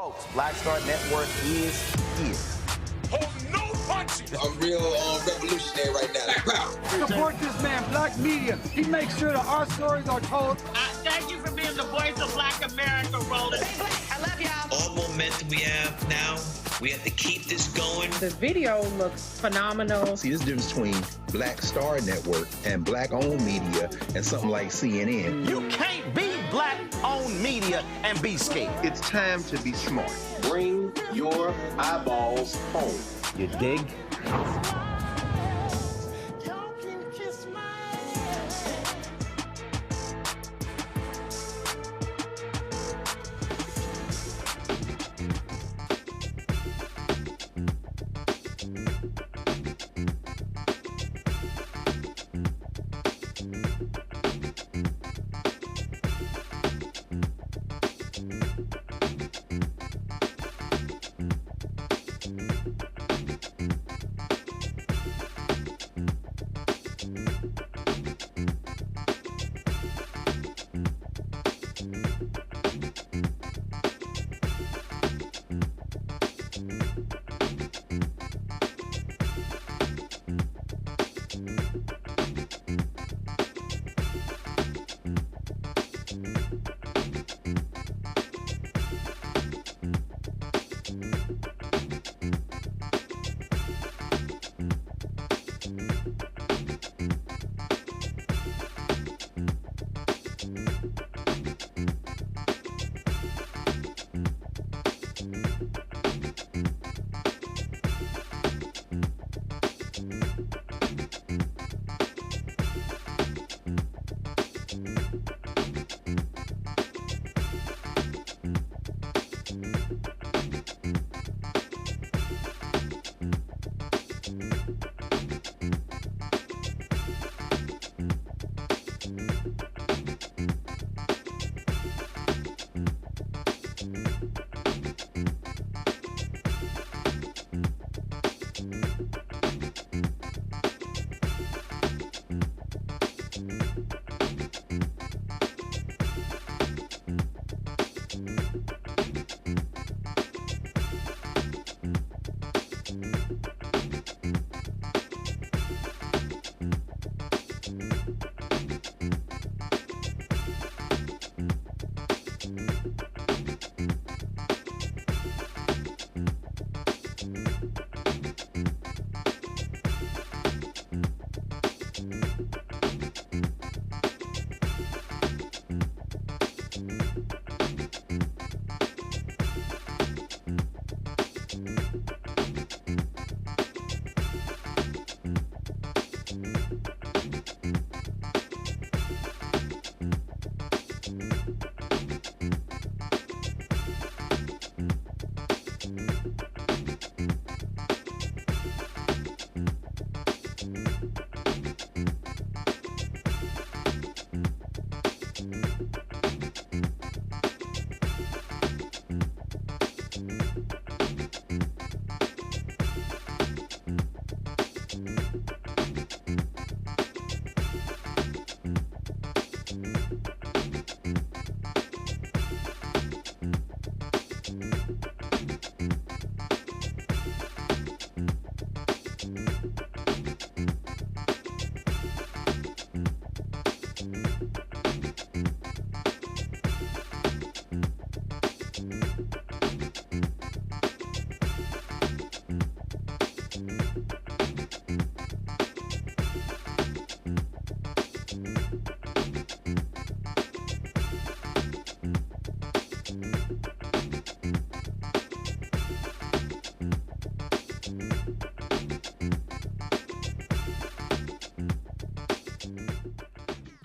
Folks, Black Star Network is here. Hold no punches. I'm real revolutionary right now. Support this man, Black Media. He makes sure that our stories are told. Thank you for being the voice of Black America, Roland. I love y'all. All momentum we have now, we have to keep this going. The video looks phenomenal. See, this difference between Black Star Network and Black-owned media and something like CNN. You can't be Black-owned media and be scared. It's time to be smart. Bring your eyeballs home. You dig?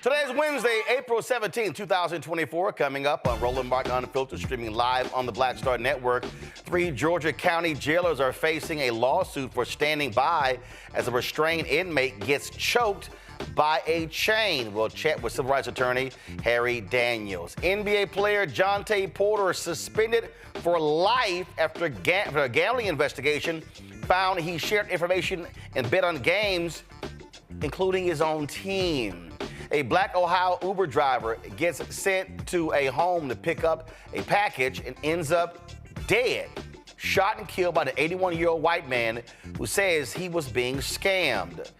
Today's Wednesday, April 17, 2024. Coming up on Roland Martin Unfiltered, streaming live on the Black Star Network. 3 Georgia County jailers are facing a lawsuit for standing by as a restrained inmate gets choked by a chain. We'll chat with civil rights attorney Harry Daniels. NBA player Jontay Porter suspended for life after a gambling investigation found he shared information and bet on games, including his own team. A Black Ohio Uber driver gets sent to a home to pick up a package and ends up dead, shot and killed by the 81-year-old white man who says he was being scammed.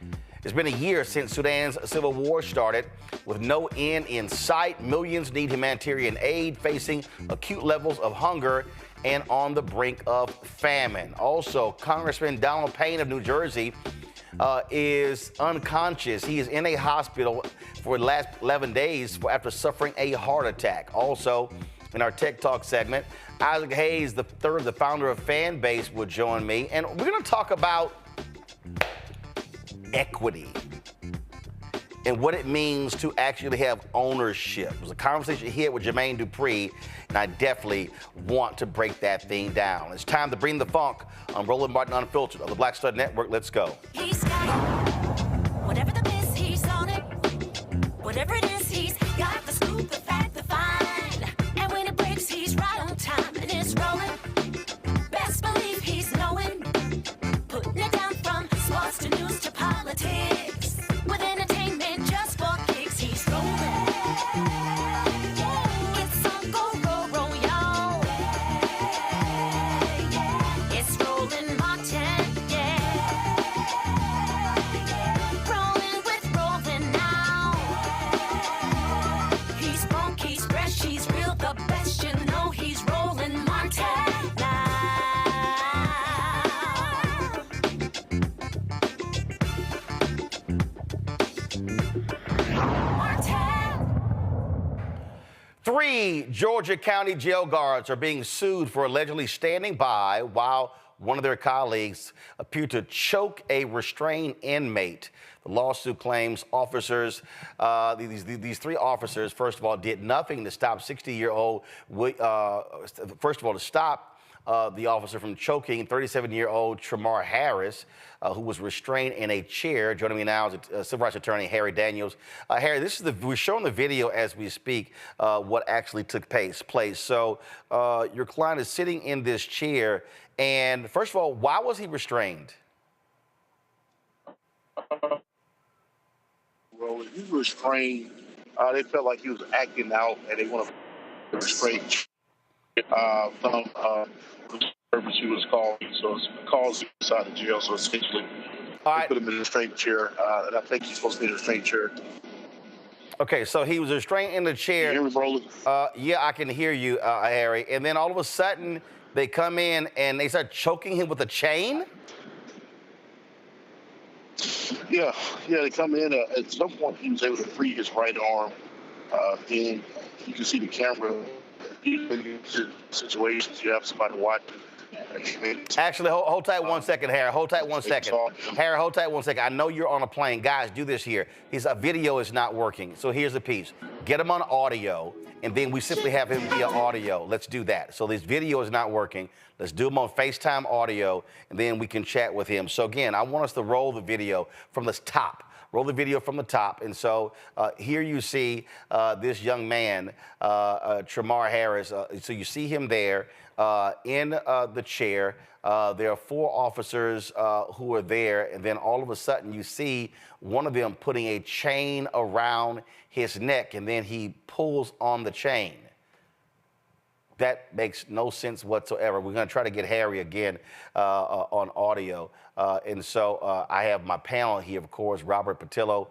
It's been a year since Sudan's civil war started. With no end in sight, millions need humanitarian aid, facing acute levels of hunger and on the brink of famine. Also, Congressman Donald Payne of New Jersey is unconscious. He is in a hospital for the last 11 days after suffering a heart attack. Also, in our Tech Talk segment, Isaac Hayes, the founder of Fanbase, will join me, and we're going to talk about equity and what it means to actually have ownership. It was a conversation here with Jermaine Dupree, and I definitely want to break that thing down. It's time to bring the funk on Roland Martin Unfiltered on the Black Star Network. Let's go. He's got it. Whatever the miss, he's on it. Whatever it is, he's got the scoop, the fact, the find. And when it breaks, he's right on time and it's rolling. Best believe he's knowing. Putting it down from sports to news to politics. With entertainment just for kicks, he's rolling. It's on go, roll, roll, y'all. It's Roland Martin, yeah. Rolling with Roland now. He's funk, he's fresh, he's real, the best, you know he's Roland Martin now. 3 Georgia County jail guards are being sued for allegedly standing by while one of their colleagues appeared to choke a restrained inmate. The lawsuit claims officers, these 3 officers, first of all, did nothing to stop 60-year-old, first of all, to stop the officer from choking 37-year-old Tremar Harris, who was restrained in a chair. Joining me now is civil rights attorney Harry Daniels. Harry, we're showing the video as we speak, what actually took place. So your client is sitting in this chair, and first of all, why was he restrained? Well, if he was restrained, they felt like he was acting out, and they wanted to restrain from the purpose he was called. So it's called inside the jail. So essentially, they put him in a restraint chair, and I think he's supposed to be in a restraint chair. Okay, so he was restrained in the chair. Can you hear me, Roland? Yeah, I can hear you, Harry. And then all of a sudden, they come in and they start choking him with a chain? Yeah, they come in. At some point, he was able to free his right arm. Then you can see the camera. In situations, you have somebody watching. Actually, hold tight 1 second, Harry. Hold tight 1 second. Harry, hold tight 1 second. I know you're on a plane. Guys, do this here. His video is not working. So here's the piece. Get him on audio, and then we simply have him via audio. Let's do that. So this video is not working. Let's do him on FaceTime audio, and then we can chat with him. So again, I want us to roll the video from the top. Roll the video from the top. And so here you see this young man, Tremar Harris. So you see him there in the chair. There are 4 officers who are there. And then all of a sudden you see one of them putting a chain around his neck, and then he pulls on the chain. That makes no sense whatsoever. We're going to try to get Harry again on audio. And so I have my panel here, of course, Robert Patillo.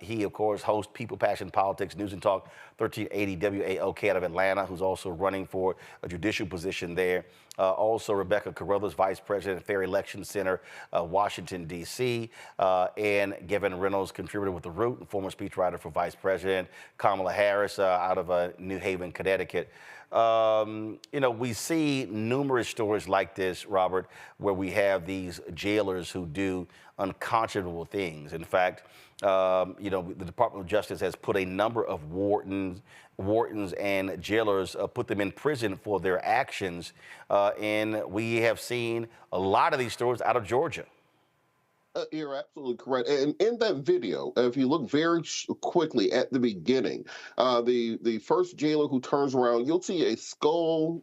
He, of course, hosts People, Passion, Politics, News and Talk, 1380 WAOK out of Atlanta, who's also running for a judicial position there. Also, Rebecca Carruthers, Vice President, Fair Election Center, Washington, D.C., and Gavin Reynolds, contributor with The Root and former speechwriter for Vice President. Kamala Harris out of New Haven, Connecticut. We see numerous stories like this, Robert, where we have these jailers who do unconscionable things. In fact, the Department of Justice has put a number of wardens and jailers, put them in prison for their actions. And we have seen a lot of these stories out of Georgia. You're absolutely correct. And in that video, if you look very quickly at the beginning, the first jailer who turns around, you'll see a skull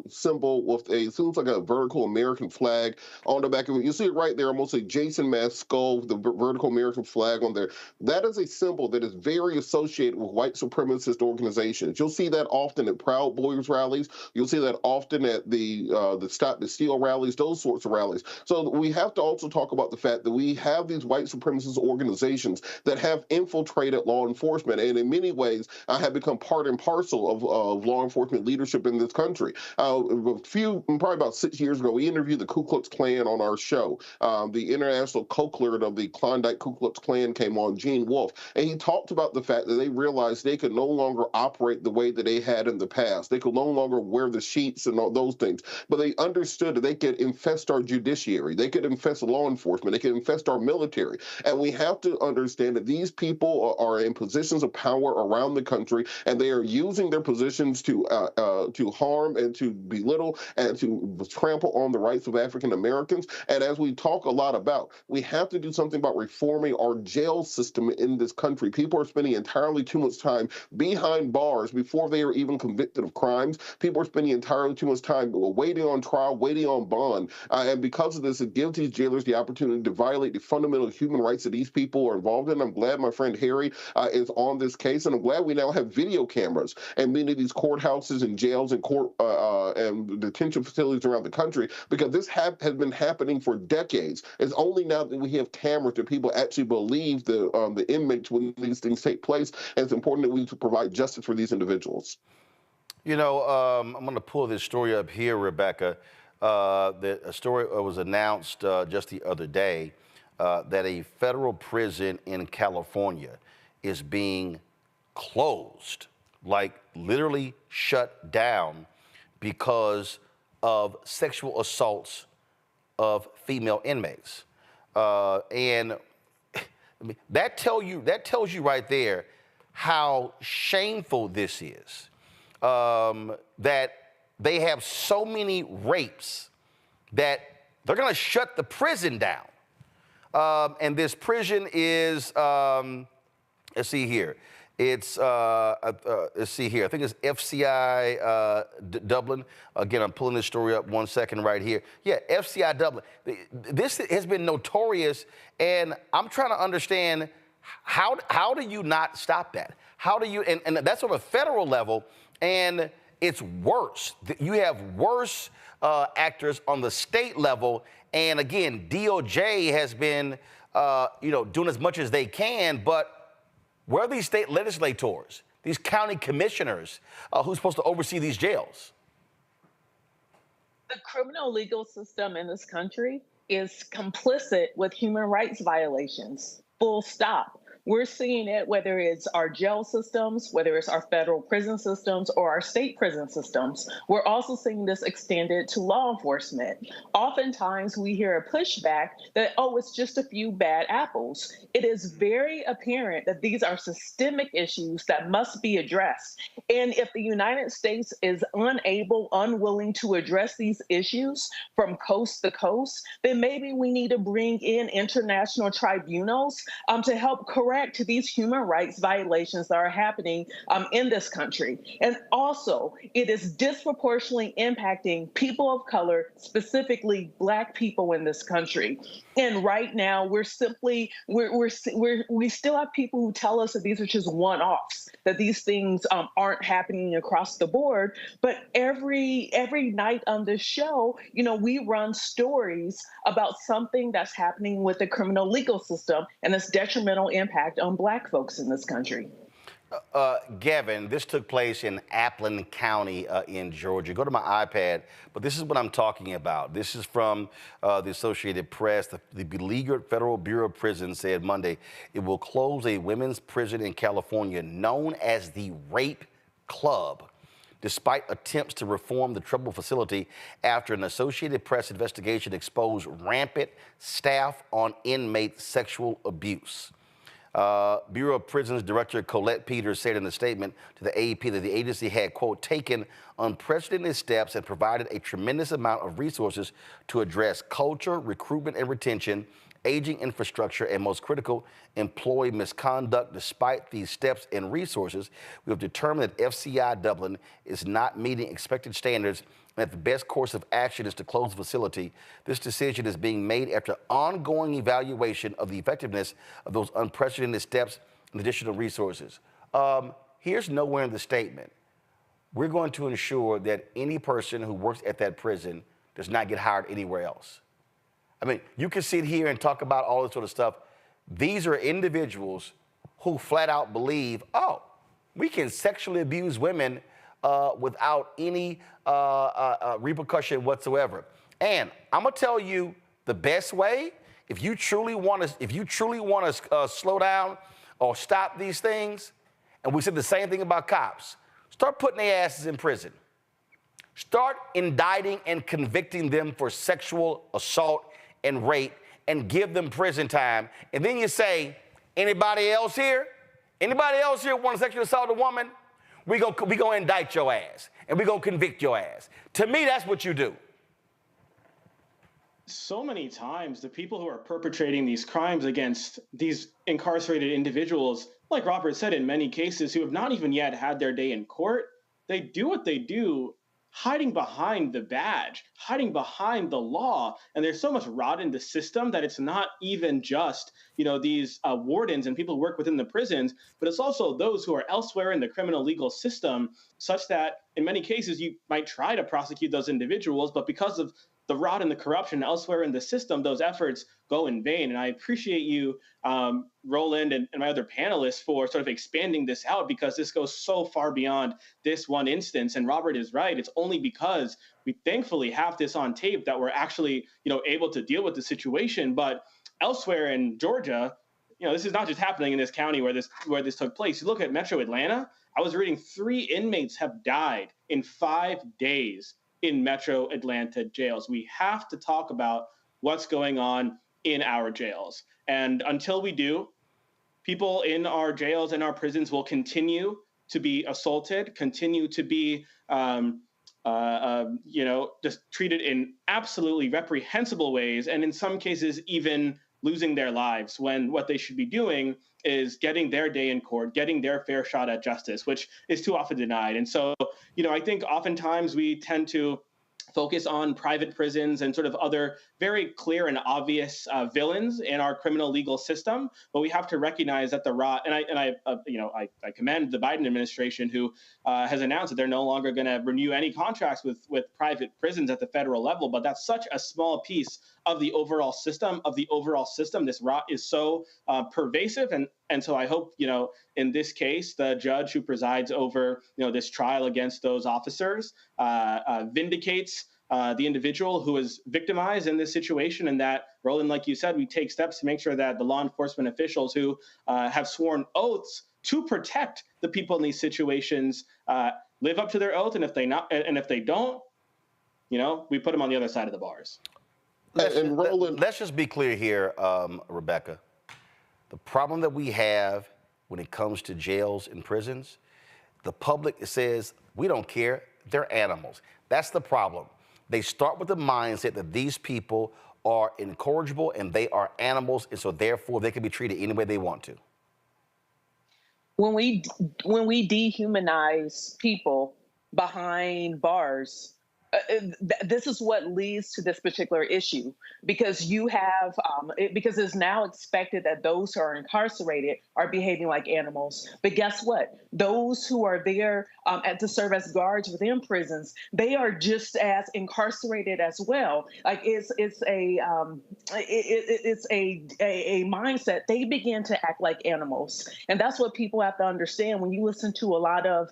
symbol with a seems like a vertical American flag on the back of it. You see it right there, almost a Jason mask skull with the vertical American flag on there. That is a symbol that is very associated with white supremacist organizations. You'll see that often at Proud Boys rallies. You'll see that often at the Stop the Steal rallies, those sorts of rallies. So we have to also talk about the fact that we have these white supremacist organizations that have infiltrated law enforcement and in many ways have become part and parcel of law enforcement leadership in this country. Probably about 6 years ago, we interviewed the Ku Klux Klan on our show. The international co-clerk of the Klondike Ku Klux Klan came on, Gene Wolfe, and he talked about the fact that they realized they could no longer operate the way that they had in the past. They could no longer wear the sheets and all those things, but they understood that they could infest our judiciary, they could infest law enforcement, they can infest our military. And we have to understand that these people are in positions of power around the country, and they are using their positions to harm and to belittle and to trample on the rights of African Americans. And as we talk a lot about, we have to do something about reforming our jail system in this country. People are spending entirely too much time behind bars before they are even convicted of crimes. People are spending entirely too much time waiting on trial, waiting on bond. And because of this, it gives these jailers the opportunity to violate the fundamental human rights that these people are involved in. I'm glad my friend Harry is on this case, and I'm glad we now have video cameras in many of these courthouses and jails and court and detention facilities around the country, because this has been happening for decades. It's only now that we have cameras that people actually believe the inmates when these things take place, and it's important that we provide justice for these individuals. You know, I'm going to pull this story up here, Rebecca. A story was announced just the other day that a federal prison in California is being closed, like literally shut down, because of sexual assaults of female inmates. And that tells you right there how shameful this is. That they have so many rapes that they're going to shut the prison down. And this prison is, let's see here. Let's see here. I think it's FCI Dublin. Again, I'm pulling this story up 1 second right here. Yeah, FCI Dublin. This has been notorious, and I'm trying to understand how do you not stop that? How do you, and that's on a federal level, and it's worse. You have worse actors on the state level, and again, DOJ has been, doing as much as they can, but where are these state legislators, these county commissioners who's supposed to oversee these jails? The criminal legal system in this country is complicit with human rights violations, full stop. We're seeing it whether it's our jail systems, whether it's our federal prison systems or our state prison systems. We're also seeing this extended to law enforcement. Oftentimes we hear a pushback that, oh, it's just a few bad apples. It is very apparent that these are systemic issues that must be addressed. And if the United States is unwilling to address these issues from coast to coast, then maybe we need to bring in international tribunals to help correct these human rights violations that are happening in this country. And also, it is disproportionately impacting people of color, specifically Black people in this country. And right now, we still have people who tell us that these are just one-offs, that these things aren't happening across the board. But every night on this show, we run stories about something that's happening with the criminal legal system and its detrimental impact on Black folks in this country. Gavin, this took place in Appleton County in Georgia. Go to my iPad, but this is what I'm talking about. This is from the Associated Press. The beleaguered Federal Bureau of Prisons said Monday it will close a women's prison in California known as the Rape Club, despite attempts to reform the troubled facility after an Associated Press investigation exposed rampant staff on inmate sexual abuse. Bureau of Prisons Director Colette Peters said in a statement to the AEP that the agency had, quote, taken unprecedented steps and provided a tremendous amount of resources to address culture, recruitment, and retention aging infrastructure, and most critical, employee misconduct. Despite these steps and resources, we have determined that FCI Dublin is not meeting expected standards and that the best course of action is to close the facility. This decision is being made after ongoing evaluation of the effectiveness of those unprecedented steps and additional resources. Here's nowhere in the statement: we're going to ensure that any person who works at that prison does not get hired anywhere else. I mean, you can sit here and talk about all this sort of stuff. These are individuals who flat out believe, oh, we can sexually abuse women without any repercussion whatsoever. And I'm gonna tell you the best way, if you truly want to slow down or stop these things, and we said the same thing about cops, start putting their asses in prison. Start indicting and convicting them for sexual assault and rape and give them prison time. And then you say, anybody else here want to sexually assault a woman? We gonna indict your ass and we gonna convict your ass. To me, that's what you do. So many times, the people who are perpetrating these crimes against these incarcerated individuals, like Robert said, in many cases, who have not even yet had their day in court, they do what they do hiding behind the badge, hiding behind the law. And there's so much rot in the system that it's not even just, these wardens and people who work within the prisons, but it's also those who are elsewhere in the criminal legal system, such that in many cases you might try to prosecute those individuals, but because of the rot and the corruption elsewhere in the system, those efforts go in vain. And I appreciate you, Roland, and my other panelists for sort of expanding this out, because this goes so far beyond this one instance. And Robert is right. It's only because we thankfully have this on tape that we're actually, able to deal with the situation. But elsewhere in Georgia, this is not just happening in this county where this took place. You look at Metro Atlanta, I was reading 3 inmates have died in 5 days in Metro Atlanta jails. We have to talk about what's going on in our jails. And until we do, people in our jails and our prisons will continue to be assaulted, continue to be, just treated in absolutely reprehensible ways, and in some cases even losing their lives, when what they should be doing is getting their day in court, getting their fair shot at justice, which is too often denied. And so, I think oftentimes we tend to focus on private prisons and sort of other very clear and obvious villains in our criminal legal system, but we have to recognize that the rot. And I commend the Biden administration, who has announced that they're no longer going to renew any contracts with private prisons at the federal level. But that's such a small piece of the overall system. This rot is so pervasive, and so I hope in this case the judge who presides over this trial against those officers vindicates the individual who was victimized in this situation, and that, Roland, like you said, we take steps to make sure that the law enforcement officials who have sworn oaths to protect the people in these situations live up to their oath, and if they don't, we put them on the other side of the bars. Let's just be clear here, Rebecca. The problem that we have when it comes to jails and prisons, the public says, we don't care, they're animals. That's the problem. They start with the mindset that these people are incorrigible and they are animals, and so therefore they can be treated any way they want to. When we dehumanize people behind bars, this is what leads to this particular issue, because you have because it's now expected that those who are incarcerated are behaving like animals. But guess what? Those who are there to serve as guards within prisons, they are just as incarcerated as well. Like it's a mindset. They begin to act like animals, and that's what people have to understand. When you listen to a lot of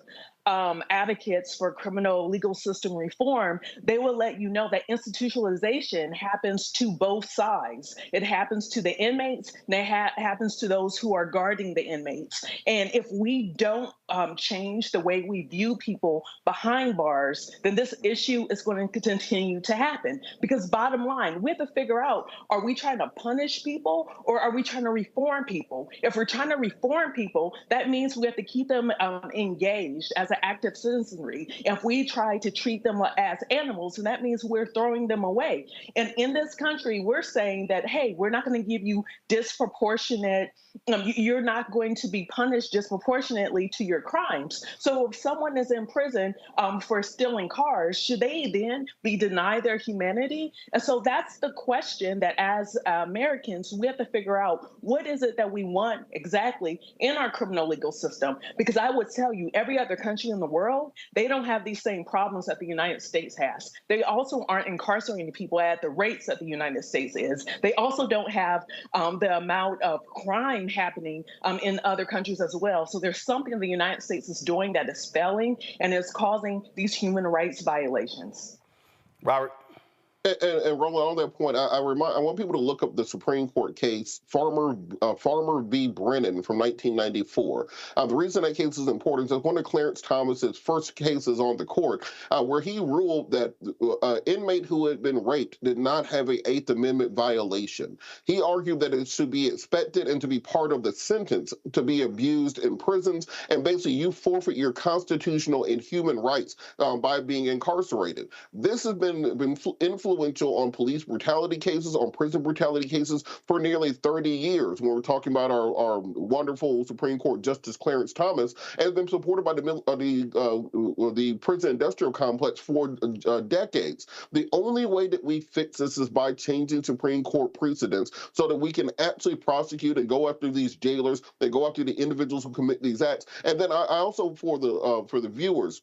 advocates for criminal legal system reform, they will let you know that institutionalization happens to both sides. It happens to the inmates, and it happens to those who are guarding the inmates. And if we don't change the way we view people behind bars, then this issue is going to continue to happen. Because bottom line, we have to figure out, are we trying to punish people or are we trying to reform people? If we're trying to reform people, that means we have to keep them engaged. As an active citizenry. If we try to treat them as animals, and that means we're throwing them away. And in this country, we're saying that, hey, we're not going to give you disproportionate, you're not going to be punished disproportionately to your crimes. So if someone is in prison for stealing cars, should they then be denied their humanity? And so that's the question that as Americans, we have to figure out, what is it that we want exactly in our criminal legal system? Because I would tell you, every other country in the world, they don't have these same problems that the United States has. They also aren't incarcerating people at the rates that the United States is. They also don't have the amount of crime happening in other countries as well. So there's something the United States is doing that is failing and is causing these human rights violations. Robert? And Roland, on that point, I want people to look up the Supreme Court case, Farmer v. Brennan from 1994. The reason that case is important is one of Clarence Thomas's first cases on the court, where he ruled that an inmate who had been raped did not have an Eighth Amendment violation. He argued that it should be expected and to be part of the sentence to be abused in prisons, and basically you forfeit your constitutional and human rights by being incarcerated. This has been influential on police brutality cases, on prison brutality cases for nearly 30 years. When we're talking about our wonderful Supreme Court Justice Clarence Thomas, has been supported by the prison industrial complex for decades. The only way that we fix this is by changing Supreme Court precedents so that we can actually prosecute and go after these jailers, and go after the individuals who commit these acts. And then I also, for the viewers,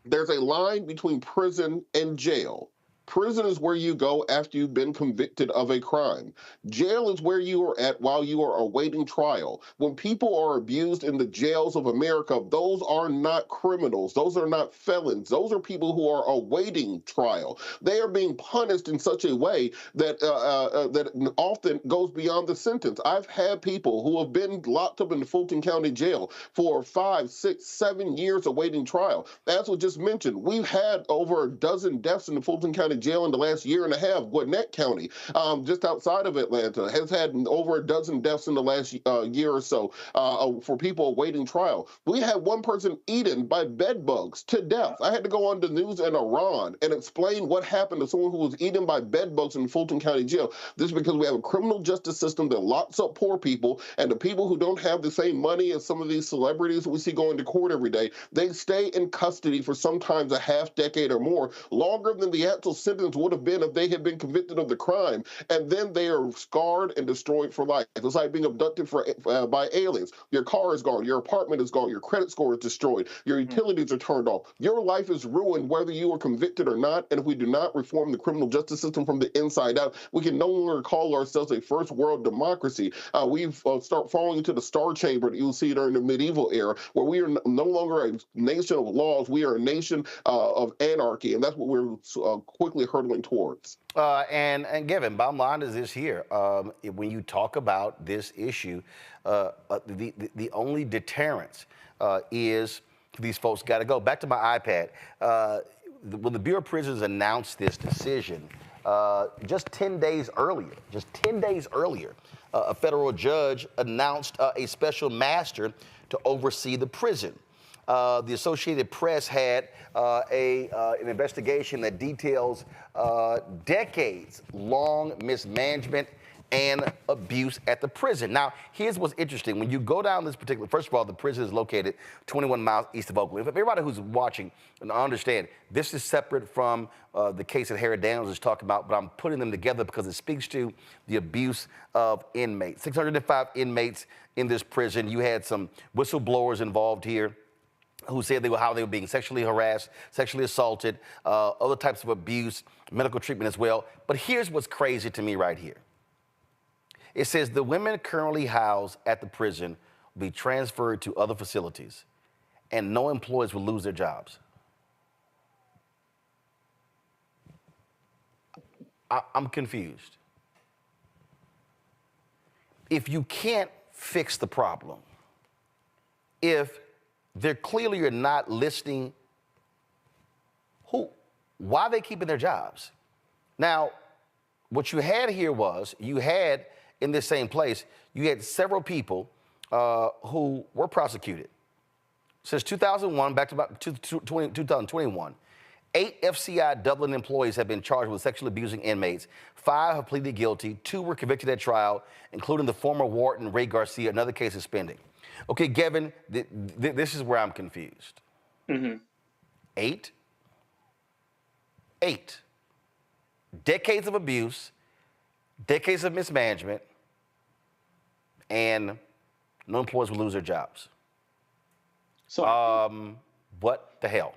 there's a line between prison and jail. Prison is where you go after you've been convicted of a crime. Jail is where you are at while you are awaiting trial. When people are abused in the jails of America, those are not criminals. Those are not felons. Those are people who are awaiting trial. They are being punished in such a way that that often goes beyond the sentence. I've had people who have been locked up in the Fulton County Jail for 5, 6, 7 years awaiting trial. As was just mentioned, we've had over a dozen deaths in the Fulton County Jail in the last year and a half. Gwinnett County, just outside of Atlanta, has had over a dozen deaths in the last year or so for people awaiting trial. We had one person eaten by bed bugs to death. I had to go on the news in Iran and explain what happened to someone who was eaten by bed bugs in Fulton County Jail. This is because we have a criminal justice system that locks up poor people, and the people who don't have the same money as some of these celebrities that we see going to court every day, they stay in custody for sometimes a half decade or more, longer than the actual sentence would have been if they had been convicted of the crime, and then they are scarred and destroyed for life. It's like being abducted by aliens. Your car is gone, your apartment is gone, your credit score is destroyed, your utilities are turned off. Your life is ruined whether you are convicted or not, and if we do not reform the criminal justice system from the inside out, we can no longer call ourselves a first world democracy. We've start falling into the Star Chamber that you'll see during the medieval era, where we are no longer a nation of laws, we are a nation of anarchy, and that's what we're quickly hurtling towards. And Given, bottom line is this here. When you talk about this issue, the only deterrence is these folks got to go. Back to my iPad. When the Bureau of Prisons announced this decision, just 10 days earlier, a federal judge announced a special master to oversee the prison. The Associated Press had an investigation that details decades-long mismanagement and abuse at the prison. Now, here's what's interesting. When you go down this particular, first of all, the prison is located 21 miles east of Oakland. If everybody who's watching and understand, this is separate from the case that Harry Daniels is talking about, but I'm putting them together because it speaks to the abuse of inmates. 605 inmates in this prison. You had some whistleblowers involved here who said how they were being sexually harassed, sexually assaulted, other types of abuse, medical treatment as well. But here's what's crazy to me right here. It says the women currently housed at the prison will be transferred to other facilities, and no employees will lose their jobs. I'm confused. If you can't fix the problem, if they're clearly you're not listing why are they keeping their jobs? Now, what you had here was in this same place, you had several people who were prosecuted Since 2001, back to about 2021, 8 FCI Dublin employees have been charged with sexually abusing inmates. 5 have pleaded guilty. 2 were convicted at trial, including the former warden, Ray Garcia. Another case is pending. Okay, Gavin, this is where I'm confused. 8 decades of abuse, decades of mismanagement, and no employees will lose their jobs. So, what the hell?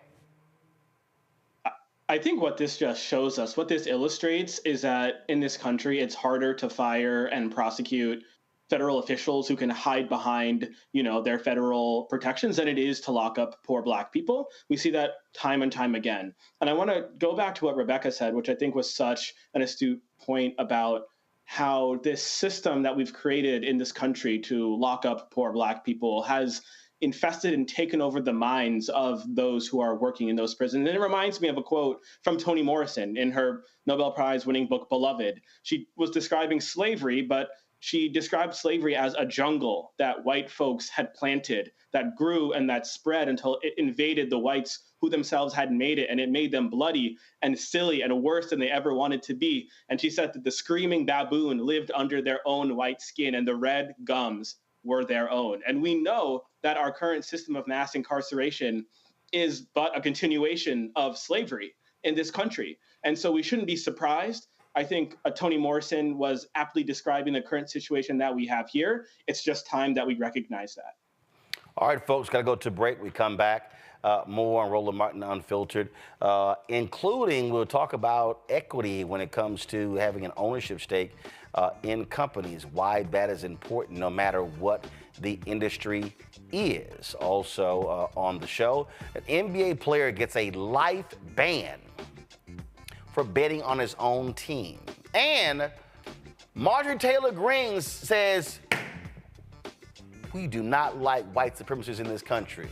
I think what this just shows us, what this illustrates, is that in this country, it's harder to fire and prosecute federal officials who can hide behind, their federal protections than it is to lock up poor Black people. We see that time and time again. And I want to go back to what Rebecca said, which I think was such an astute point about how this system that we've created in this country to lock up poor Black people has infested and taken over the minds of those who are working in those prisons. And it reminds me of a quote from Toni Morrison in her Nobel Prize winning book, Beloved. She was describing slavery, but she described slavery as a jungle that white folks had planted, that grew and that spread until it invaded the whites who themselves had made it, and it made them bloody and silly and worse than they ever wanted to be. And she said that the screaming baboon lived under their own white skin, and the red gums were their own. And we know that our current system of mass incarceration is but a continuation of slavery in this country. And so we shouldn't be surprised. I think Toni Morrison was aptly describing the current situation that we have here. It's just time that we recognize that. All right, folks, got to go to break. We come back. More on Roland Martin Unfiltered, including we'll talk about equity when it comes to having an ownership stake in companies, why that is important no matter what the industry is. Also on the show, an NBA player gets a life ban for betting on his own team. And Marjorie Taylor Greene says, we do not like white supremacists in this country,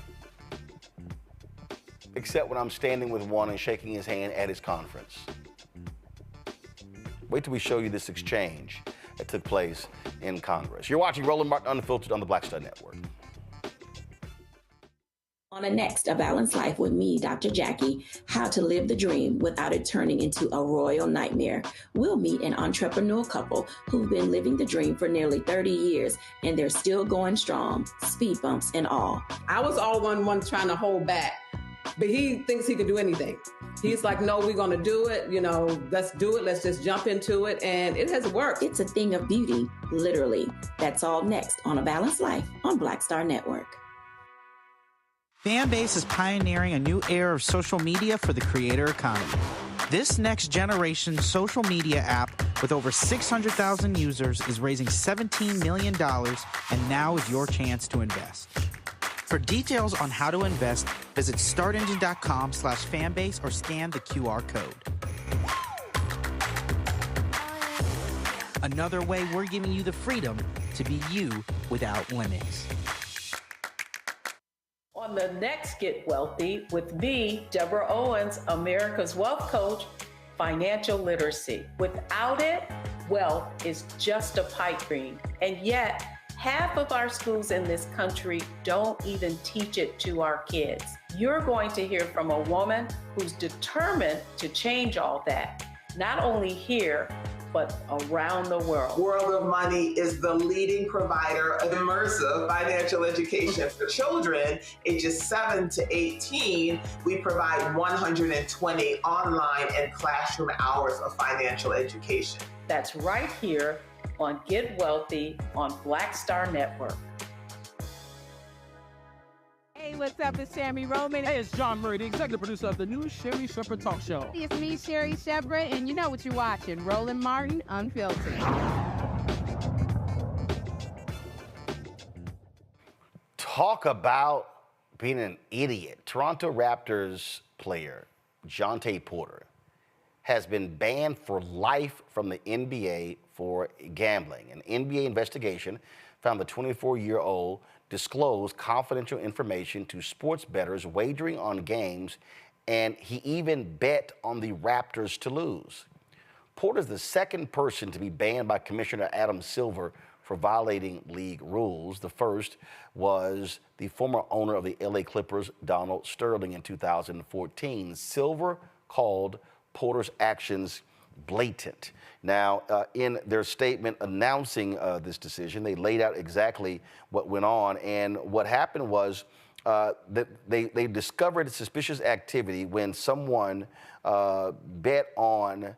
except when I'm standing with one and shaking his hand at his conference. Wait till we show you this exchange that took place in Congress. You're watching Roland Martin Unfiltered on the Black Star Network. On the next A Balanced Life with me, Dr. Jackie, how to live the dream without it turning into a royal nightmare. We'll meet an entrepreneurial couple who've been living the dream for nearly 30 years, and they're still going strong, speed bumps and all. I was all one trying to hold back, but he thinks he can do anything. He's like, no, we're going to do it. Let's do it. Let's just jump into it. And it has worked. It's a thing of beauty, literally. That's all next on A Balanced Life on Black Star Network. Fanbase is pioneering a new era of social media for the creator economy. This next generation social media app with over 600,000 users is raising $17 million, and now is your chance to invest. For details on how to invest, visit startengine.com/fanbase or scan the QR code. Another way we're giving you the freedom to be you without limits. On the next Get Wealthy with me, Deborah Owens, America's Wealth Coach, financial literacy. Without it, wealth is just a pipe dream. And yet, half of our schools in this country don't even teach it to our kids. You're going to hear from a woman who's determined to change all that, not only here, but around the world. World of Money is the leading provider of immersive financial education for children ages 7 to 18. We provide 120 online and classroom hours of financial education. That's right here on Get Wealthy on Black Star Network. Hey, what's up? It's Sammy Roman. Hey, it's John Murray, the executive producer of the new Sherry Shepherd Talk Show. It's me, Sherry Shepherd, and you know what you're watching, Roland Martin Unfiltered. Talk about being an idiot. Toronto Raptors player Jontay Porter has been banned for life from the NBA for gambling. An NBA investigation found the 24-year-old disclosed confidential information to sports bettors wagering on games, and he even bet on the Raptors to lose. Porter's the second person to be banned by Commissioner Adam Silver for violating league rules. The first was the former owner of the LA Clippers, Donald Sterling, in 2014. Silver called Porter's actions blatant. Now, in their statement announcing this decision, they laid out exactly what went on. And what happened was that they discovered suspicious activity when someone bet on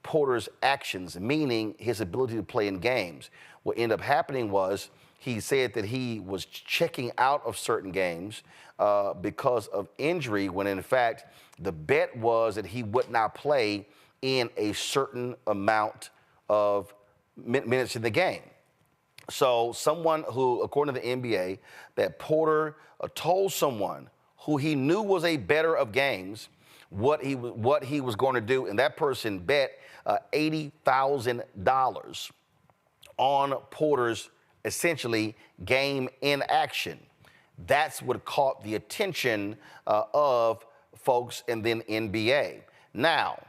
Porter's actions, meaning his ability to play in games. What ended up happening was he said that he was checking out of certain games because of injury, when in fact the bet was that he would not play in a certain amount of minutes in the game. So someone who, according to the NBA, that Porter told someone who he knew was a bettor of games what he was going to do, and that person bet $80,000 on Porter's essentially game in action. That's what caught the attention of folks and then NBA. Now,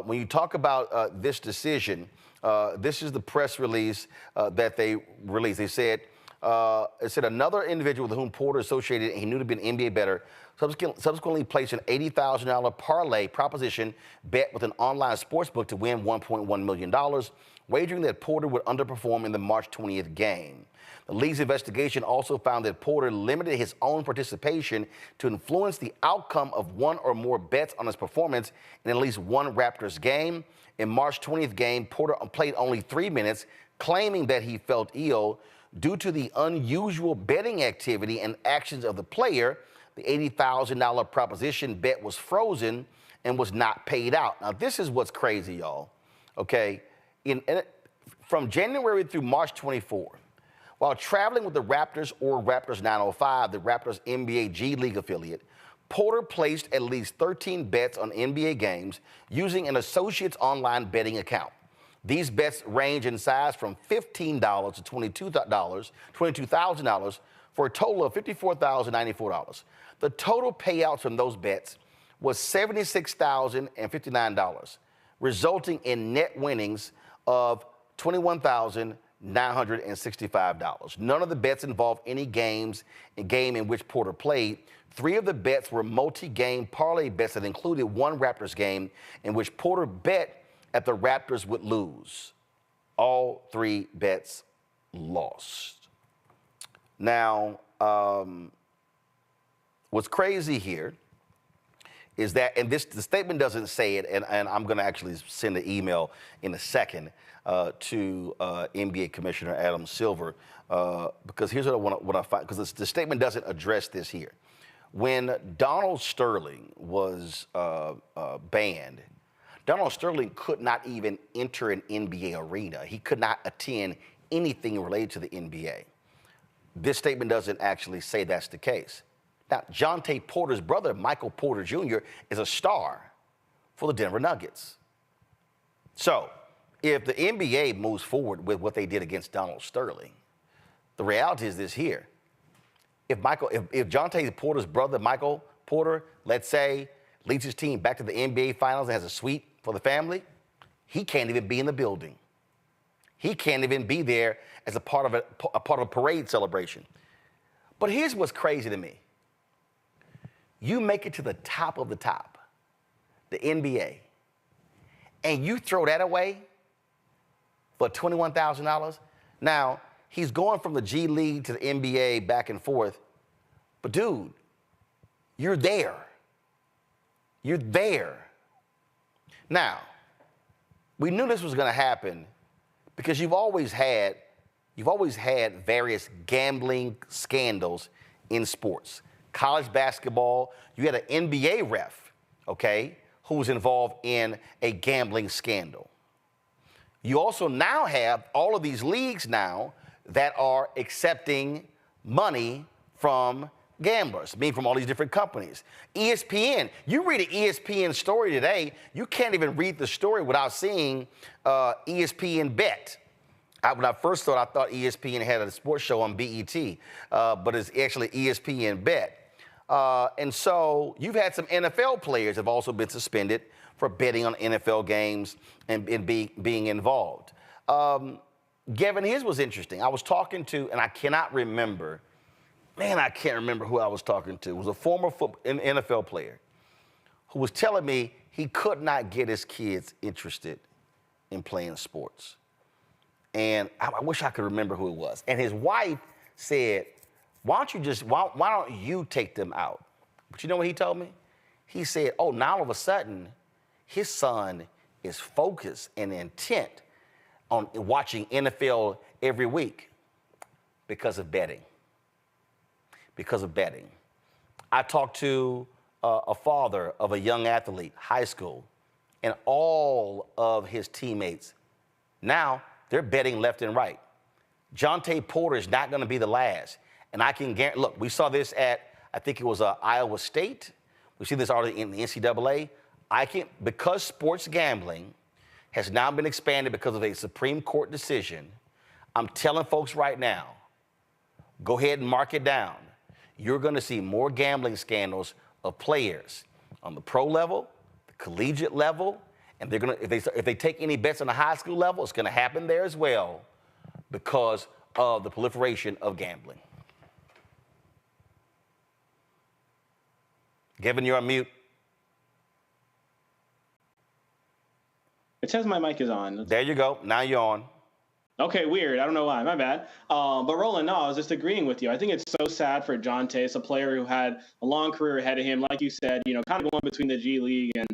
when you talk about this decision, this is the press release that they released. They said, it said another individual with whom Porter associated and he knew to be an NBA bettor subsequently placed an $80,000 parlay proposition bet with an online sportsbook to win $1.1 million, wagering that Porter would underperform in the March 20th game. The league's investigation also found that Porter limited his own participation to influence the outcome of one or more bets on his performance in at least one Raptors game. In March 20th game, Porter played only 3 minutes, claiming that he felt ill. Due to the unusual betting activity and actions of the player, the $80,000 proposition bet was frozen and was not paid out. Now, this is what's crazy, y'all. Okay, from January through March 24, while traveling with the Raptors or Raptors 905, the Raptors NBA G League affiliate, Porter placed at least 13 bets on NBA games using an associate's online betting account. These bets range in size from $15 to $22,000 for a total of $54,094. The total payouts from those bets was $76,059, resulting in net winnings of $21,965. None of the bets involved any game in which Porter played. 3 of the bets were multi-game parlay bets that included one Raptors game in which Porter bet at the Raptors would lose. All 3 bets lost. Now, what's crazy here is that, and the statement doesn't say it, and I'm going to actually send an email in a second to NBA Commissioner Adam Silver, because here's what I find, because the statement doesn't address this here. When Donald Sterling was banned, Donald Sterling could not even enter an NBA arena. He could not attend anything related to the NBA. This statement doesn't actually say that's the case. Now, Jontay Porter's brother, Michael Porter Jr., is a star for the Denver Nuggets. So, if the NBA moves forward with what they did against Donald Sterling, the reality is this here. If Jontay Porter's brother, Michael Porter, let's say, leads his team back to the NBA Finals and has a suite for the family, he can't even be in the building. He can't even be there as a part of a parade celebration. But here's what's crazy to me. You make it to the top of the top, the NBA, and you throw that away for $21,000. Now, he's going from the G League to the NBA back and forth. But dude, you're there. You're there. Now, we knew this was going to happen because you've always had various gambling scandals in sports. College basketball, you had an NBA ref, okay, who was involved in a gambling scandal. You also now have all of these leagues now that are accepting money from gamblers, being from all these different companies. ESPN, you read an ESPN story today, you can't even read the story without seeing ESPN Bet. When I first thought, I thought ESPN had a sports show on BET, but it's actually ESPN Bet. And so you've had some NFL players have also been suspended for betting on NFL games and being involved. Gavin, his was interesting. I was talking to, and I cannot remember, I can't remember who I was talking to. It was a former NFL player who was telling me he could not get his kids interested in playing sports. And I wish I could remember who it was. And his wife said, why don't you take them out? But you know what he told me? He said, oh, now all of a sudden, his son is focused and intent on watching NFL every week because of betting. Because of betting. I talked to a father of a young athlete, high school, and all of his teammates, now they're betting left and right. Jontay Porter is not going to be the last. And I can guarantee, look, we saw this at, I think it was Iowa State. We see this already in the NCAA. Because sports gambling has now been expanded because of a Supreme Court decision, I'm telling folks right now, go ahead and mark it down. You're going to see more gambling scandals of players on the pro level, the collegiate level, and they're going to, if they take any bets on the high school level, it's going to happen there as well because of the proliferation of gambling. Gavin, you're on mute. It says my mic is on. There you go. Now you're on. Okay, weird. I don't know why. My bad. But Roland, no, I was just agreeing with you. I think it's so sad for Jontay. It's a player who had a long career ahead of him, like you said, kind of going between the G League and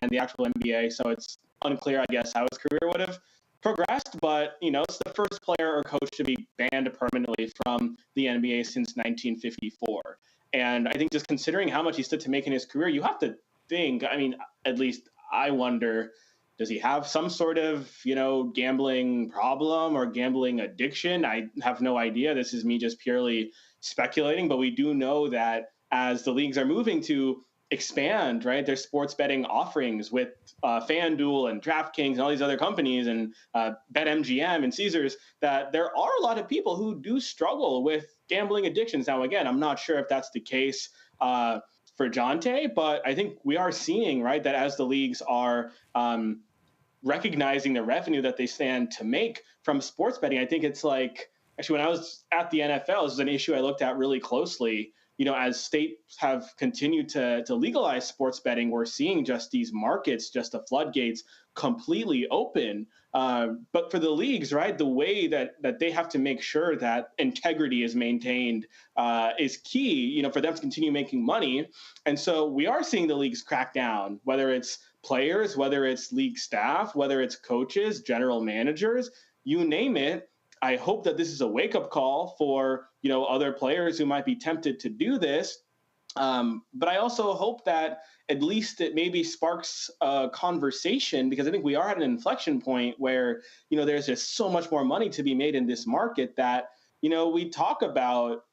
the actual NBA. So it's unclear, I guess, how his career would have progressed. But, it's the first player or coach to be banned permanently from the NBA since 1954. And I think just considering how much he stood to make in his career, you have to think, at least I wonder, does he have some sort of, gambling problem or gambling addiction? I have no idea. This is me just purely speculating, but we do know that as the leagues are moving to expand, right, their sports betting offerings with FanDuel and DraftKings and all these other companies and BetMGM and Caesars, that there are a lot of people who do struggle with gambling addictions. Now, again, I'm not sure if that's the case for Jontay, but I think we are seeing, right, that as the leagues are recognizing the revenue that they stand to make from sports betting, I think it's like, actually, when I was at the NFL, this is an issue I looked at really closely. As states have continued to legalize sports betting, we're seeing just these markets, just the floodgates completely open. But for the leagues, right, the way that they have to make sure that integrity is maintained is key, for them to continue making money. And so we are seeing the leagues crack down, whether it's players, whether it's league staff, whether it's coaches, general managers, you name it. I hope that this is a wake-up call for, other players who might be tempted to do this. But I also hope that at least it maybe sparks a conversation, because I think we are at an inflection point where, there's just so much more money to be made in this market that, we talk about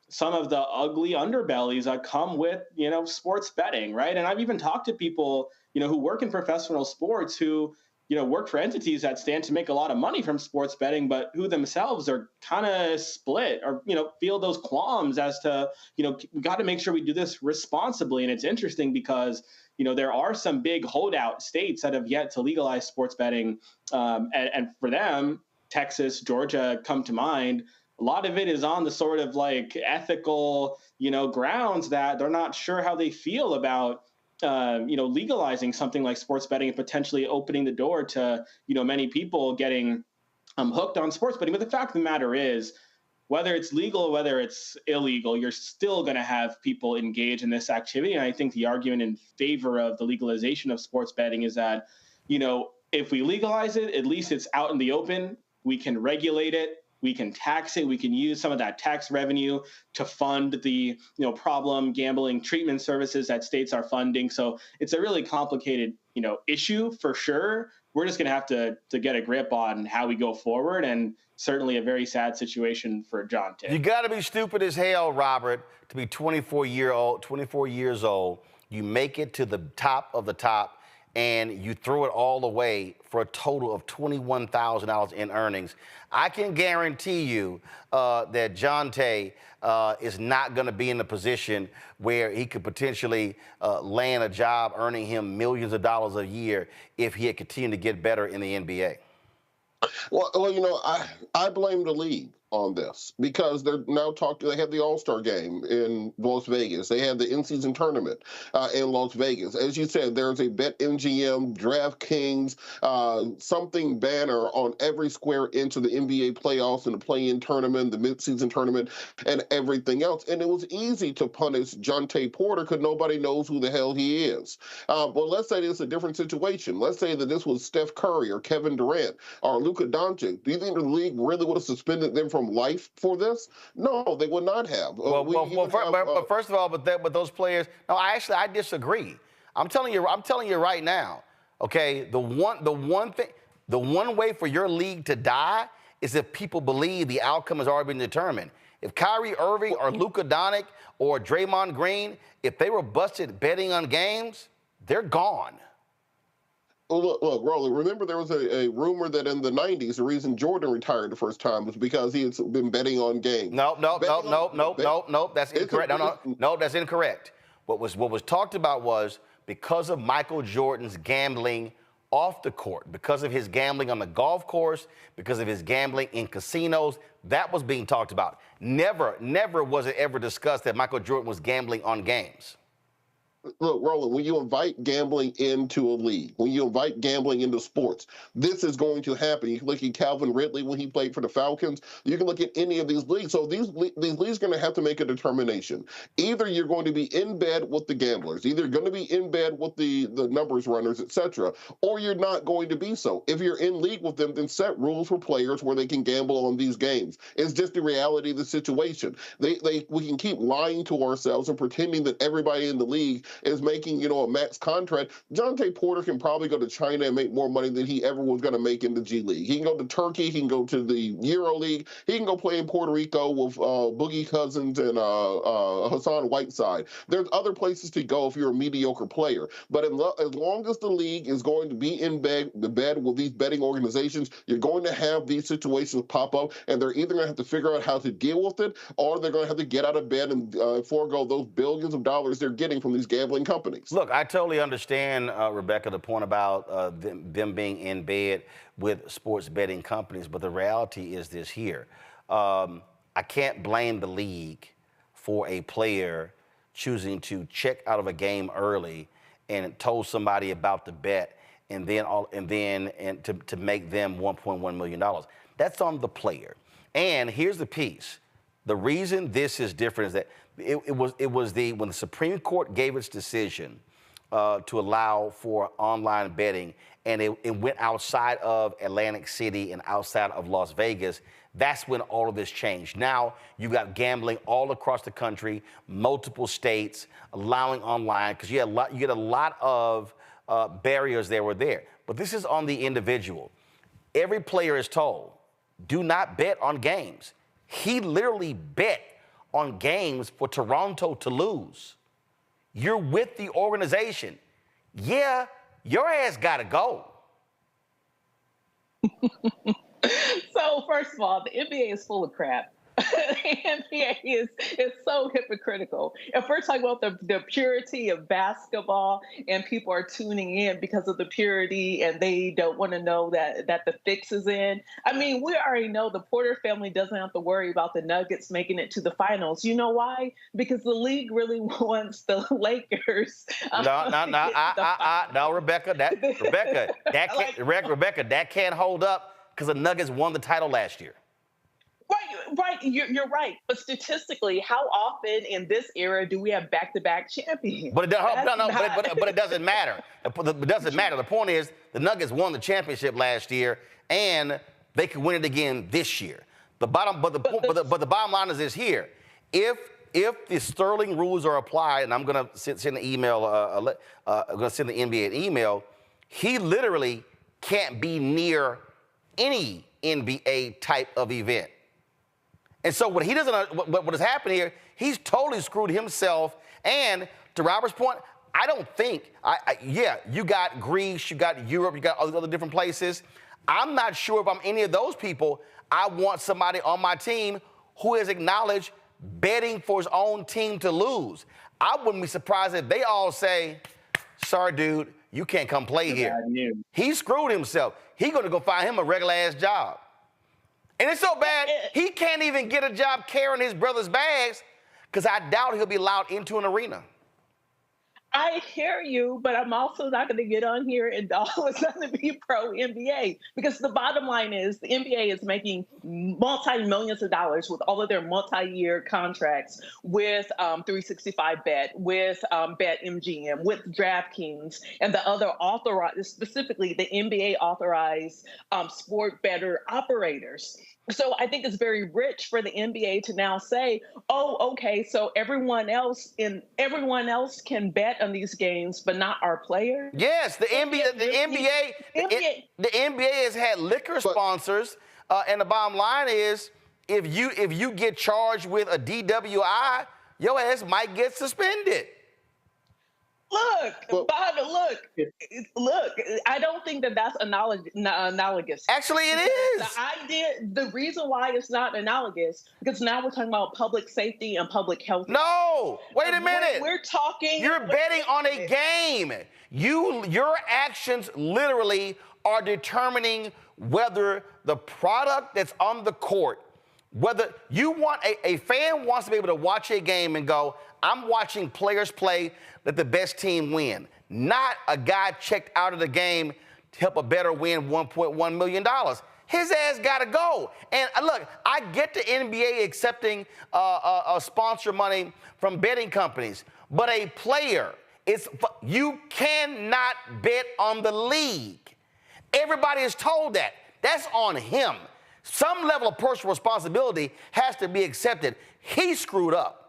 some of the ugly underbellies that come with, sports betting, right? And I've even talked to people, who work in professional sports who, work for entities that stand to make a lot of money from sports betting, but who themselves are kind of split or, feel those qualms as to, we got to make sure we do this responsibly. And it's interesting because, there are some big holdout states that have yet to legalize sports betting. And for them, Texas, Georgia come to mind. A lot of it is on the sort of like ethical, grounds that they're not sure how they feel about legalizing something like sports betting and potentially opening the door to, many people getting hooked on sports betting. But the fact of the matter is, whether it's legal or whether it's illegal, you're still going to have people engage in this activity. And I think the argument in favor of the legalization of sports betting is that, if we legalize it, at least it's out in the open. We can regulate it. We can tax it. We can use some of that tax revenue to fund the, problem gambling treatment services that states are funding. So it's a really complicated, issue for sure. We're just going to have to get a grip on how we go forward, and certainly a very sad situation for Jontay. You got to be stupid as hell, Robert, to be 24 years old. You make it to the top of the top, and you throw it all away for a total of $21,000 in earnings. I can guarantee you that Jontay is not going to be in a position where he could potentially land a job earning him millions of dollars a year if he had continued to get better in the NBA. Well, you know, I blame the league on this because they're now talking. They had the All-Star game in Las Vegas. They had the in-season tournament in Las Vegas. As you said, there's a BetMGM, DraftKings, something banner on every square inch of the NBA playoffs and the play-in tournament, the mid-season tournament, and everything else. And it was easy to punish Jontay Porter because nobody knows who the hell he is. But let's say it's a different situation. Let's say that this was Steph Curry or Kevin Durant or Luka Doncic. Do you think the league really would have suspended them from life for this? No, they would not have. But first of all, but those players. No, I disagree. I'm telling you right now. Okay, the one way for your league to die is if people believe the outcome has already been determined. If Kyrie Irving or Luka Doncic or Draymond Green, if they were busted betting on games, they're gone. Look, Roland, remember there was a rumor that in the 90s, the reason Jordan retired the first time was because he had been betting on games. No, that's incorrect. No, that's incorrect. What was talked about was because of Michael Jordan's gambling off the court, because of his gambling on the golf course, because of his gambling in casinos, that was being talked about. Never was it ever discussed that Michael Jordan was gambling on games. Look, Roland, when you invite gambling into a league, when you invite gambling into sports, this is going to happen. You can look at Calvin Ridley when he played for the Falcons. You can look at any of these leagues. So these leagues are going to have to make a determination. Either you're going to be in bed with the gamblers, either you're going to be in bed with the numbers runners, etc., or you're not going to be so. If you're in league with them, then set rules for players where they can gamble on these games. It's just the reality of the situation. We can keep lying to ourselves and pretending that everybody in the league is making, you know, a max contract. Jontay Porter can probably go to China and make more money than he ever was going to make in the G League. He can go to Turkey. He can go to the Euro League. He can go play in Puerto Rico with Boogie Cousins and Hassan Whiteside. There's other places to go if you're a mediocre player. But as long as the league is going to be in bed with these betting organizations, you're going to have these situations pop up, and they're either going to have to figure out how to deal with it, or they're going to have to get out of bed and forego those billions of dollars they're getting from these gambling companies. Look, I totally understand, Rebecca, the point about them being in bed with sports betting companies, but the reality is this here. I can't blame the league for a player choosing to check out of a game early and told somebody about the bet and then to make them $1.1 million. That's on the player. And here's the piece. The reason this is different is that when the Supreme Court gave its decision to allow for online betting, and it went outside of Atlantic City and outside of Las Vegas, that's when all of this changed. Now you've got gambling all across the country, multiple states allowing online, because you get a lot of barriers that were there. But this is on the individual. Every player is told, do not bet on games. He literally bet on games for Toronto to lose. You're with the organization. Yeah, your ass got to go. So first of all, the NBA is full of crap. The NBA is so hypocritical. If we're talking about the purity of basketball and people are tuning in because of the purity and they don't want to know that the fix is in. I mean, we already know the Porter family doesn't have to worry about the Nuggets making it to the finals. You know why? Because the league really wants the Lakers. No, Rebecca, that can't hold up because the Nuggets won the title last year. Right, you're right. But statistically, how often in this era do we have back-to-back champions? But it doesn't matter. It doesn't matter. The point is, the Nuggets won the championship last year, and they could win it again this year. But the bottom line is this here: if the Sterling rules are applied, and I'm going to send the email, I'm going to send the NBA an email, he literally can't be near any NBA type of event. And so what has happened here, he's totally screwed himself. And to Robert's point, I don't think, you got Greece, you got Europe, you got all these other different places. I'm not sure if I'm any of those people. I want somebody on my team who has acknowledged betting for his own team to lose. I wouldn't be surprised if they all say, sorry, dude, you can't come play here. He screwed himself. He going to go find him a regular-ass job. And it's so bad, he can't even get a job carrying his brother's bags because I doubt he'll be allowed into an arena. I hear you, but I'm also not going to get on here and always not to be pro NBA, because the bottom line is the NBA is making multi-millions of dollars with all of their multi-year contracts with 365Bet, with BetMGM, with DraftKings, and the other authorized, specifically the NBA authorized sport bettor operators. So I think it's very rich for the NBA to now say, oh, okay, so everyone else can bet on these games, but not our players. Yes, the NBA has had liquor sponsors, and the bottom line is, if you get charged with a DWI, your ass might get suspended. Look, Bob, look, I don't think that's analogous. Actually, it is. The reason why it's not analogous, because now we're talking about public safety and public health. No, wait a minute. We're talking. You're betting on a game. Your actions literally are determining whether the product that's on the court, whether you want a fan wants to be able to watch a game and go, I'm watching players play, let the best team win. Not a guy checked out of the game to help a bettor win $1.1 million. His ass got to go. And look, I get the NBA accepting sponsor money from betting companies, but a player, you cannot bet on the league. Everybody is told that. That's on him. Some level of personal responsibility has to be accepted. He screwed up.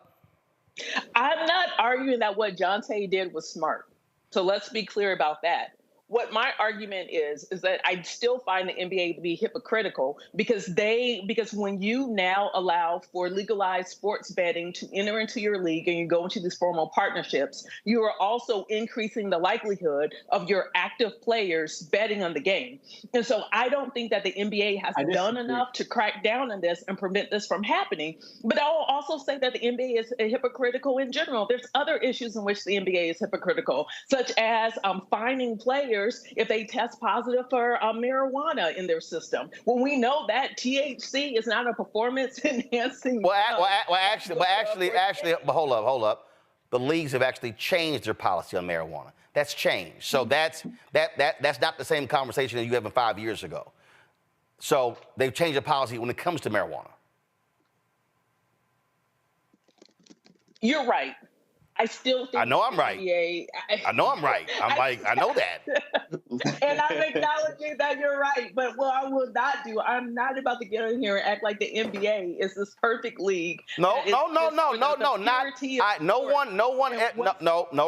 I'm not arguing that what Jontay did was smart. So let's be clear about that. What my argument is that I still find the NBA to be hypocritical because when you now allow for legalized sports betting to enter into your league and you go into these formal partnerships, you are also increasing the likelihood of your active players betting on the game. And so I don't think that the NBA has done enough to crack down on this and prevent this from happening. But I'll also say that the NBA is hypocritical in general. There's other issues in which the NBA is hypocritical, such as fining players if they test positive for marijuana in their system. When we know that THC is not a performance enhancing. But hold up. The leagues have actually changed their policy on marijuana. That's changed. So that's not the same conversation that you had 5 years ago. So they've changed the policy when it comes to marijuana. You're right. I still think I know I'm right. I know I'm right. I know that. And I'm acknowledging that you're right. But what I will not do, I'm not about to get in here and act like the NBA is this perfect league. No,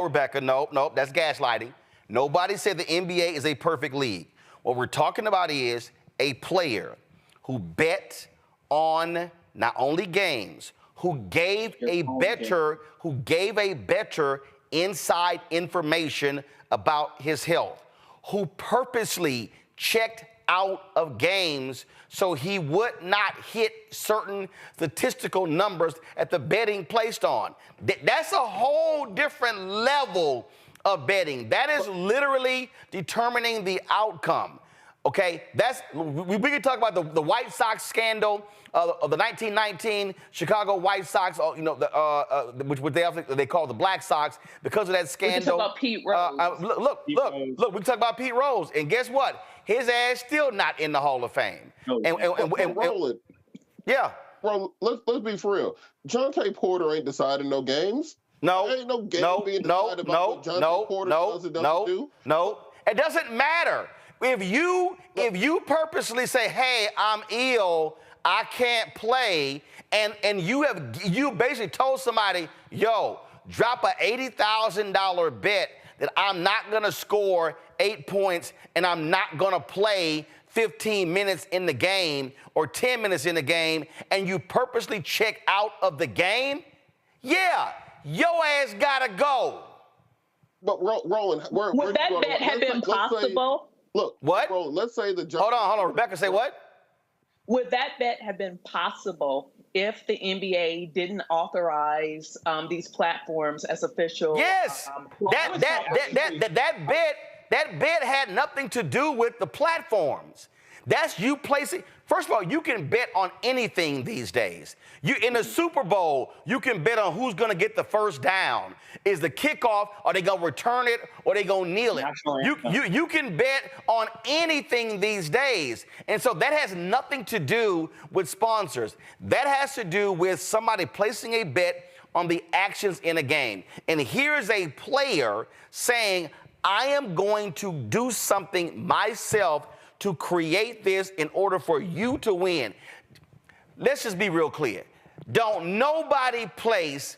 Rebecca, no, that's gaslighting. Nobody said the NBA is a perfect league. What we're talking about is a player who bet on not only games, who gave a bettor inside information about his health, who purposely checked out of games so he would not hit certain statistical numbers that the betting placed on. That's a whole different level of betting. That is literally determining the outcome. Okay, we can talk about the White Sox scandal of the 1919 Chicago White Sox, which they call the Black Sox because of that scandal. We can talk about Pete Rose. Look, we can talk about Pete Rose, and guess what? His ass still not in the Hall of Fame. Roland. Yeah. Bro, let's be for real. Jontay Porter ain't deciding no games. No. There ain't no game being decided about what Jontay Porter does and doesn't do. No. It doesn't matter. If you purposely say, hey, I'm ill, I can't play, and you basically told somebody, yo, drop a $80,000 bet that I'm not gonna score 8 points and I'm not gonna play 15 minutes in the game or 10 minutes in the game, and you purposely check out of the game, yeah, your ass gotta go. But Roland, would that bet have been possible? Look, what? Roland, let's say the Hold on, Rebecca, say what? Would that bet have been possible if the NBA didn't authorize these platforms as official? Yes, that bet had nothing to do with the platforms. That's you placing. First of all, you can bet on anything these days. You in the Super Bowl, you can bet on who's going to get the first down. Is the kickoff? Are they going to return it? Or are they going to kneel it? You can bet on anything these days, and so that has nothing to do with sponsors. That has to do with somebody placing a bet on the actions in a game. And here's a player saying, "I am going to do something myself to create this in order for you to win." Let's just be real clear. Don't nobody place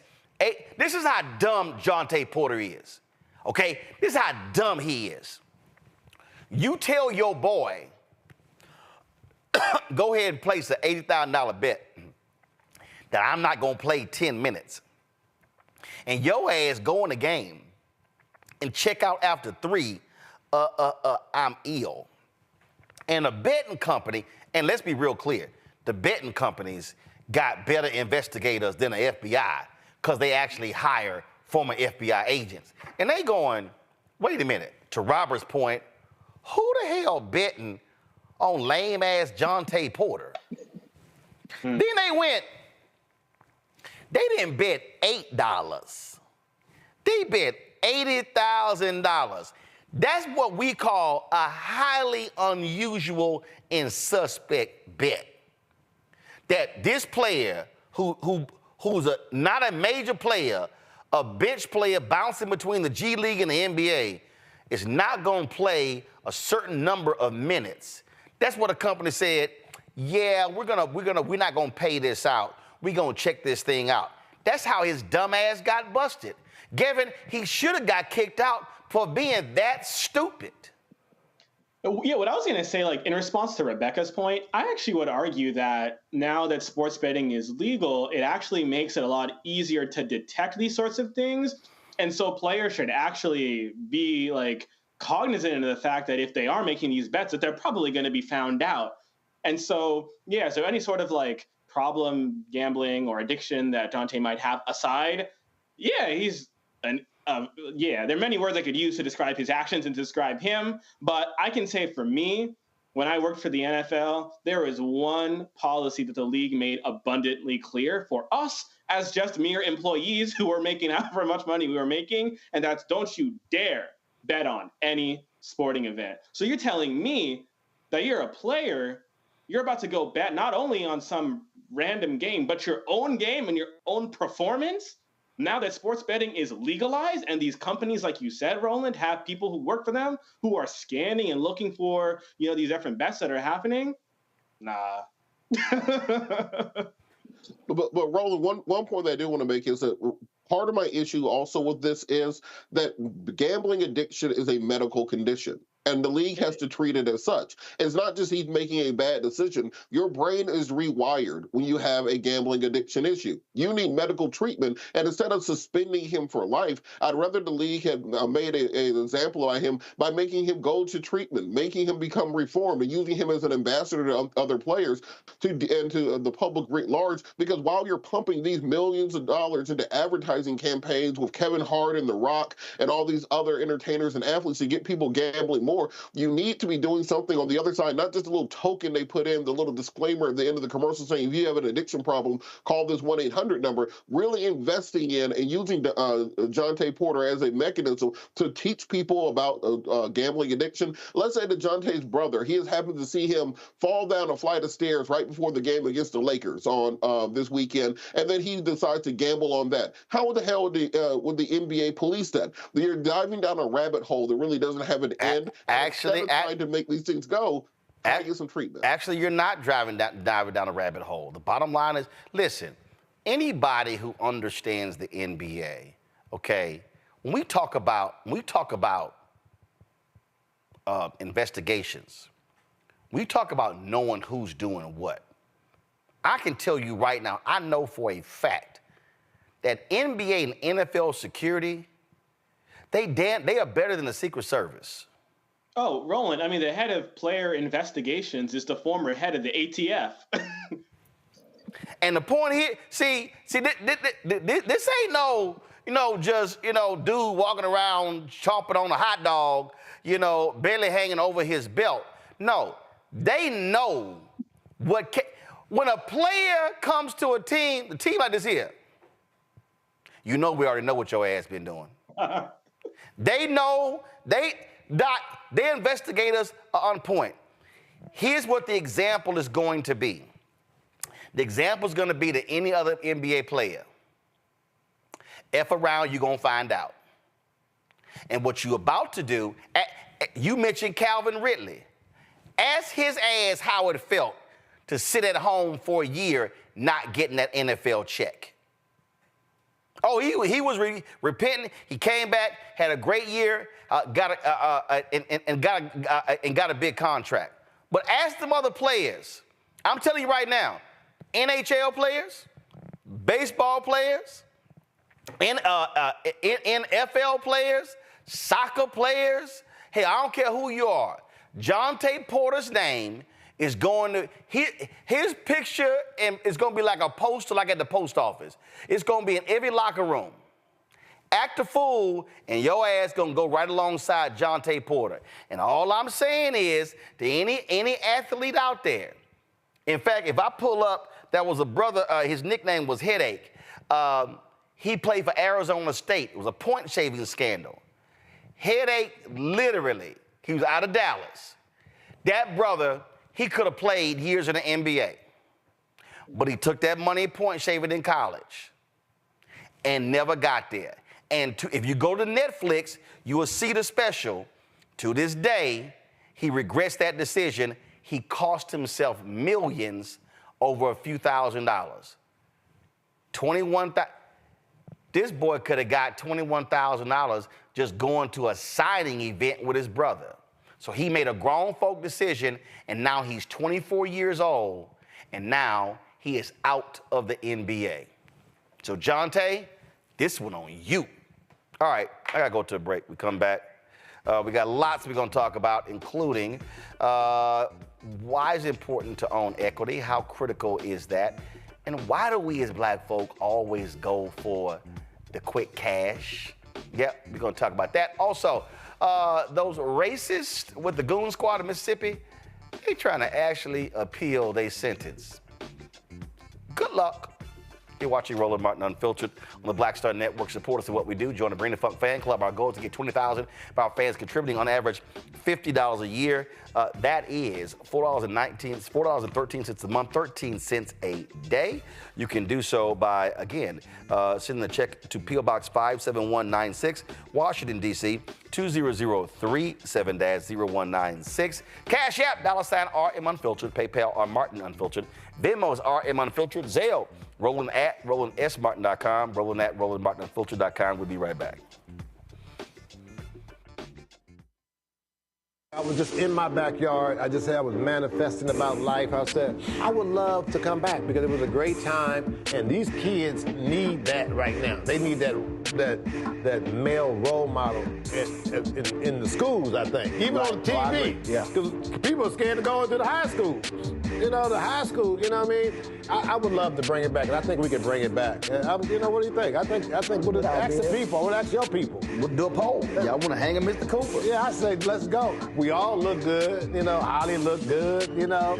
this is how dumb Jontay Porter is, okay? This is how dumb he is. You tell your boy, go ahead and place an $80,000 bet that I'm not going to play 10 minutes. And your ass go in the game and check out after 3, I'm ill. And a betting company, and let's be real clear, the betting companies got better investigators than the FBI because they actually hire former FBI agents. And they going, wait a minute, to Robert's point, who the hell betting on lame-ass Jontay Porter? Then they didn't bet $8. They bet $80,000. That's what we call a highly unusual and suspect bet. That this player who's not a major player, a bench player bouncing between the G League and the NBA, is not going to play a certain number of minutes. That's what a company said, yeah, we're not going to pay this out. We're going to check this thing out. That's how his dumb ass got busted. Gavin, he should have got kicked out for being that stupid. Yeah, what I was going to say, like in response to Rebecca's point, I actually would argue that now that sports betting is legal, it actually makes it a lot easier to detect these sorts of things. And so players should actually be like cognizant of the fact that if they are making these bets, that they're probably going to be found out. And so, yeah, so any sort of like problem gambling or addiction that Jontay might have aside, yeah, he's there are many words I could use to describe his actions and to describe him, but I can say for me, when I worked for the NFL, there was one policy that the league made abundantly clear for us as just mere employees who were making however much money we were making, and that's don't you dare bet on any sporting event. So you're telling me that you're a player, you're about to go bet not only on some random game, but your own game and your own performance? Now that sports betting is legalized and these companies, like you said, Roland, have people who work for them who are scanning and looking for, these different bets that are happening. Nah. But Roland, one point that I do want to make is that part of my issue also with this is that gambling addiction is a medical condition. And the league has to treat it as such. It's not just he's making a bad decision. Your brain is rewired when you have a gambling addiction issue. You need medical treatment. And instead of suspending him for life, I'd rather the league had made an example of him by making him go to treatment, making him become reformed, and using him as an ambassador to other players and to the public writ large. Because while you're pumping these millions of dollars into advertising campaigns with Kevin Hart and The Rock and all these other entertainers and athletes to get people gambling more, you need to be doing something on the other side, not just a little token they put in, the little disclaimer at the end of the commercial saying, if you have an addiction problem, call this 1-800 number. Really investing in and using Jontay Porter as a mechanism to teach people about gambling addiction. Let's say that Jontay's brother, he has happened to see him fall down a flight of stairs right before the game against the Lakers on this weekend, and then he decides to gamble on that. How the hell would the NBA police that? You're diving down a rabbit hole that really doesn't have an end. Actually, trying to make these things go, try to get some treatment. Actually, you're not diving down a rabbit hole. The bottom line is, listen, anybody who understands the NBA, okay, when we talk about investigations, we talk about knowing who's doing what. I can tell you right now, I know for a fact that NBA and NFL security, they are better than the Secret Service. Oh, Roland, I mean, the head of player investigations is the former head of the ATF. And the point here, see, this ain't no, just, dude walking around chomping on a hot dog, barely hanging over his belt. No, they know when a player comes to a team like this here, we already know what your ass been doing. They know, their investigators are on point. Here's what the example is going to be. The example is going to be to any other NBA player. F around, you're going to find out. And what you're about to do, you mentioned Calvin Ridley. Ask his ass how it felt to sit at home for a year not getting that NFL check. Oh, he was repenting. He came back, had a great year, got a big contract. But ask them other players. I'm telling you right now, NHL players, baseball players, NFL players, soccer players. Hey, I don't care who you are. Jontay Porter's name is going to, his picture is going to be like a poster like at the post office. It's going to be in every locker room. Act a fool, and your ass going to go right alongside Jontay Porter. And all I'm saying is to any athlete out there, in fact, if I pull up, that was a brother, his nickname was Headache. He played for Arizona State. It was a point-shaving scandal. Headache, literally, he was out of Dallas. That brother, he could have played years in the NBA. But he took that money point shaving in college and never got there. And if you go to Netflix, you will see the special. To this day, he regrets that decision. He cost himself millions over a few $1,000s. This boy could have got $21,000 just going to a signing event with his brother. So he made a grown folk decision, and now he's 24 years old, and now he is out of the NBA. So Jontay, this one on you. All right, I gotta go to a break. We come back. We got lots we're gonna talk about, including why is it important to own equity? How critical is that? And why do we as black folk always go for the quick cash? Yep, we're gonna talk about that. Also, those racists with the Goon Squad of Mississippi, they trying to actually appeal their sentence. Good luck. You're watching Roland Martin Unfiltered on the Black Star Network. Support us in what we do. Join the Bring the Funk fan club. Our goal is to get 20,000 of our fans contributing on average $50 a year. That is $4.13 a month, 13 cents a day. You can do so by, again, sending the check to P.O. Box 57196, Washington, D.C., 20037-0196. Cash App, $RM Unfiltered. PayPal, R Martin Unfiltered. Venmo is RM Unfiltered. Zelle, Roland at RolandSMartin.com, Roland at RolandMartinUnfiltered.com. We'll be right back. I was just in my backyard. I was manifesting about life. I said, I would love to come back because it was a great time, and these kids need that right now. They need that male role model in the schools, I think. Even on TV. Because people are scared to go into the high school. The high school, you know what I mean? I would love to bring it back, and I think we can bring it back. What do you think? I think we'll ask the people. We'll ask your people. We'll do a poll. Y'all want to hang a Mr. Cooper? Yeah, I say let's go. We all look good. Holly looked good.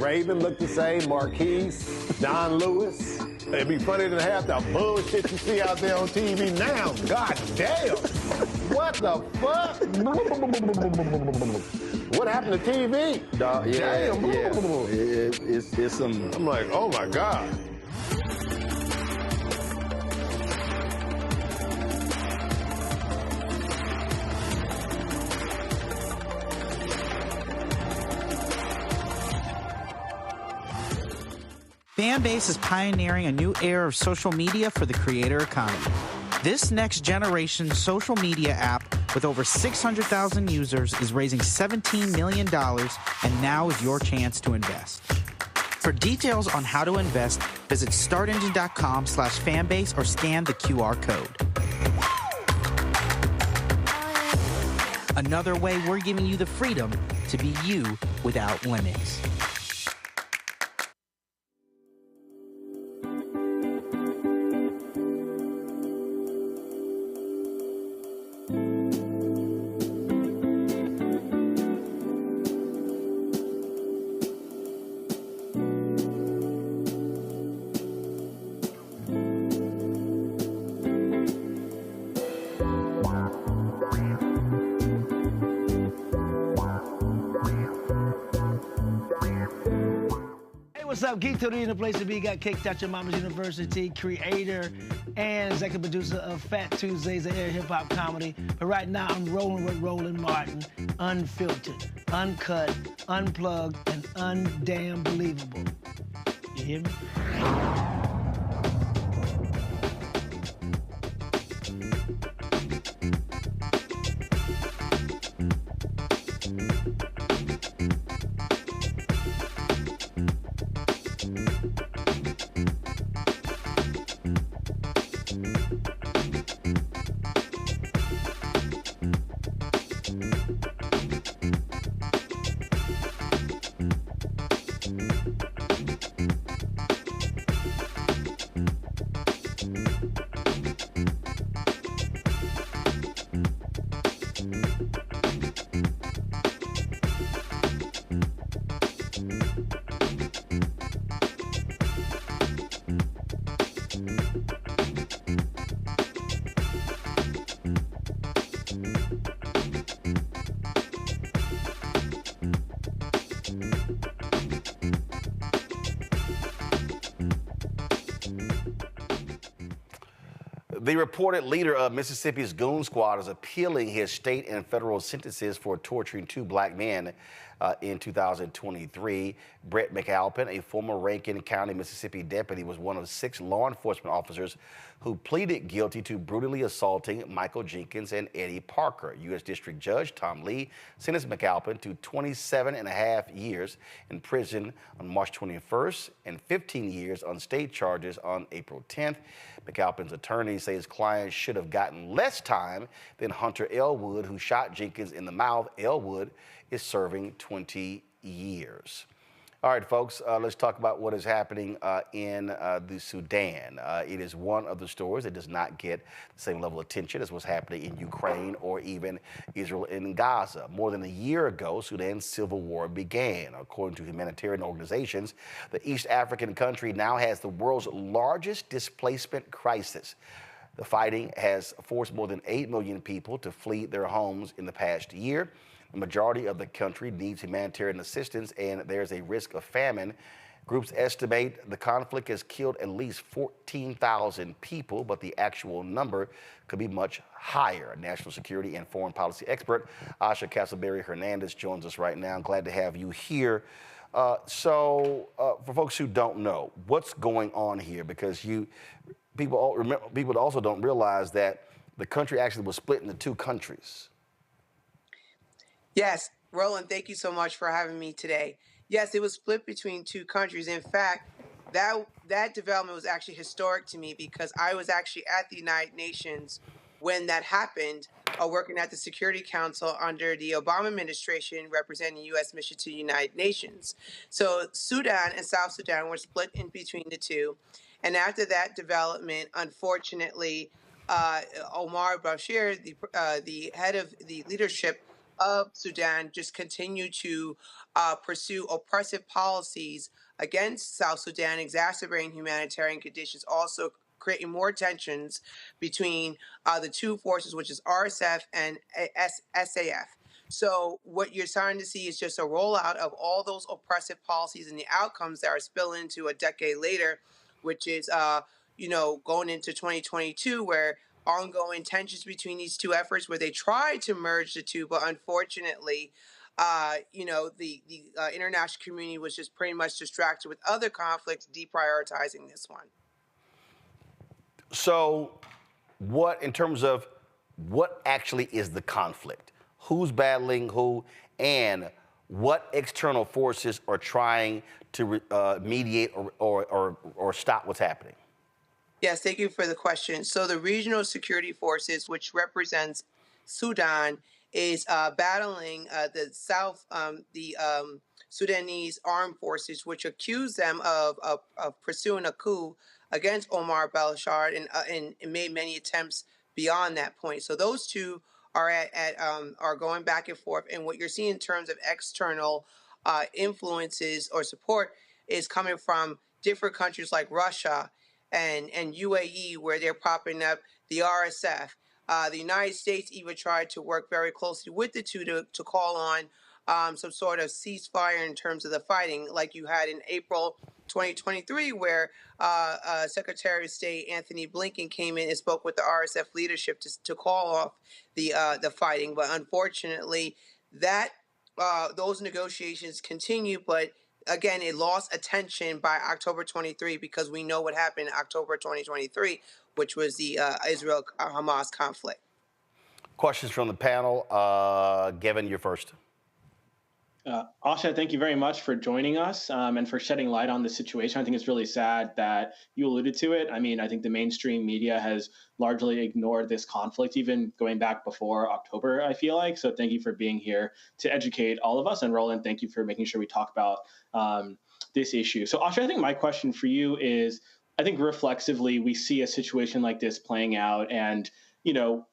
Raven looked the same. Marquise, Don Lewis. It'd be funny to have the bullshit you see out there on TV now. God damn. What the fuck? What happened to TV? Damn. It's some. I'm like, oh my God. Fanbase is pioneering a new era of social media for the creator economy. This next generation social media app with over 600,000 users is raising $17 million, and now is your chance to invest. For details on how to invest, visit startengine.com/fanbase or scan the QR code. Another way we're giving you the freedom to be you without limits. What's up, Geek Today in the place to be. Got kicked out your mama's university, creator and executive producer of Fat Tuesdays, an air hip-hop comedy. But right now, I'm rolling with Roland Martin, unfiltered, uncut, unplugged, and undamn believable. You hear me? The reported leader of Mississippi's Goon Squad is appealing his state and federal sentences for torturing two black men in 2023. Brett McAlpin, a former Rankin County, Mississippi deputy, was one of 6 law enforcement officers who pleaded guilty to brutally assaulting Michael Jenkins and Eddie Parker. U.S. District Judge Tom Lee sentenced McAlpin to 27.5 years in prison on March 21st and 15 years on state charges on April 10th. McAlpin's attorney says his client should have gotten less time than Hunter Elwood, who shot Jenkins in the mouth. Elwood is serving 20 years. All right, folks, let's talk about what is happening in the Sudan. It is one of the stories that does not get the same level of attention as what's happening in Ukraine or even Israel and Gaza. More than a year ago, Sudan's civil war began. According to humanitarian organizations, the East African country now has the world's largest displacement crisis. The fighting has forced more than 8 million people to flee their homes in the past year. The majority of the country needs humanitarian assistance, and there's a risk of famine. Groups estimate the conflict has killed at least 14,000 people, but the actual number could be much higher. National security and foreign policy expert Asha Castleberry Hernandez joins us right now. I'm glad to have you here. For folks who don't know, what's going on here? Because people also don't realize that the country actually was split into 2 countries. Yes, Roland, thank you so much for having me today. Yes, it was split between 2 countries. In fact, that development was actually historic to me because I was actually at the United Nations when that happened, working at the Security Council under the Obama administration, representing the U.S. mission to the United Nations. So Sudan and South Sudan were split in between the 2. And after that development, unfortunately, Omar Bashir, the head of the leadership of Sudan, just continue to pursue oppressive policies against South Sudan, exacerbating humanitarian conditions, also creating more tensions between the 2 forces, which is RSF and SAF. So what you're starting to see is just a rollout of all those oppressive policies and the outcomes that are spilling into a decade later, which is, going into 2022, where ongoing tensions between these 2 efforts where they tried to merge the 2, but unfortunately, the international community was just pretty much distracted with other conflicts, deprioritizing this one. So in terms of what actually is the conflict? Who's battling who, and what external forces are trying to mediate or stop what's happening? Yes, thank you for the question. So the regional security forces, which represents Sudan is battling the Sudanese armed forces, which accuse them of pursuing a coup against Omar Bashar and made many attempts beyond that point. So those two are are going back and forth. And what you're seeing in terms of external influences or support is coming from different countries like Russia and UAE, where they're propping up the RSF. The United States even tried to work very closely with the two to call on some sort of ceasefire in terms of the fighting, like you had in April 2023, where Secretary of State Anthony Blinken came in and spoke with the RSF leadership to call off the fighting. But unfortunately, that those negotiations continue, but again, it lost attention by October 23 because we know what happened in October 2023, which was the Israel-Hamas conflict. Questions from the panel. Gavin, you're first. Asha, thank you very much for joining us and for shedding light on the situation. I think it's really sad that you alluded to it. I mean, I think the mainstream media has largely ignored this conflict, even going back before October, I feel like. So thank you for being here to educate all of us. And Roland, thank you for making sure we talk about this issue. So Asha, I think my question for you is, I think reflexively, we see a situation like this playing out and, you know,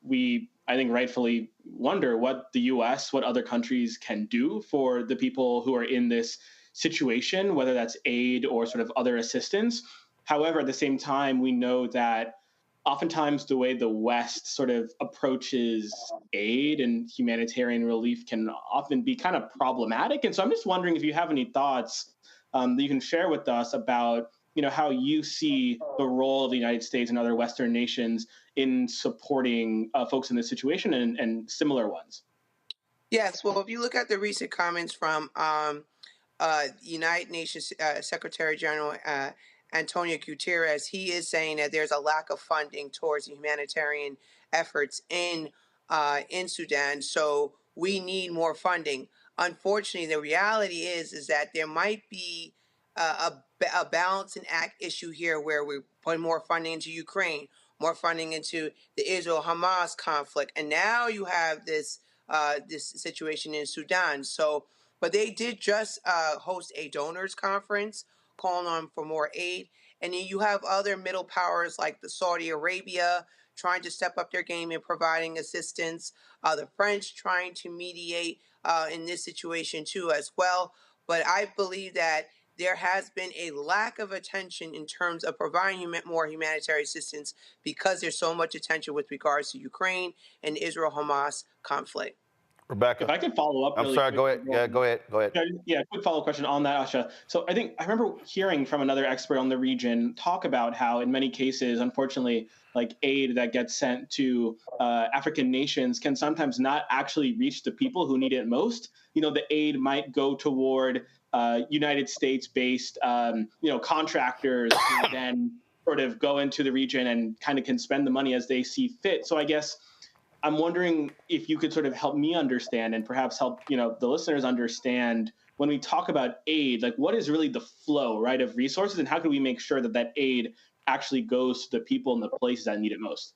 I think rightfully wonder what the U.S., what other countries can do for the people who are in this situation, whether that's aid or sort of other assistance. However, at the same time, we know that oftentimes the way the West sort of approaches aid and humanitarian relief can often be kind of problematic. And so I'm just wondering if you have any thoughts that you can share with us about, you know, how you see the role of the United States and other Western nations in supporting folks in this situation and similar ones. Yes, well, if you look at the recent comments from United Nations Secretary General Antonio Guterres, he is saying that there's a lack of funding towards the humanitarian efforts in Sudan. So we need more funding. Unfortunately, the reality is that there might be a balance and act issue here where we put more funding into Ukraine, more funding into the Israel-Hamas conflict, and now you have this situation in Sudan. So, but they did just host a donors conference calling on for more aid, and then you have other middle powers like the Saudi Arabia trying to step up their game in providing assistance. The French trying to mediate in this situation too as well. But I believe that there has been a lack of attention in terms of providing more humanitarian assistance because there's so much attention with regards to Ukraine and the Israel-Hamas conflict. Rebecca, if I could follow up. I'm sorry. Go ahead. Yeah, go ahead. Go ahead. Yeah, quick follow-up question on that, Asha. So I remember hearing from another expert on the region talk about how, in many cases, unfortunately, like aid that gets sent to African nations can sometimes not actually reach the people who need it most. You know, the aid might go toward United States-based, contractors who then sort of go into the region and kind of can spend the money as they see fit. So I guess I'm wondering if you could sort of help me understand and perhaps help, the listeners understand when we talk about aid, like what is really the flow, right, of resources and how can we make sure that that aid actually goes to the people in the places that need it most?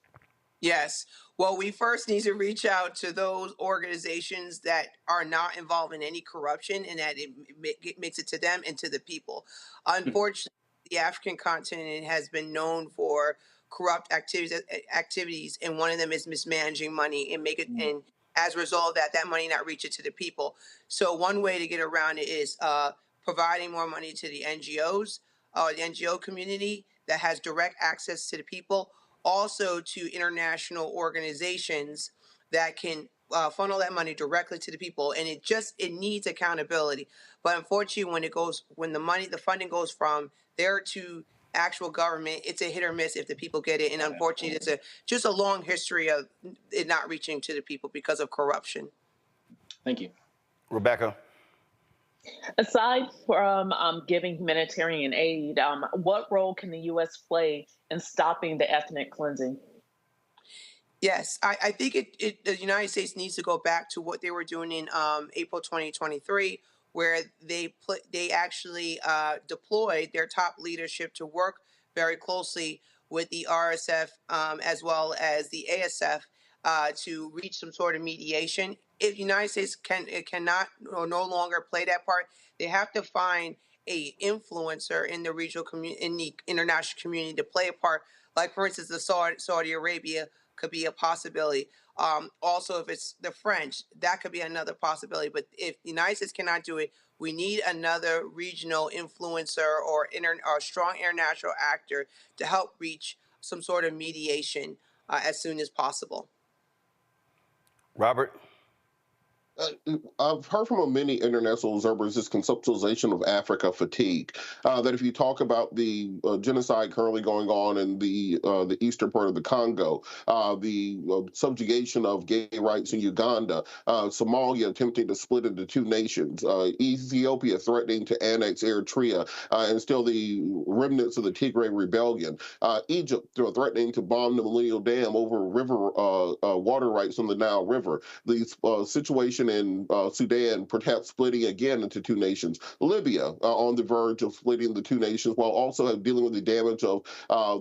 Yes. Well, we first need to reach out to those organizations that are not involved in any corruption and that it makes it to them and to the people. Unfortunately, the African continent has been known for corrupt activities, and one of them is mismanaging money and and as a result of that money not reach it to the people. So one way to get around it is providing more money to the NGOs, the NGO community that has direct access to the people, also to international organizations that can funnel that money directly to the people. And it needs accountability. But unfortunately, when the funding goes from there to actual government, it's a hit or miss if the people get it. And unfortunately, it's just a long history of it not reaching to the people because of corruption. Thank you. Rebecca. Aside from giving humanitarian aid, what role can the U.S. play in stopping the ethnic cleansing? Yes, I think the United States needs to go back to what they were doing in April 2023, where they actually deployed their top leadership to work very closely with the RSF as well as the ASF to reach some sort of mediation if the United States cannot or no longer play that part, they have to find a influencer in the regional community, in the international community, to play a part. Like, for instance, the Saudi Arabia could be a possibility. Also, if it's the French, that could be another possibility. But if the United States cannot do it, we need another regional influencer or a strong international actor to help reach some sort of mediation as soon as possible. Robert? I've heard from many international observers this conceptualization of Africa fatigue. That if you talk about the genocide currently going on in the eastern part of the Congo, the subjugation of gay rights in Uganda, Somalia attempting to split into two nations, Ethiopia threatening to annex Eritrea, and still the remnants of the Tigray rebellion, Egypt threatening to bomb the Millennial Dam over river water rights on the Nile River, the situation in Sudan, perhaps splitting again into two nations. Libya on the verge of splitting the two nations, while also dealing with the damage of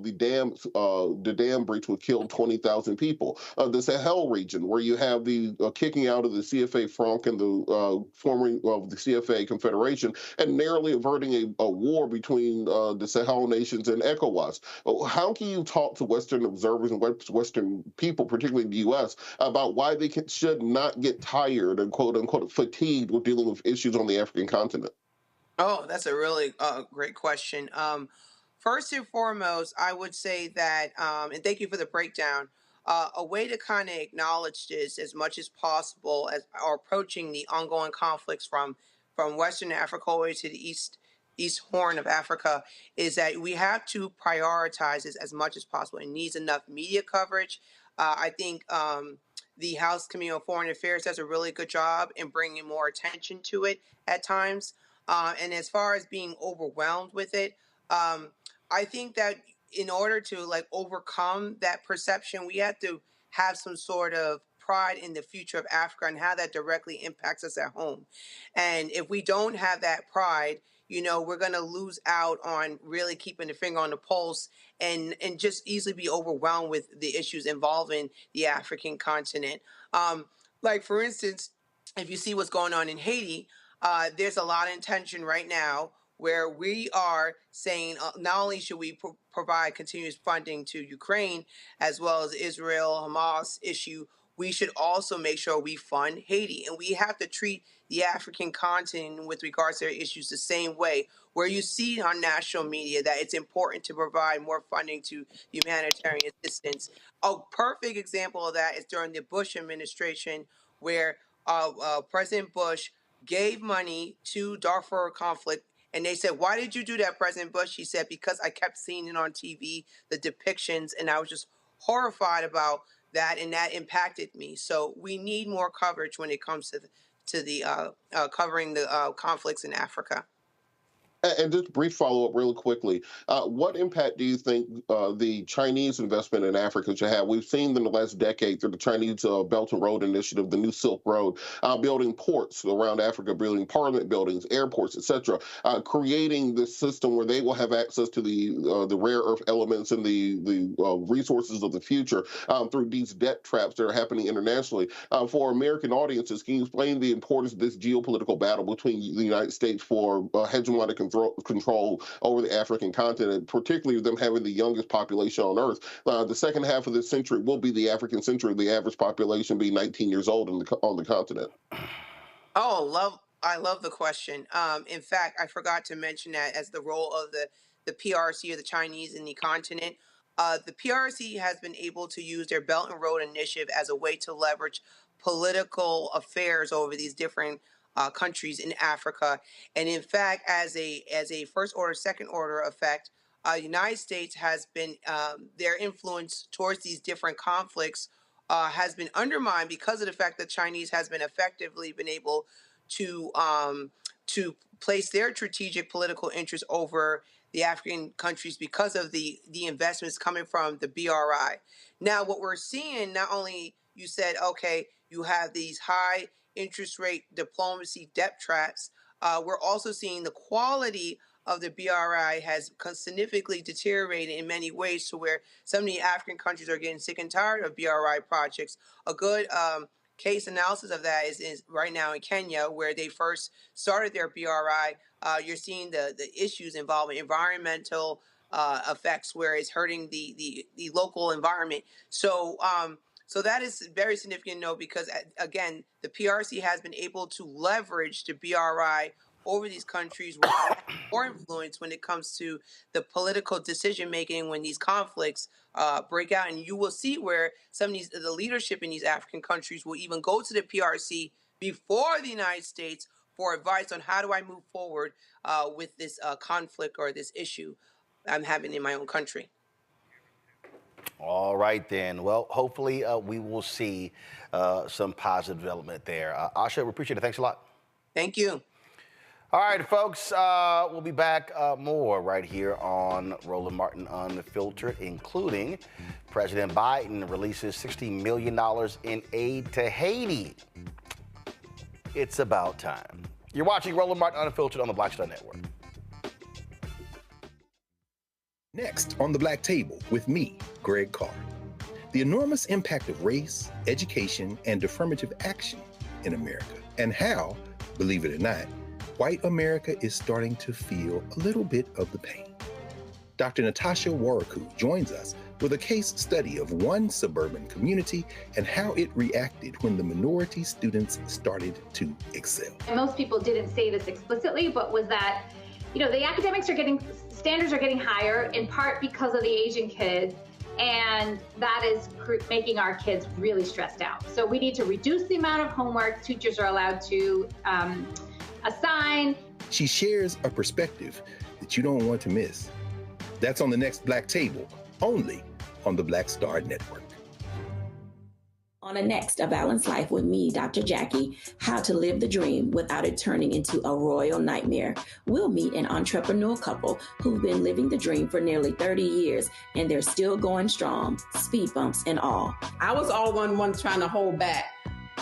the dam breach, which killed 20,000 people. The Sahel region, where you have the kicking out of the CFA Franc and the forming of the CFA Confederation, and narrowly averting a war between the Sahel nations and ECOWAS. How can you talk to Western observers and Western people, particularly the U.S., about why they should not get tired and quote unquote fatigued with dealing with issues on the African continent? Oh, that's a really great question. First and foremost, I would say that, and thank you for the breakdown, a way to kind of acknowledge this as much as possible as are approaching the ongoing conflicts from Western Africa all the way to the East Horn of Africa is that we have to prioritize this as much as possible. It needs enough media coverage. I think the House Committee on Foreign Affairs does a really good job in bringing more attention to it at times. And as far as being overwhelmed with it, I think that in order to overcome that perception, we have to have some sort of pride in the future of Africa and how that directly impacts us at home. And if we don't have that pride, we're going to lose out on really keeping the finger on the pulse and just easily be overwhelmed with the issues involving the African continent. Like, for instance, if you see what's going on in Haiti, there's a lot of intention right now where we are saying not only should we provide continuous funding to Ukraine as well as Israel, Hamas issue, we should also make sure we fund Haiti. And we have to treat the African continent with regards to their issues the same way, where you see on national media that it's important to provide more funding to humanitarian assistance. A perfect example of that is during the Bush administration, where President Bush gave money to Darfur conflict. And they said, "Why did you do that, President Bush?" He said, "Because I kept seeing it on TV, the depictions, and I was just horrified about that, and that impacted me." So we need more coverage when it comes to the covering the conflicts in Africa. And just brief follow-up real quickly. What impact do you think the Chinese investment in Africa should have? We've seen in the last decade through the Chinese Belt and Road Initiative, the New Silk Road, building ports around Africa, building parliament buildings, airports, etc., creating this system where they will have access to the rare earth elements and the resources of the future through these debt traps that are happening internationally. For American audiences, can you explain the importance of this geopolitical battle between the United States for hegemonic control over the African continent, particularly with them having the youngest population on Earth? The second half of this century will be the African century, the average population being 19 years old on the continent. I love the question. In fact, I forgot to mention that as the role of the PRC or the Chinese in the continent. The PRC has been able to use their Belt and Road Initiative as a way to leverage political affairs over these different countries in Africa. And in fact, as a first order, second order effect, United States has been their influence towards these different conflicts has been undermined because of the fact that Chinese has been effectively been able to place their strategic political interests over the African countries because of the investments coming from the BRI. Now, what we're seeing, not only you said, okay, you have these high interest rate diplomacy debt traps, we're also seeing the quality of the BRI has significantly deteriorated in many ways to where some of the African countries are getting sick and tired of BRI projects. A good case analysis of that is right now in Kenya, where they first started their BRI. You're seeing the issues involving environmental effects, where it's hurting the local environment. So so that is very significant, note, because again, the PRC has been able to leverage the BRI over these countries where they have more influence when it comes to the political decision making when these conflicts break out. And you will see where some of the leadership in these African countries will even go to the PRC before the United States for advice on how do I move forward with this conflict or this issue I'm having in my own country. All right, then. Well, hopefully we will see some positive development there. Asha, we appreciate it. Thanks a lot. Thank you. All right, folks, we'll be back more right here on Roland Martin Unfiltered, including President Biden releases $60 million in aid to Haiti. It's about time. You're watching Roland Martin Unfiltered on the Black Star Network. Next on the Black Table with me, Greg Carr. The enormous impact of race, education, and affirmative action in America, and how, believe it or not, white America is starting to feel a little bit of the pain. Dr. Natasha Waraku joins us with a case study of one suburban community and how it reacted when the minority students started to excel. Most people didn't say this explicitly, but was that, the academics standards are getting higher in part because of the Asian kids, and that is making our kids really stressed out. So we need to reduce the amount of homework teachers are allowed to assign. She shares a perspective that you don't want to miss. That's on the next Black Table, only on the Black Star Network. On the next A Balanced Life with me, Dr. Jackie, how to live the dream without it turning into a royal nightmare. We'll meet an entrepreneurial couple who've been living the dream for nearly 30 years, and they're still going strong, speed bumps and all. I was all one trying to hold back,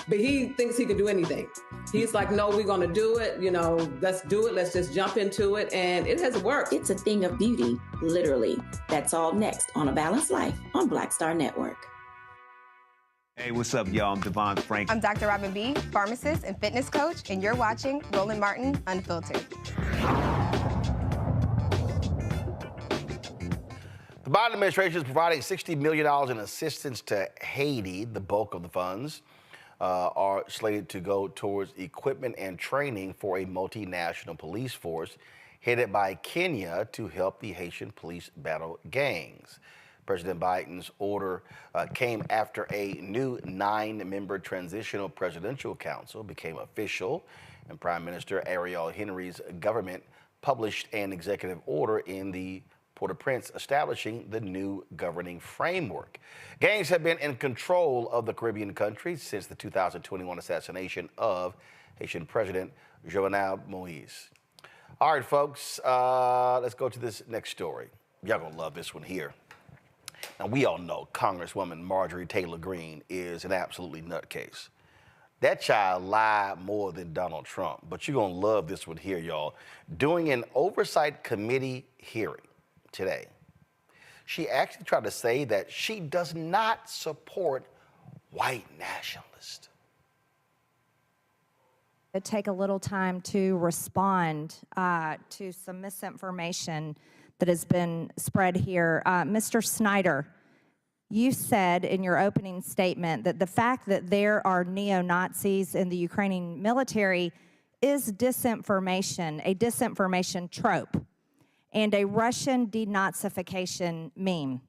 but he thinks he can do anything. He's like, no, we're going to do it. Let's do it. Let's just jump into it. And it has worked. It's a thing of beauty, literally. That's all next on A Balanced Life on Black Star Network. Hey, what's up, y'all? I'm Devon Frank. I'm Dr. Robin B., pharmacist and fitness coach, and you're watching Roland Martin Unfiltered. The Biden administration is providing $60 million in assistance to Haiti. The bulk of the funds are slated to go towards equipment and training for a multinational police force headed by Kenya to help the Haitian police battle gangs. President Biden's order came after a new 9-member transitional presidential council became official, and Prime Minister Ariel Henry's government published an executive order in the Port-au-Prince establishing the new governing framework. Gangs have been in control of the Caribbean countries since the 2021 assassination of Haitian President Jovenel Moïse. All right, folks, let's go to this next story. Y'all gonna love this one here. Now, we all know Congresswoman Marjorie Taylor Greene is an absolutely nutcase. That child lied more than Donald Trump, but you're going to love this one here, y'all. During an oversight committee hearing today, she actually tried to say that she does not support white nationalists. Take a little time to respond to some misinformation that has been spread here. Mr. Snyder, you said in your opening statement that the fact that there are neo-Nazis in the Ukrainian military is disinformation, a disinformation trope, and a Russian denazification meme.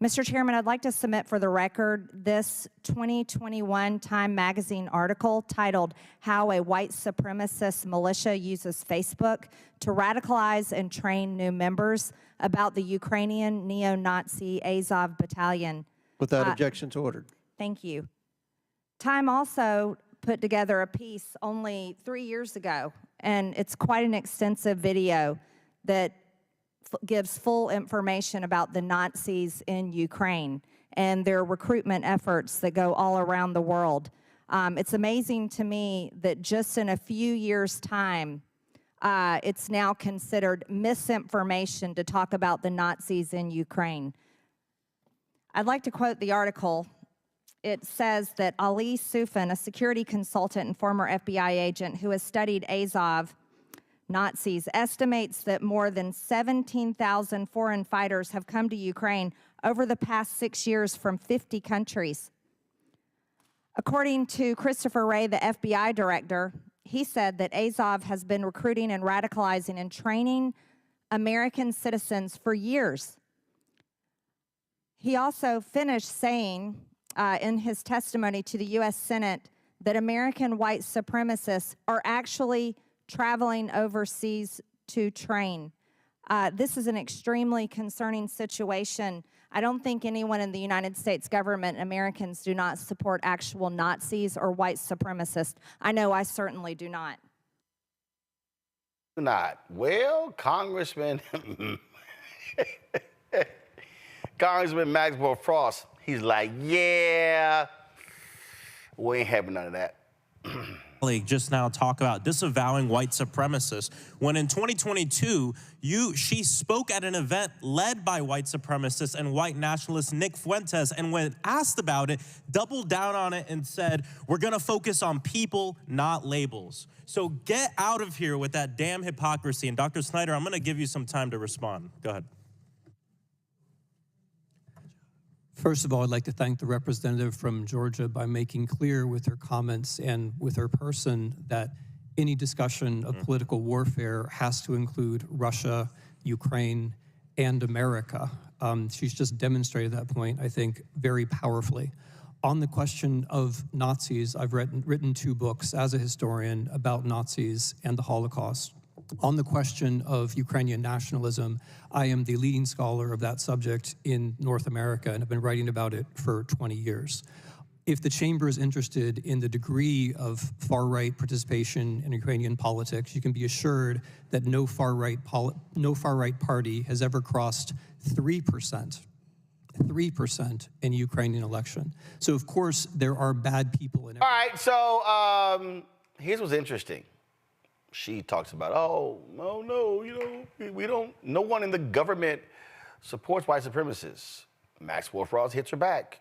Mr. Chairman, I'd like to submit for the record this 2021 Time magazine article titled "How a White Supremacist Militia Uses Facebook to Radicalize and Train New Members" about the Ukrainian neo-Nazi Azov Battalion. Without objections ordered. Thank you. Time also put together a piece only 3 years ago, and it's quite an extensive video that gives full information about the Nazis in Ukraine and their recruitment efforts that go all around the world. It's amazing to me that just in a few years' time, it's now considered misinformation to talk about the Nazis in Ukraine. I'd like to quote the article it says that Ali Soufan, a security consultant and former FBI agent who has studied Azov Nazis, estimates that more than 17,000 foreign fighters have come to Ukraine over the past 6 years from 50 countries. According to Christopher Wray, the FBI director, he said that Azov has been recruiting and radicalizing and training American citizens for years. He also finished saying in his testimony to the U.S. Senate that American white supremacists are actually traveling overseas to train. This is an extremely concerning situation. I don't think anyone in the United States government, Americans, do not support actual Nazis or white supremacists. I know I certainly do not. Not. Well, Congressman Maxwell Frost, he's like, yeah, we ain't having none of that. Just now talk about disavowing white supremacists when in 2022 she spoke at an event led by white supremacists and white nationalist Nick Fuentes, and when asked about it, doubled down on it and said, we're gonna focus on people, not labels. So get out of here with that damn hypocrisy. And Dr. Snyder, I'm gonna give you some time to respond. Go ahead. First of all, I'd like to thank the representative from Georgia by making clear with her comments and with her person that any discussion of political warfare has to include Russia, Ukraine, and America. She's just demonstrated that point, I think, very powerfully. On the question of Nazis, I've written 2 books as a historian about Nazis and the Holocaust. On the question of Ukrainian nationalism, I am the leading scholar of that subject in North America and have been writing about it for 20 years. If the chamber is interested in the degree of far-right participation in Ukrainian politics, you can be assured that no far-right party has ever crossed 3% in a Ukrainian election. So of course there are bad people in it. All right, so here's what's interesting. She talks about, we don't, no one in the government supports white supremacists. Maxwell Frost hits her back.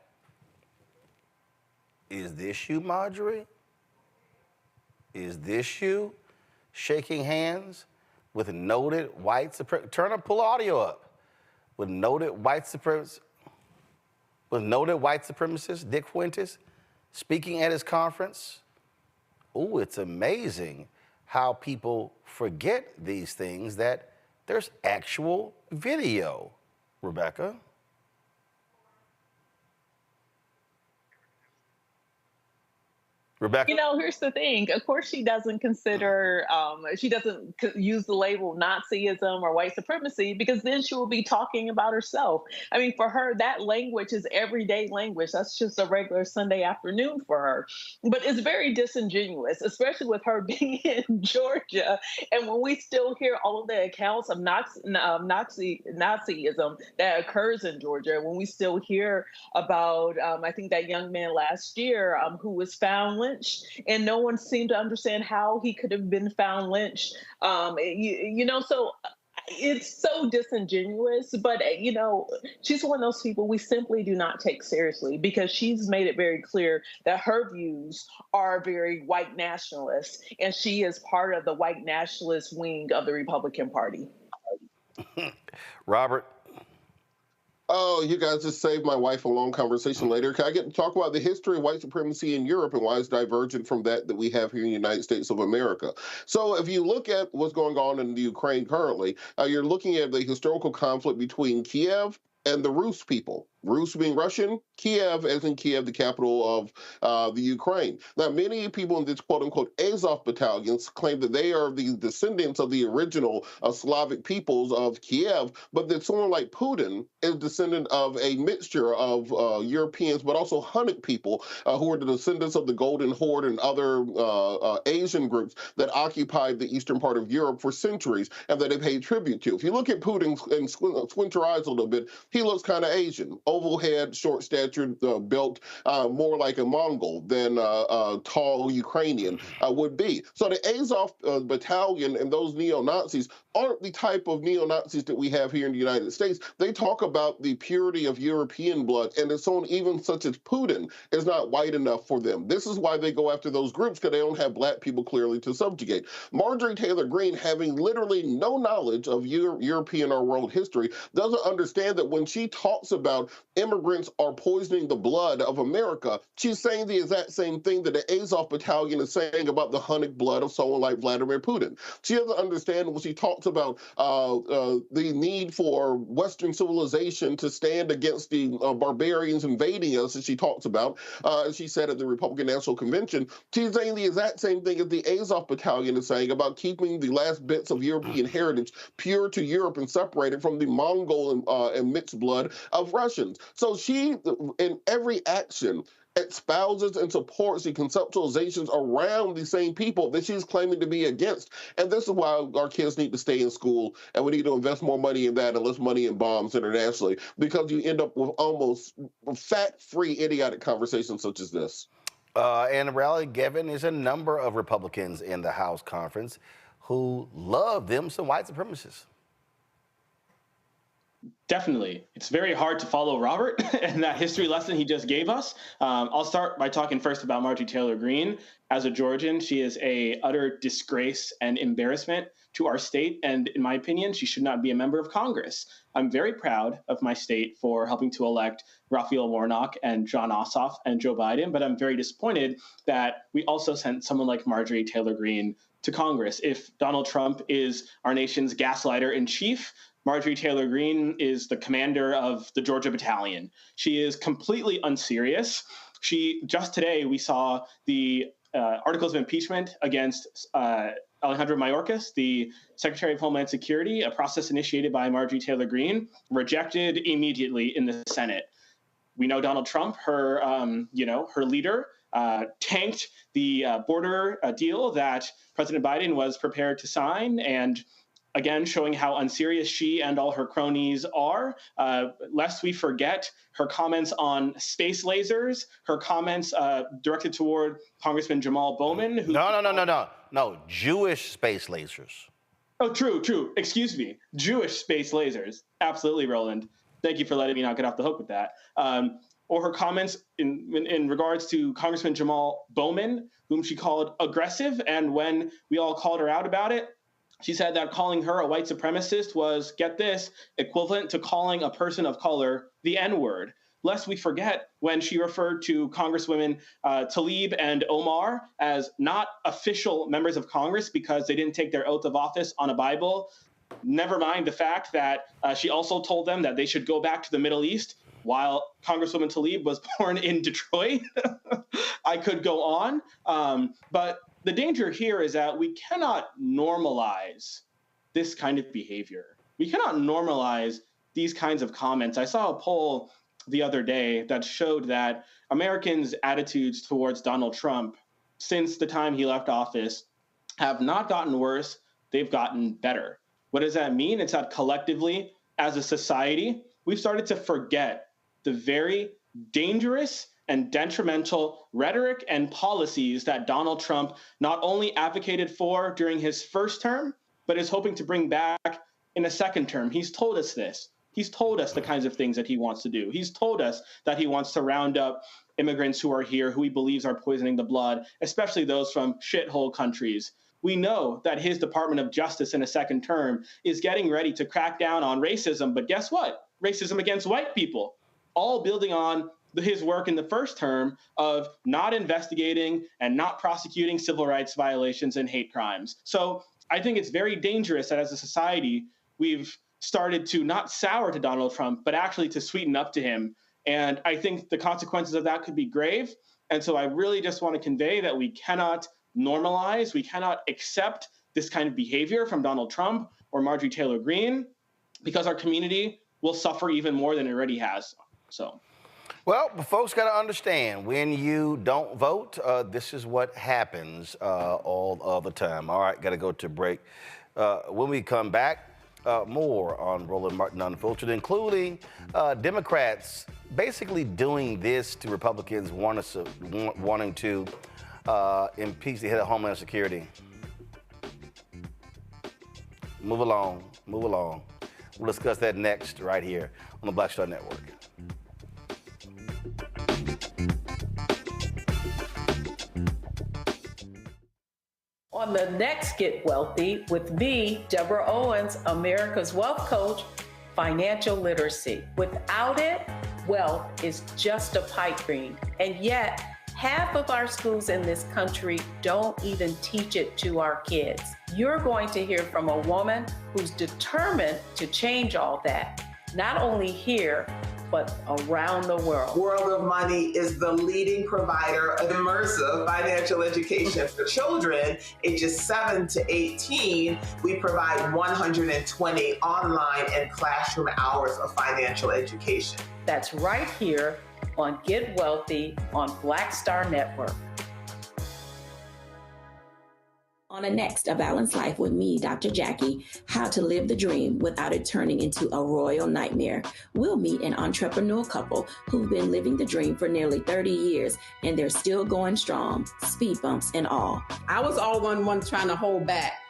Is this you, Marjorie? Is this you shaking hands with noted white supremacists? Pull audio up. With noted white supremacists, Nick Fuentes, speaking at his conference? Ooh, it's amazing how people forget these things, that there's actual video. Rebecca? Rebecca? You know, here's the thing. Of course, she doesn't consider, she doesn't use the label Nazism or white supremacy, because then she will be talking about herself. I mean, for her, that language is everyday language. That's just a regular Sunday afternoon for her. But it's very disingenuous, especially with her being in Georgia. And when we still hear all of the accounts of Nazism that occurs in Georgia, when we still hear about, I think that young man last year who was found lynched, and no one seemed to understand how he could have been found lynched. You know, so it's so disingenuous, but you know, she's one of those people we simply do not take seriously, because she's made it very clear that her views are very white nationalist, and she is part of the white nationalist wing of the Republican Party. Robert? Oh, you guys just saved my wife a long conversation later. Can I get to talk about the history of white supremacy in Europe and why it's divergent from that we have here in the United States of America? So if you look at what's going on in the Ukraine currently, you're looking at the historical conflict between Kiev and the Rus people. Rus being Russian, Kiev as in Kiev, the capital of the Ukraine. Now, many people in this quote-unquote Azov battalions claim that they are the descendants of the original Slavic peoples of Kiev, but that someone like Putin is descendant of a mixture of Europeans, but also Hunnic people who are the descendants of the Golden Horde and other Asian groups that occupied the eastern part of Europe for centuries and that they paid tribute to. If you look at Putin and squint your eyes a little bit, he looks kind of Asian. oval head, short-statured, built more like a Mongol than a tall Ukrainian would be. So the Azov battalion and those neo-Nazis aren't the type of neo-Nazis that we have here in the United States. They talk about the purity of European blood, and it's on even such as Putin is not white enough for them. This is why they go after those groups, because they don't have black people clearly to subjugate. Marjorie Taylor Greene, having literally no knowledge of European or world history, doesn't understand that when she talks about immigrants are poisoning the blood of America, she's saying the exact same thing that the Azov battalion is saying about the Hunnic blood of someone like Vladimir Putin. She doesn't understand when she talks about the need for Western civilization to stand against the barbarians invading us, as she talks about, as she said at the Republican National Convention. She's saying the exact same thing as the Azov battalion is saying about keeping the last bits of European heritage pure to Europe and separated from the Mongol and mixed blood of Russians. So she, in every action, espouses and supports the conceptualizations around the same people that she's claiming to be against. And this is why our kids need to stay in school, and we need to invest more money in that and less money in bombs internationally, because you end up with almost fact-free, idiotic conversations such as this. And rally given is a number of Republicans in the House conference who love them some white supremacists. Definitely. It's very hard to follow Robert and that history lesson he just gave us. I'll start by talking first about Marjorie Taylor Greene. As a Georgian, she is a utter disgrace and embarrassment to our state. And in my opinion, she should not be a member of Congress. I'm very proud of my state for helping to elect Raphael Warnock and John Ossoff and Joe Biden. But I'm very disappointed that we also sent someone like Marjorie Taylor Greene to Congress. If Donald Trump is our nation's gaslighter in chief, Marjorie Taylor Greene is the commander of the Georgia Battalion. She is completely unserious. Just today, we saw the articles of impeachment against Alejandro Mayorkas, the Secretary of Homeland Security, a process initiated by Marjorie Taylor Greene, rejected immediately in the Senate. We know Donald Trump, her leader, tanked the border deal that President Biden was prepared to sign, and again, showing how unserious she and all her cronies are. Lest we forget her comments on space lasers, her comments directed toward Congressman Jamal Bowman. Who No, Jewish space lasers. Oh, true. Excuse me. Jewish space lasers. Absolutely, Roland. Thank you for letting me not get off the hook with that. Or her comments in regards to Congressman Jamal Bowman, whom she called aggressive. And when we all called her out about it, she said that calling her a white supremacist was, get this, equivalent to calling a person of color the N-word. Lest we forget when she referred to Congresswomen Tlaib and Omar as not official members of Congress because they didn't take their oath of office on a Bible. Never mind the fact that she also told them that they should go back to the Middle East while Congresswoman Tlaib was born in Detroit. I could go on. But the danger here is that we cannot normalize this kind of behavior. We cannot normalize these kinds of comments. I saw a poll the other day that showed that Americans' attitudes towards Donald Trump since the time he left office have not gotten worse, they've gotten better. What does that mean? It's that collectively, as a society, we've started to forget the very dangerous and detrimental rhetoric and policies that Donald Trump not only advocated for during his first term, but is hoping to bring back in a second term. He's told us this. He's told us the kinds of things that he wants to do. He's told us that he wants to round up immigrants who are here, who he believes are poisoning the blood, especially those from shithole countries. We know that his Department of Justice in a second term is getting ready to crack down on racism, but guess what? Racism against white people, all building on his work in the first term of not investigating and not prosecuting civil rights violations and hate crimes. So I think it's very dangerous that as a society, we've started to not sour to Donald Trump, but actually to sweeten up to him. And I think the consequences of that could be grave. And so I really just want to convey that we cannot normalize, we cannot accept this kind of behavior from Donald Trump or Marjorie Taylor Greene, because our community will suffer even more than it already has. So. Well, folks got to understand, when you don't vote, this is what happens all the time. All right, got to go to break. When we come back, more on Roland Martin Unfiltered, including Democrats basically doing this to Republicans wanting to impeach the head of Homeland Security. Move along, move along. We'll discuss that next right here on the Black Star Network. On the next Get Wealthy with me, Deborah Owens, America's Wealth Coach, financial literacy. Without it, wealth is just a pipe dream. And yet, half of our schools in this country don't even teach it to our kids. You're going to hear from a woman who's determined to change all that, not only here, but around the world. World of Money is the leading provider of immersive financial education for children ages 7 to 18. We provide 120 online and classroom hours of financial education. That's right here on Get Wealthy on Black Star Network. On the next A Balanced Life with me, Dr. Jackie, how to live the dream without it turning into a royal nightmare. We'll meet an entrepreneurial couple who've been living the dream for nearly 30 years, and they're still going strong, speed bumps and all. I was all one trying to hold back,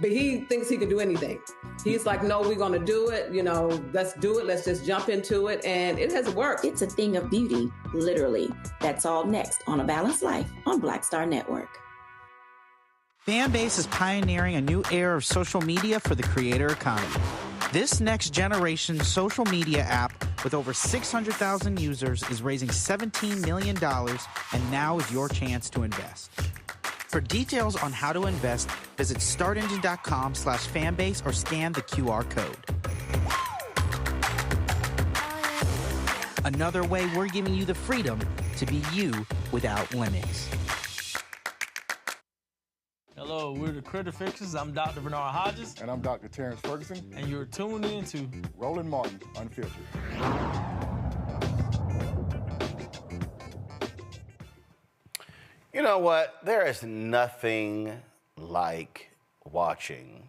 but he thinks he can do anything. He's like, no, we're going to do it. You know, let's do it. Let's just jump into it. And it has worked. It's a thing of beauty, literally. That's all next on A Balanced Life on Black Star Network. Fanbase is pioneering a new era of social media for the creator economy. This next generation social media app with over 600,000 users is raising $17 million, and now is your chance to invest. For details on how to invest, visit startengine.com/fanbase or scan the QR code. Another way we're giving you the freedom to be you without limits. Hello, we're the Critter Fixers. I'm Dr. Bernard Hodges. And I'm Dr. Terrence Ferguson. And you're tuned in to Roland Martin Unfiltered. You know what? There is nothing like watching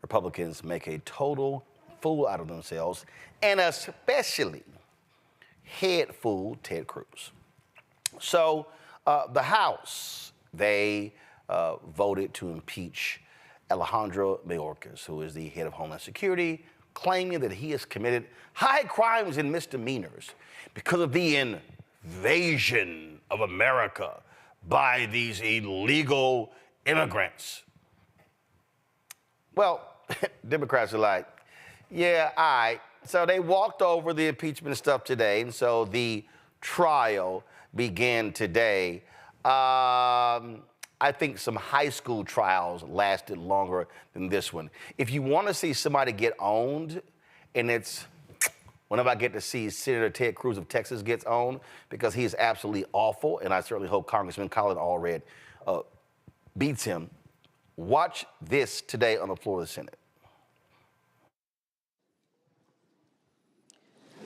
Republicans make a total fool out of themselves, and especially head fool Ted Cruz. So the House, they voted to impeach Alejandro Mayorkas, who is the head of Homeland Security, claiming that he has committed high crimes and misdemeanors because of the invasion of America by these illegal immigrants. Well, Democrats are like, yeah, all right. So they walked over the impeachment stuff today, and so the trial began today. I think some high school trials lasted longer than this one. If you want to see somebody get owned, and it's whenever I get to see Senator Ted Cruz of Texas gets owned, because he is absolutely awful, and I certainly hope Congressman Colin Allred beats him. Watch this today on the floor of the Senate.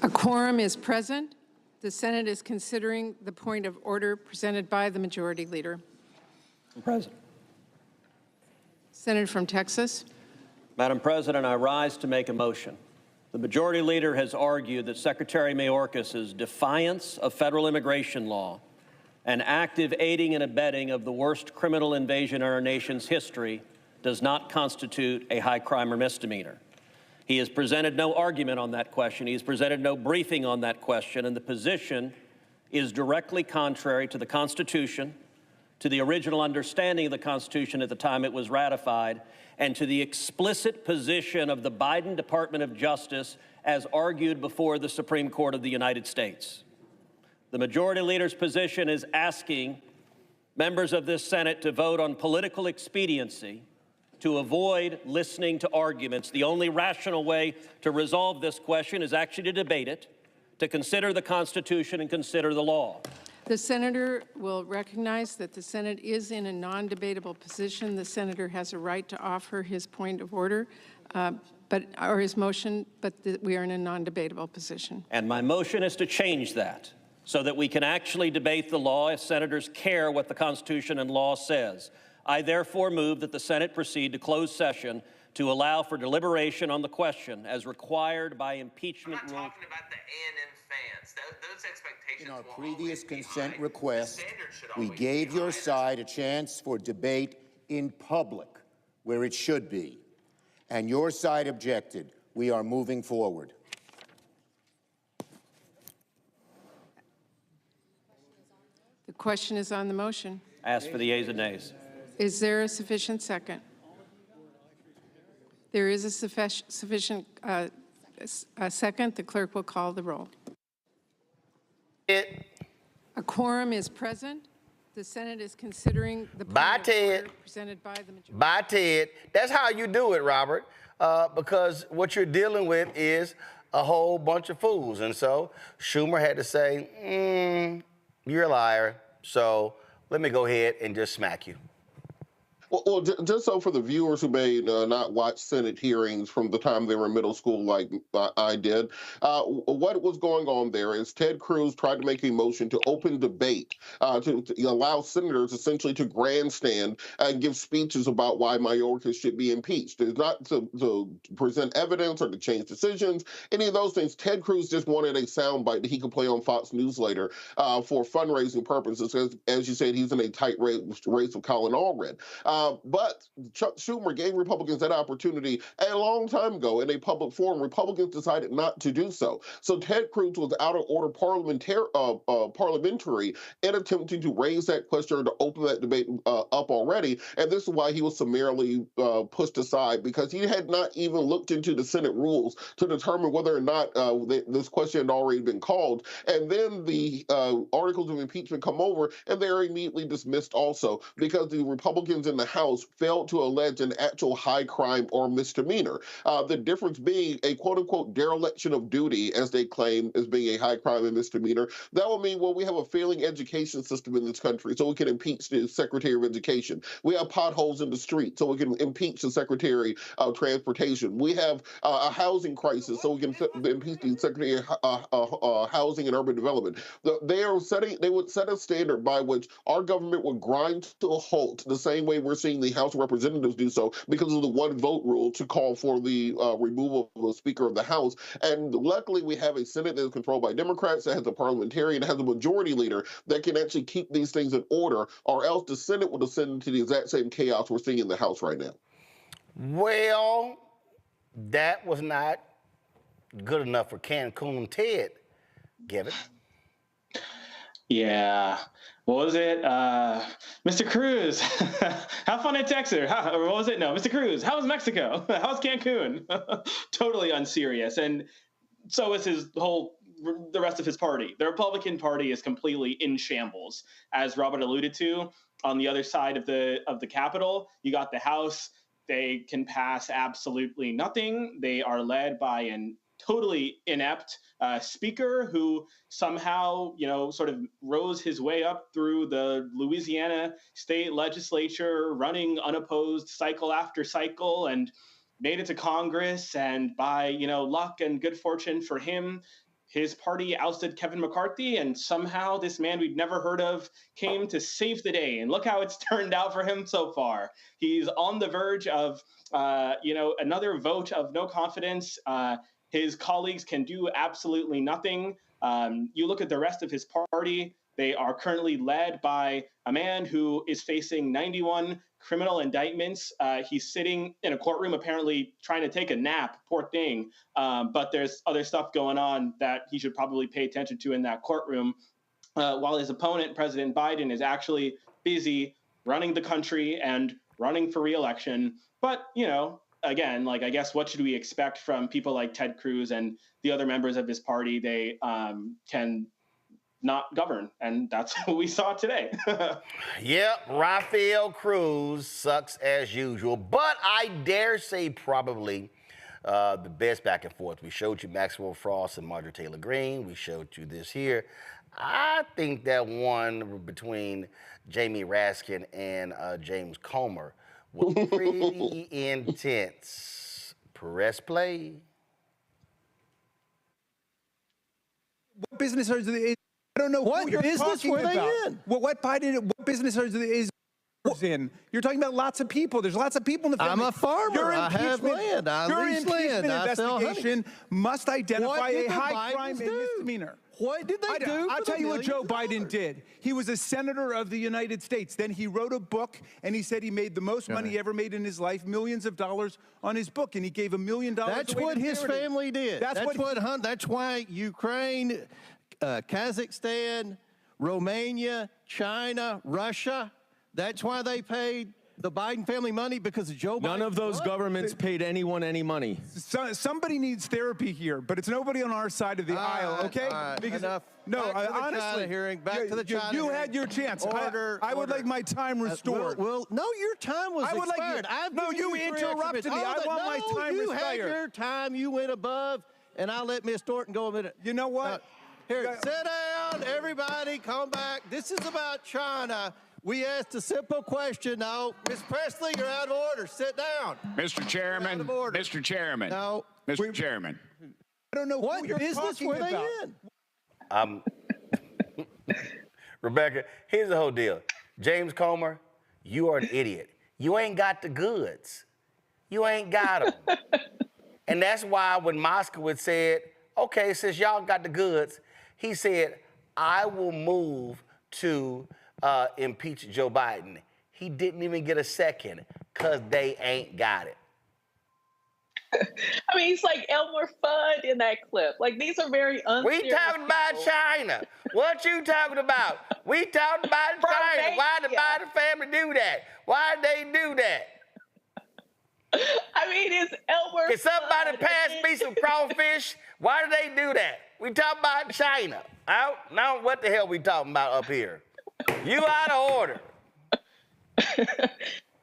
A quorum is present. The Senate is considering the point of order presented by the Majority Leader. President. Senator from Texas. Madam President, I rise to make a motion. The Majority Leader has argued that Secretary Mayorkas' defiance of federal immigration law and active aiding and abetting of the worst criminal invasion in our nation's history does not constitute a high crime or misdemeanor. He has presented no argument on that question. He has presented no briefing on that question, and the position is directly contrary to the Constitution, to the original understanding of the Constitution at the time it was ratified, and to the explicit position of the Biden Department of Justice as argued before the Supreme Court of the United States. The Majority Leader's position is asking members of this Senate to vote on political expediency to avoid listening to arguments. The only rational way to resolve this question is actually to debate it, to consider the Constitution and consider the law. The Senator will recognize that the Senate is in a non-debatable position. The Senator has a right to offer his point of order, or his motion, but we are in a non-debatable position. And my motion is to change that so that we can actually debate the law if senators care what the Constitution and law says. I therefore move that the Senate proceed to closed session to allow for deliberation on the question as required by impeachment rule. I'm not talking about the A&M fans. Those expectations In our will previous always be consent high. request, The standard should we always gave be your high. side a chance for debate in public, where it should be. And your side objected. We are moving forward. The question is on the motion. Ask for the yeas and nays. Is there a sufficient second? There is a sufficient second. The clerk will call the roll. A quorum is present. The Senate is considering the point of order presented by the majority. Bye, Ted. That's how you do it, Robert, because what you're dealing with is a whole bunch of fools. And so Schumer had to say, you're a liar, so let me go ahead and just smack you. Well, just so for the viewers who may not watch Senate hearings from the time they were in middle school like I did, what was going on there is Ted Cruz tried to make a motion to open debate to allow senators essentially to grandstand and give speeches about why minorities should be impeached. It's not to present evidence or to change decisions, any of those things. Ted Cruz just wanted a soundbite that he could play on Fox News later for fundraising purposes. As you said, he's in a tight race with Colin Allred. But Chuck Schumer gave Republicans that opportunity a long time ago in a public forum. Republicans decided not to do so. So Ted Cruz was out of order parliamentary in attempting to raise that question or to open that debate up already. And this is why he was summarily pushed aside, because he had not even looked into the Senate rules to determine whether or not this question had already been called. And then the articles of impeachment come over and they're immediately dismissed also because the Republicans in the House failed to allege an actual high crime or misdemeanor. The difference being a quote-unquote dereliction of duty, as they claim, as being a high crime and misdemeanor. That will mean, well, we have a failing education system in this country, so we can impeach the Secretary of Education. We have potholes in the street, so we can impeach the Secretary of Transportation. We have a housing crisis, so we can impeach the Secretary of Housing and Urban Development. They would set a standard by which our government would grind to a halt the same way we're seeing the House of Representatives do so because of the one vote rule to call for the removal of the Speaker of the House. And luckily, we have a Senate that is controlled by Democrats, that has a parliamentarian, that has a majority leader that can actually keep these things in order, or else the Senate will descend into the exact same chaos we're seeing in the House right now. Well, that was not good enough for Cancun Ted, Gavin. Yeah. What was it? Mr. Cruz, have fun in Texas. Or what was it? No, Mr. Cruz, how was Mexico? How was Cancun? Totally unserious. And so is the rest of his party. The Republican Party is completely in shambles. As Robert alluded to, on the other side of the Capitol, you got the House. They can pass absolutely nothing. They are led by an totally inept speaker who somehow, sort of rose his way up through the Louisiana state legislature, running unopposed cycle after cycle, and made it to Congress. And by, luck and good fortune for him, his party ousted Kevin McCarthy, and somehow this man we'd never heard of came to save the day. And look how it's turned out for him so far. He's on the verge of, another vote of no confidence. His colleagues can do absolutely nothing. You look at the rest of his party, they are currently led by a man who is facing 91 criminal indictments. He's sitting in a courtroom, apparently trying to take a nap, poor thing. But there's other stuff going on that he should probably pay attention to in that courtroom, while his opponent, President Biden, is actually busy running the country and running for re-election. But, again, I guess what should we expect from people like Ted Cruz and the other members of his party? They can not govern, and that's what we saw today. Yep, Rafael Cruz sucks as usual, but I dare say probably the best back and forth. We showed you Maxwell Frost and Marjorie Taylor Greene. We showed you this here. I think that one between Jamie Raskin and James Comer was pretty intense. Press play. What business are they? I don't know what who you're business talking were they about. in? What business are they? in. You're talking about lots of people. There's lots of people in the family. I'm a farmer. I have land. Your lease land. impeachment investigation must identify a the high crime Bidens and do? misdemeanor. What did they do? I'll for tell the you what Joe millions of Biden dollars? did. He was a senator of the United States. Then he wrote a book, and he said he made the most money he ever made in his life, millions of dollars on his book, and he gave $1 million. That's away what to his charity. family did. That's why Ukraine, Kazakhstan, Romania, China, Russia, that's why they paid the Biden family money, because of Joe Biden. None of those governments paid anyone any money. Somebody needs therapy here, but it's nobody on our side of the aisle, okay? Because enough. No, Back to the honestly, China hearing. Back to the China you hearing. had your chance. Order. I would like my time restored. Well, no, your time was I would expired. like I've no, given you three interrupted extra me. minutes. I want my time you restored. had your time. You went above, and I let Miss Thornton go a minute. You know what? Here, sit down, everybody. Come back. This is about China. We asked a simple question. No, Miss Presley, you're out of order. Sit down. Mr. Chairman. Mr. Chairman. No. Mr. Chairman. I don't know What who you're business talking were they about. in? Rebecca, here's the whole deal. James Comer, you are an idiot. You ain't got the goods. You ain't got them. And that's why when Moskowitz said, okay, since y'all got the goods, he said, I will move to impeach Joe Biden. He didn't even get a second because they ain't got it. I mean, he's like Elmer Fudd in that clip. Like, these are very unserious We talking about people. China. What you talking about? We talking about China. Why did the Biden family do that? Why did they do that? I mean, it's Elmer Can somebody Fudd. pass me some crawfish? Why did they do that? We talking about China. Now what the hell we talking about up here? You out of order.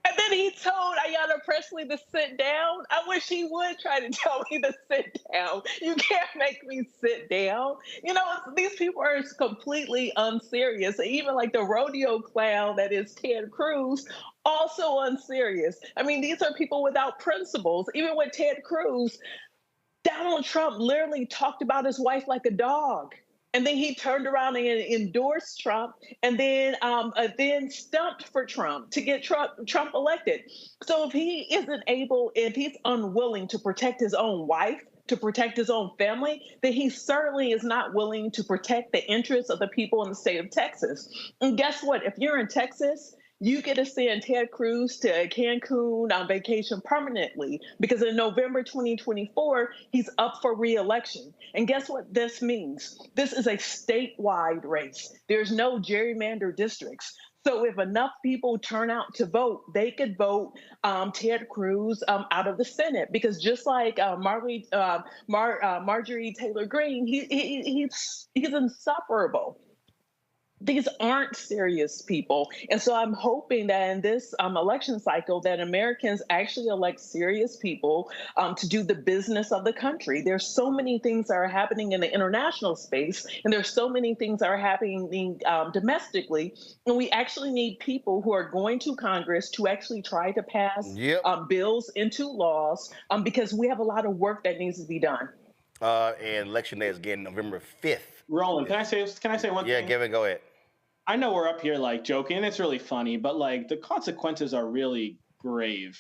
And then he told Ayanna Pressley to sit down. I wish he would try to tell me to sit down. You can't make me sit down. You know, these people are completely unserious. Even like the rodeo clown that is Ted Cruz, also unserious. I mean, these are people without principles. Even with Ted Cruz, Donald Trump literally talked about his wife like a dog. And then he turned around and endorsed Trump, and then stumped for Trump to get Trump elected. So if he isn't able, if he's unwilling to protect his own wife, to protect his own family, then he certainly is not willing to protect the interests of the people in the state of Texas. And guess what? If you're in Texas, you get to send Ted Cruz to Cancun on vacation permanently, because in November 2024, he's up for re-election. And guess what this means? This is a statewide race. There's no gerrymander districts. So if enough people turn out to vote, they could vote Ted Cruz out of the Senate, because just like Marjorie Taylor Greene, he's insufferable. These aren't serious people. And so I'm hoping that in this election cycle that Americans actually elect serious people to do the business of the country. There's so many things that are happening in the international space, and there's so many things that are happening domestically. And we actually need people who are going to Congress to actually try to pass bills into laws, because we have a lot of work that needs to be done. And election day is again November 5th. Roland, can I say one thing? Yeah, Kevin, go ahead. I know we're up here like joking, and it's really funny, but like the consequences are really grave.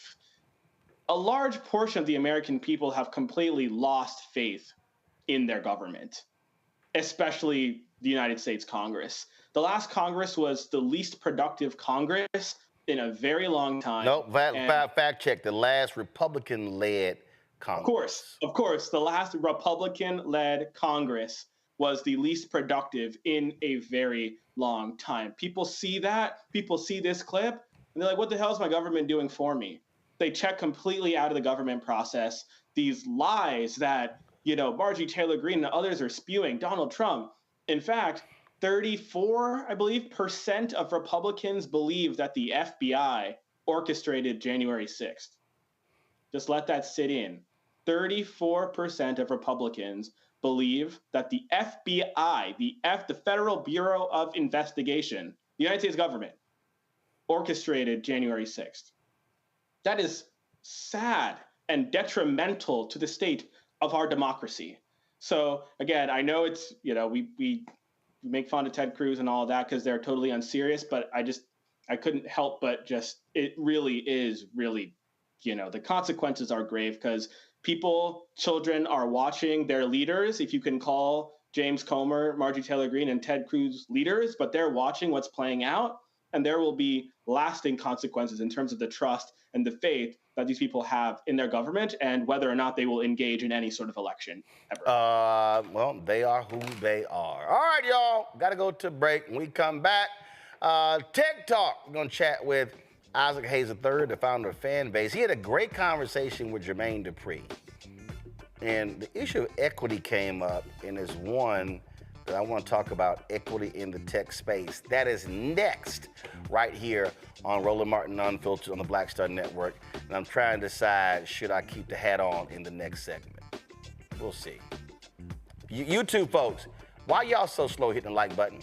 A large portion of the American people have completely lost faith in their government, especially the United States Congress. The last Congress was the least productive Congress in a very long time. No, fact check. The last Republican-led Congress. Of course, the last Republican-led Congress was the least productive in a very long time. People see that, people see this clip, and they're like, what the hell is my government doing for me? They check completely out of the government process. These lies that, Marjorie Taylor Greene and others are spewing, Donald Trump. In fact, 34%, I believe, of Republicans believe that the FBI orchestrated January 6th. Just let that sit in. 34% of Republicans believe that the FBI, the Federal Bureau of Investigation, the United States government, orchestrated January 6th. That is sad and detrimental to the state of our democracy. So again, I know it's, we make fun of Ted Cruz and all of that because they're totally unserious, but I couldn't help but it really is really, the consequences are grave because children are watching their leaders, if you can call James Comer, Marjorie Taylor Greene, and Ted Cruz leaders, but they're watching what's playing out, and there will be lasting consequences in terms of the trust and the faith that these people have in their government and whether or not they will engage in any sort of election ever. Well, they are who they are. All right, y'all, got to go to break. When we come back, Tech Talk, we're going to chat with Isaac Hayes III, the founder of Fanbase. He had a great conversation with Jermaine Dupri. And the issue of equity came up, and is one that I want to talk about, equity in the tech space. That is next, right here on Roland Martin Unfiltered on the Black Star Network. And I'm trying to decide, should I keep the hat on in the next segment? We'll see. YouTube folks, why y'all so slow hitting the like button?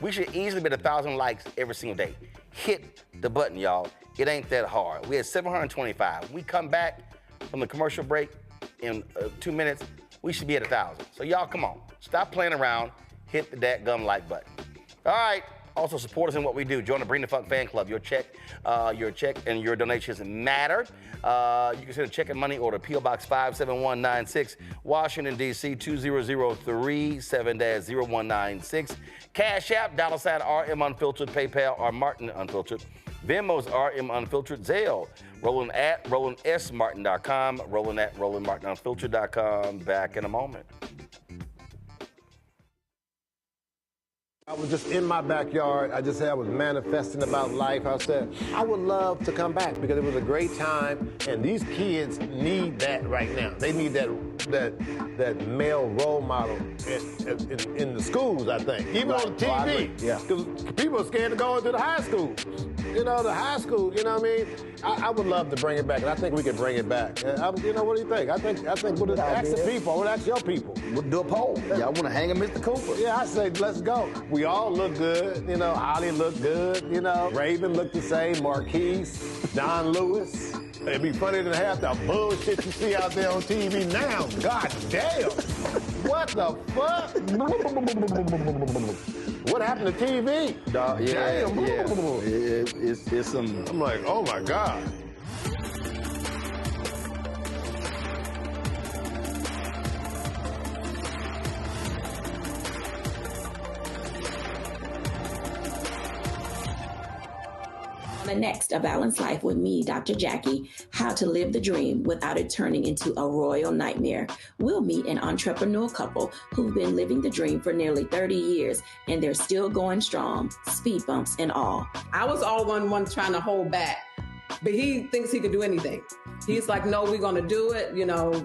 We should easily get 1,000 likes every single day. Hit the button, y'all. It ain't that hard. We had 725. When we come back from the commercial break in 2 minutes, we should be at 1,000. So y'all, come on. Stop playing around. Hit the dadgum like button. All right. Also support us in what we do. Join the Bring the Funk fan club. Your check and your donations matter. You can send a check and money order, P.O. Box 57196, Washington, D.C. 20037-0196. Cash App, $RM Unfiltered, PayPal, R Martin Unfiltered. Venmo's RM Unfiltered, Zelle. Roland at RolandSMartin.com, Roland at RolandMartinUnfiltered.com. Back in a moment. I was just in my backyard. I was manifesting about life. I said, I would love to come back because it was a great time, and these kids need that right now. They need that male role model in the schools, I think. Even on TV. Because people are scared to go into the high schools. The high school, you know what I mean? I would love to bring it back, and I think we can bring it back. What do you think? I think we'll ask the people. We'll ask your people. We'll do a poll. Y'all want to hang a Mr. Cooper? Yeah, I say, let's go. We all look good. Holly looked good. Raven looked the same. Marquise, Don Lewis. It'd be funny to have the bullshit you see out there on TV now. God damn. What the fuck? What happened to TV? Damn. It's some... I'm like, oh my God. The next, A Balanced Life with me, Dr. Jackie, how to live the dream without it turning into a royal nightmare. We'll meet an entrepreneur couple who've been living the dream for nearly 30 years, and they're still going strong, speed bumps and all. I was all one trying to hold back, but he thinks he could do anything. He's like, no, we're going to do it.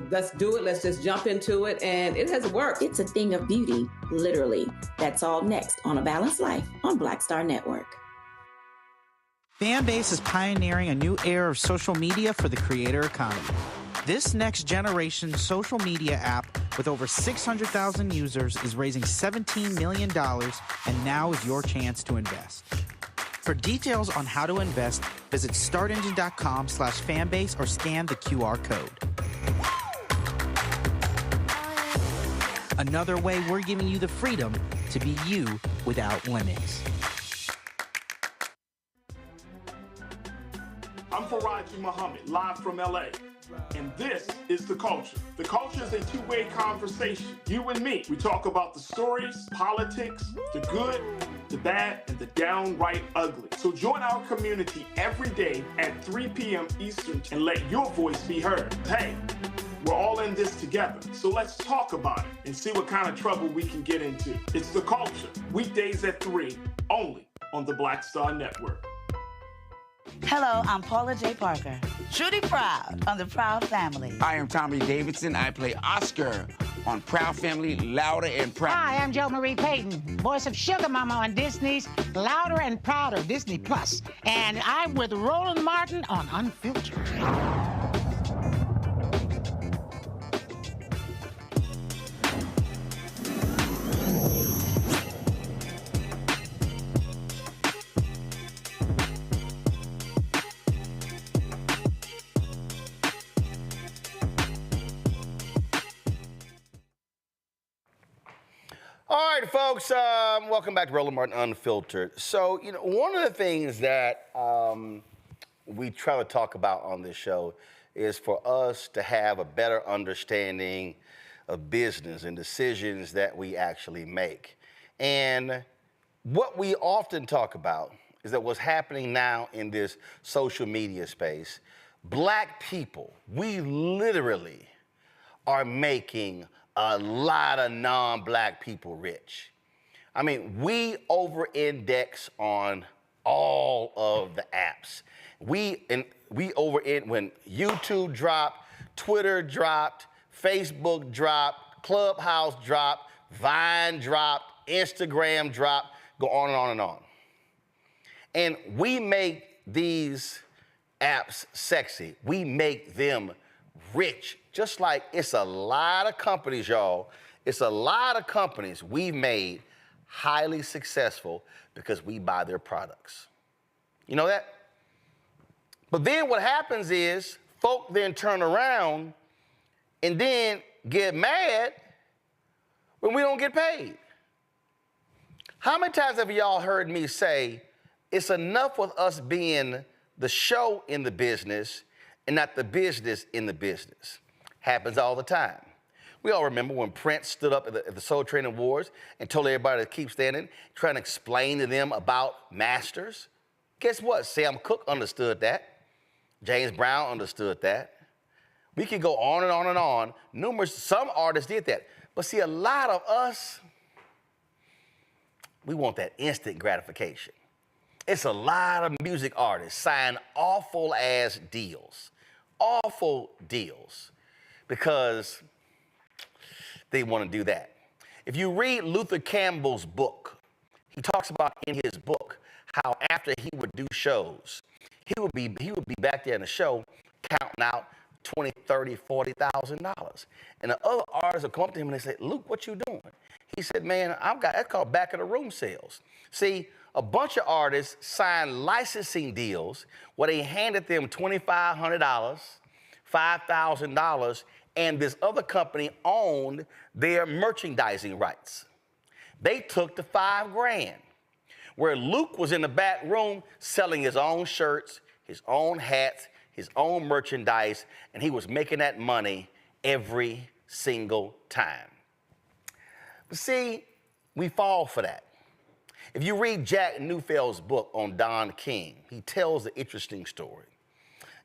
Let's do it. Let's just jump into it. And it has worked. It's a thing of beauty, literally. That's all next on A Balanced Life on Black Star Network. Fanbase is pioneering a new era of social media for the creator economy. This next-generation social media app with over 600,000 users is raising $17 million, and now is your chance to invest. For details on how to invest, visit startengine.com/fanbase or scan the QR code. Another way we're giving you the freedom to be you without limits. I'm Faraji Muhammad, live from LA. And this is The Culture. The Culture is a two-way conversation. You and me. We talk about the stories, politics, the good, the bad, and the downright ugly. So join our community every day at 3 p.m. Eastern and let your voice be heard. Hey, we're all in this together. So let's talk about it and see what kind of trouble we can get into. It's The Culture, weekdays at 3, only on the Black Star Network. Hello, I'm Paula J. Parker. Truly proud on the Proud Family. I am Tommy Davidson. I play Oscar on Proud Family, Louder and Proud. Hi, I'm Jo Marie Payton, voice of Sugar Mama on Disney's Louder and Prouder, Disney Plus. And I'm with Roland Martin on Unfiltered. All right, folks, welcome back to Roland Martin Unfiltered. So, one of the things that we try to talk about on this show is for us to have a better understanding of business and decisions that we actually make. And what we often talk about is that what's happening now in this social media space, Black people, we literally are making a lot of non-Black people rich. I mean, we over-index on all of the apps. When YouTube dropped, Twitter dropped, Facebook dropped, Clubhouse dropped, Vine dropped, Instagram dropped, go on and on and on. And we make these apps sexy. We make them rich. Just like it's a lot of companies, y'all. It's a lot of companies we've made highly successful because we buy their products. You know that? But then what happens is folk then turn around and then get mad when we don't get paid. How many times have y'all heard me say, it's enough with us being the show in the business and not the business in the business? Happens all the time. We all remember when Prince stood up at the Soul Train Awards and told everybody to keep standing, trying to explain to them about masters. Guess what? Sam Cooke understood that. James Brown understood that. We could go on and on and on. Some artists did that. But see, a lot of us, we want that instant gratification. It's a lot of music artists sign awful ass deals. Awful deals. Because they want to do that. If you read Luther Campbell's book, he talks about in his book how after he would do shows, he would be back there in the show counting out $20,000, $30,000, $40,000. And the other artists would come up to him and they say, Luke, what you doing? He said, man, that's called back of the room sales. See, a bunch of artists signed licensing deals where they handed them $2,500, $5,000, and this other company owned their merchandising rights. They took the $5,000, where Luke was in the back room selling his own shirts, his own hats, his own merchandise, and he was making that money every single time. But see, we fall for that. If you read Jack Neufeld's book on Don King, he tells an interesting story.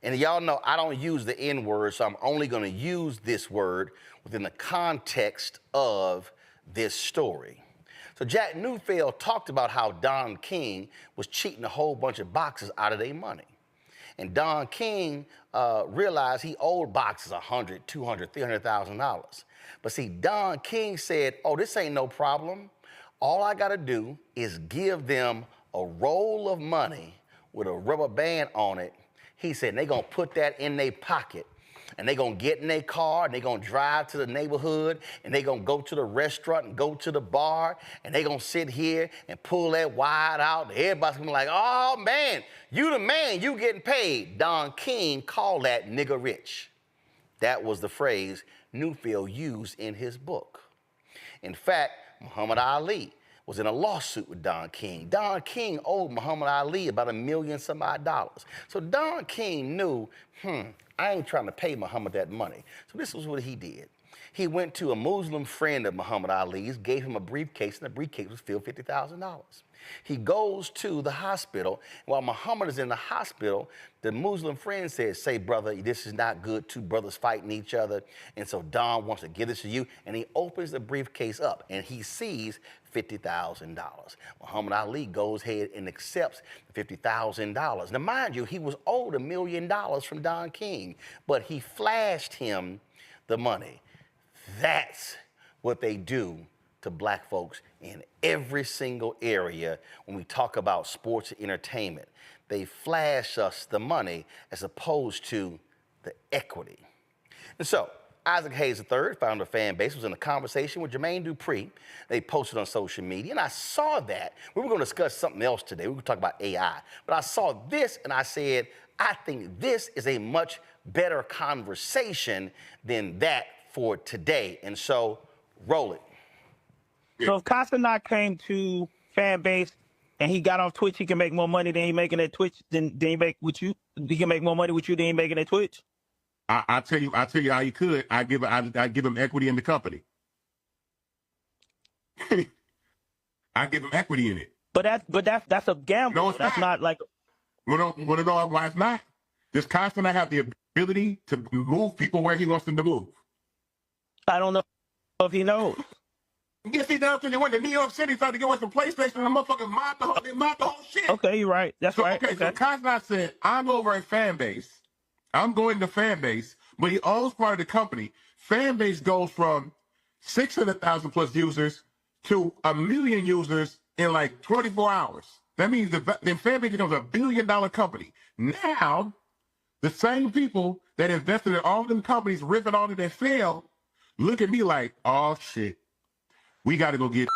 And y'all know I don't use the N word, so I'm only going to use this word within the context of this story. So Jack Neufeld talked about how Don King was cheating a whole bunch of boxers out of their money. And Don King realized he owed boxers $100,000, $200,000, $300,000. But see, Don King said, oh, this ain't no problem. All I got to do is give them a roll of money with a rubber band on it. He said they're going to put that in their pocket, and they're going to get in their car, and they're going to drive to the neighborhood, and they're going to go to the restaurant and go to the bar, and they're going to sit here and pull that wad out. And everybody's going to be like, oh, man, you the man, you getting paid. Don King called that nigga rich. That was the phrase Neufeld used in his book. In fact, Muhammad Ali was in a lawsuit with Don King. Don King owed Muhammad Ali about $1 million some odd dollars. So Don King knew, I ain't trying to pay Muhammad that money. So this was what he did. He went to a Muslim friend of Muhammad Ali's, gave him a briefcase, and the briefcase was filled with $50,000. He goes to the hospital. While Muhammad is in the hospital, the Muslim friend says, say, brother, this is not good. Two brothers fighting each other. And so Don wants to give this to you. And he opens the briefcase up, and he sees $50,000. Muhammad Ali goes ahead and accepts the $50,000. Now, mind you, he was owed $1 million from Don King, but he flashed him the money. That's what they do to black folks in every single area when we talk about sports and entertainment. They flash us the money as opposed to the equity. And so, Isaac Hayes III, founder of Fanbase, was in a conversation with Jermaine Dupri. They posted on social media, and I saw that. We were going to discuss something else today. We were going to talk about AI. But I saw this, and I said, I think this is a much better conversation than that for today. And so, roll it. So if Casanat came to Fanbase and he got off Twitch, he can make more money than he making at Twitch. Than he make with you. He can make more money with you than he making at Twitch. I tell you how he could. I give him equity in the company. I give him equity in it. But that's a gamble. No, it's that's not like. Want to know why it's not? Does Casanat have the ability to move people where he wants them to move? I don't know if he knows. Yes, he does. When they went to New York City, tried to get some PlayStation, and the motherfuckers mobbed the whole shit. Okay, you're right. That's right. Okay, so Casanat said, I'm over at Fanbase. I'm going to Fanbase, but he owns part of the company. Fanbase goes from 600,000 plus users to 1 million users in like 24 hours. That means then Fanbase becomes $1 billion company. Now, the same people that invested in all them companies, ripping all of that failed, look at me like, oh shit, we got to go get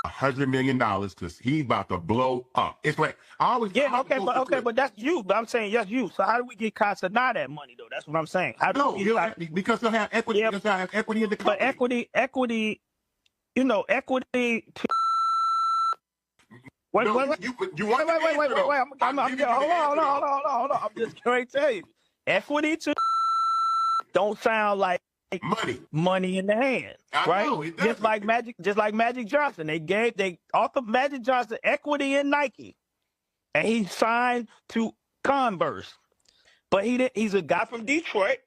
$100 million because he's about to blow up. It's like I always but that's you. But I'm saying yes, you. So how do we get Casanat that money though? That's what I'm saying. Because they'll have equity. Yeah, because they'll have equity in the company. But equity. You know, equity. Wait. Hold on. I'm just going to tell you, equity to don't sound like money in the hand, right? Just like Magic Johnson, they offered Magic Johnson equity in Nike, and he signed to Converse, but he's a guy from Detroit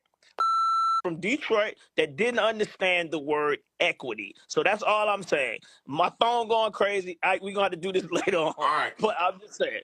that didn't understand the word equity. So that's all I'm saying. My phone going crazy. We're going to have to do this later on. All right. But I'm just saying.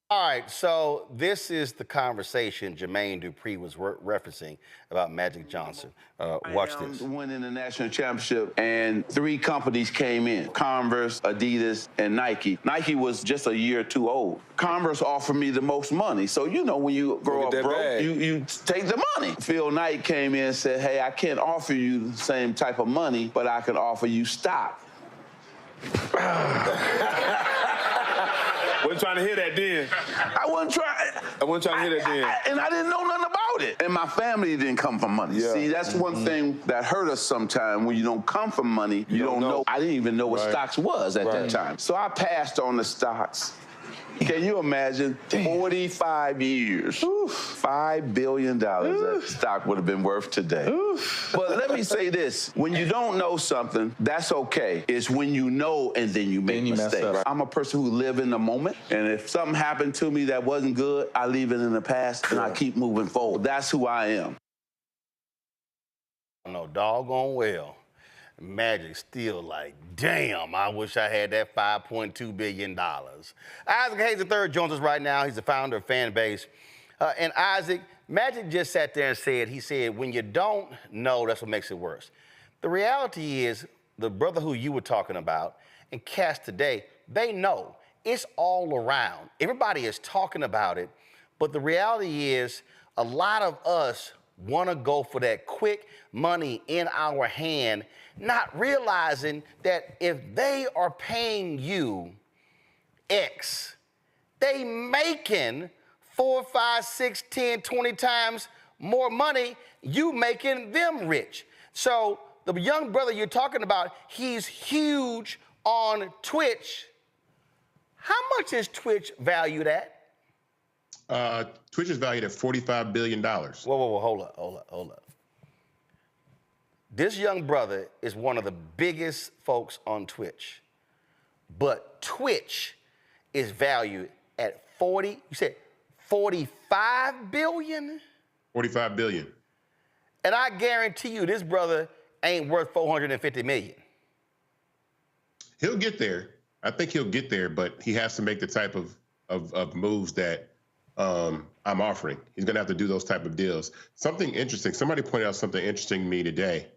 All right, so this is the conversation Jermaine Dupri was referencing about Magic Johnson. Watch this. Winning the national championship, and 3 companies came in: Converse, Adidas, and Nike. Nike was just a year or 2 old. Converse offered me the most money. So, you know, when you grow up broke, you take the money. Phil Knight came in and said, hey, I can't offer you the same type of money, but I can offer you stock. Wasn't trying to hear that then. I wasn't trying to hear that then. And I didn't know nothing about it. And my family didn't come from money. Yeah. See, that's one thing that hurt us sometimes. When you don't come from money, you don't know. I didn't even know what stocks was at that time. So I passed on the stocks. Can you imagine? 45 years, $5 billion that stock would have been worth today. But let me say this. When you don't know something, that's okay. It's when you know and then you make mistakes. I'm a person who live in the moment, and if something happened to me that wasn't good, I leave it in the past and I keep moving forward. That's who I am. No, doggone well. Magic still like, damn, I wish I had that $5.2 billion. Isaac Hayes III joins us right now. He's the founder of Fanbase. And Isaac, Magic just sat there and he said, when you don't know, that's what makes it worse. The reality is, the brother who you were talking about and Cass today, they know. It's all around. Everybody is talking about it, but the reality is a lot of us want to go for that quick money in our hand, not realizing that if they are paying you X, they making 4, 5, 6, 10, 20 times more money, you making them rich. So the young brother you're talking about, he's huge on Twitch. How much is Twitch valued at? Twitch is valued at $45 billion. Whoa, hold up. This young brother is one of the biggest folks on Twitch, but Twitch is valued at 45 billion? 45 billion. And I guarantee you this brother ain't worth 450 million. He'll get there. I think he'll get there, but he has to make the type of moves that I'm offering. He's gonna have to do those type of deals. Something interesting, somebody pointed out something interesting to me today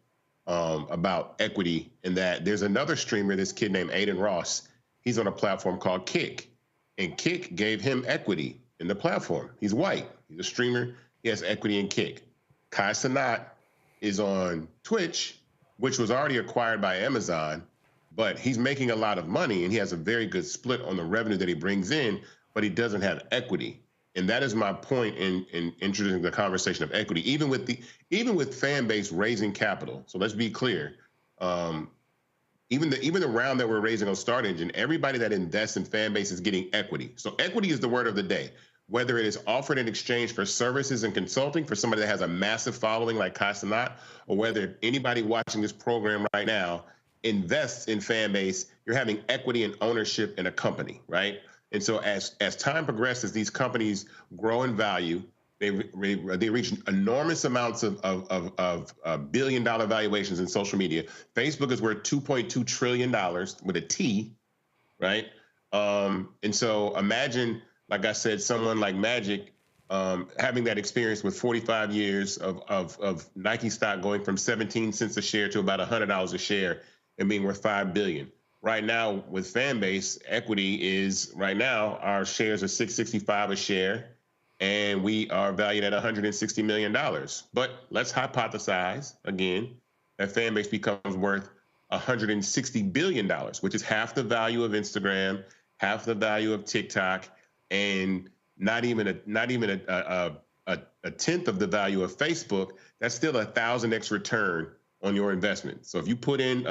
about equity, in that there's another streamer, this kid named Aiden Ross. He's on a platform called Kick, and Kick gave him equity in the platform. He's white, he's a streamer, he has equity in Kick. Kai Cenat is on Twitch, which was already acquired by Amazon, but he's making a lot of money and he has a very good split on the revenue that he brings in, but he doesn't have equity. And that is my point in introducing the conversation of equity, even with Fanbase raising capital. So let's be clear. even the round that we're raising on Start Engine, everybody that invests in Fanbase is getting equity. So equity is the word of the day. Whether it is offered in exchange for services and consulting for somebody that has a massive following like Casanat, or whether anybody watching this program right now invests in Fanbase, you're having equity and ownership in a company, right? And so as time progresses, these companies grow in value. They reach enormous amounts of billion-dollar valuations in social media. Facebook is worth $2.2 trillion with a T, right? And so imagine, like I said, someone like Magic having that experience with 45 years of Nike stock going from 17 cents a share to about $100 a share and being worth $5 billion. Right now with Fanbase, equity is, right now, our shares are $665 a share, and we are valued at $160 million. But let's hypothesize, again, that Fanbase becomes worth $160 billion, which is half the value of Instagram, half the value of TikTok, and not even a tenth of the value of Facebook. That's still 1,000x return on your investment. So if you put in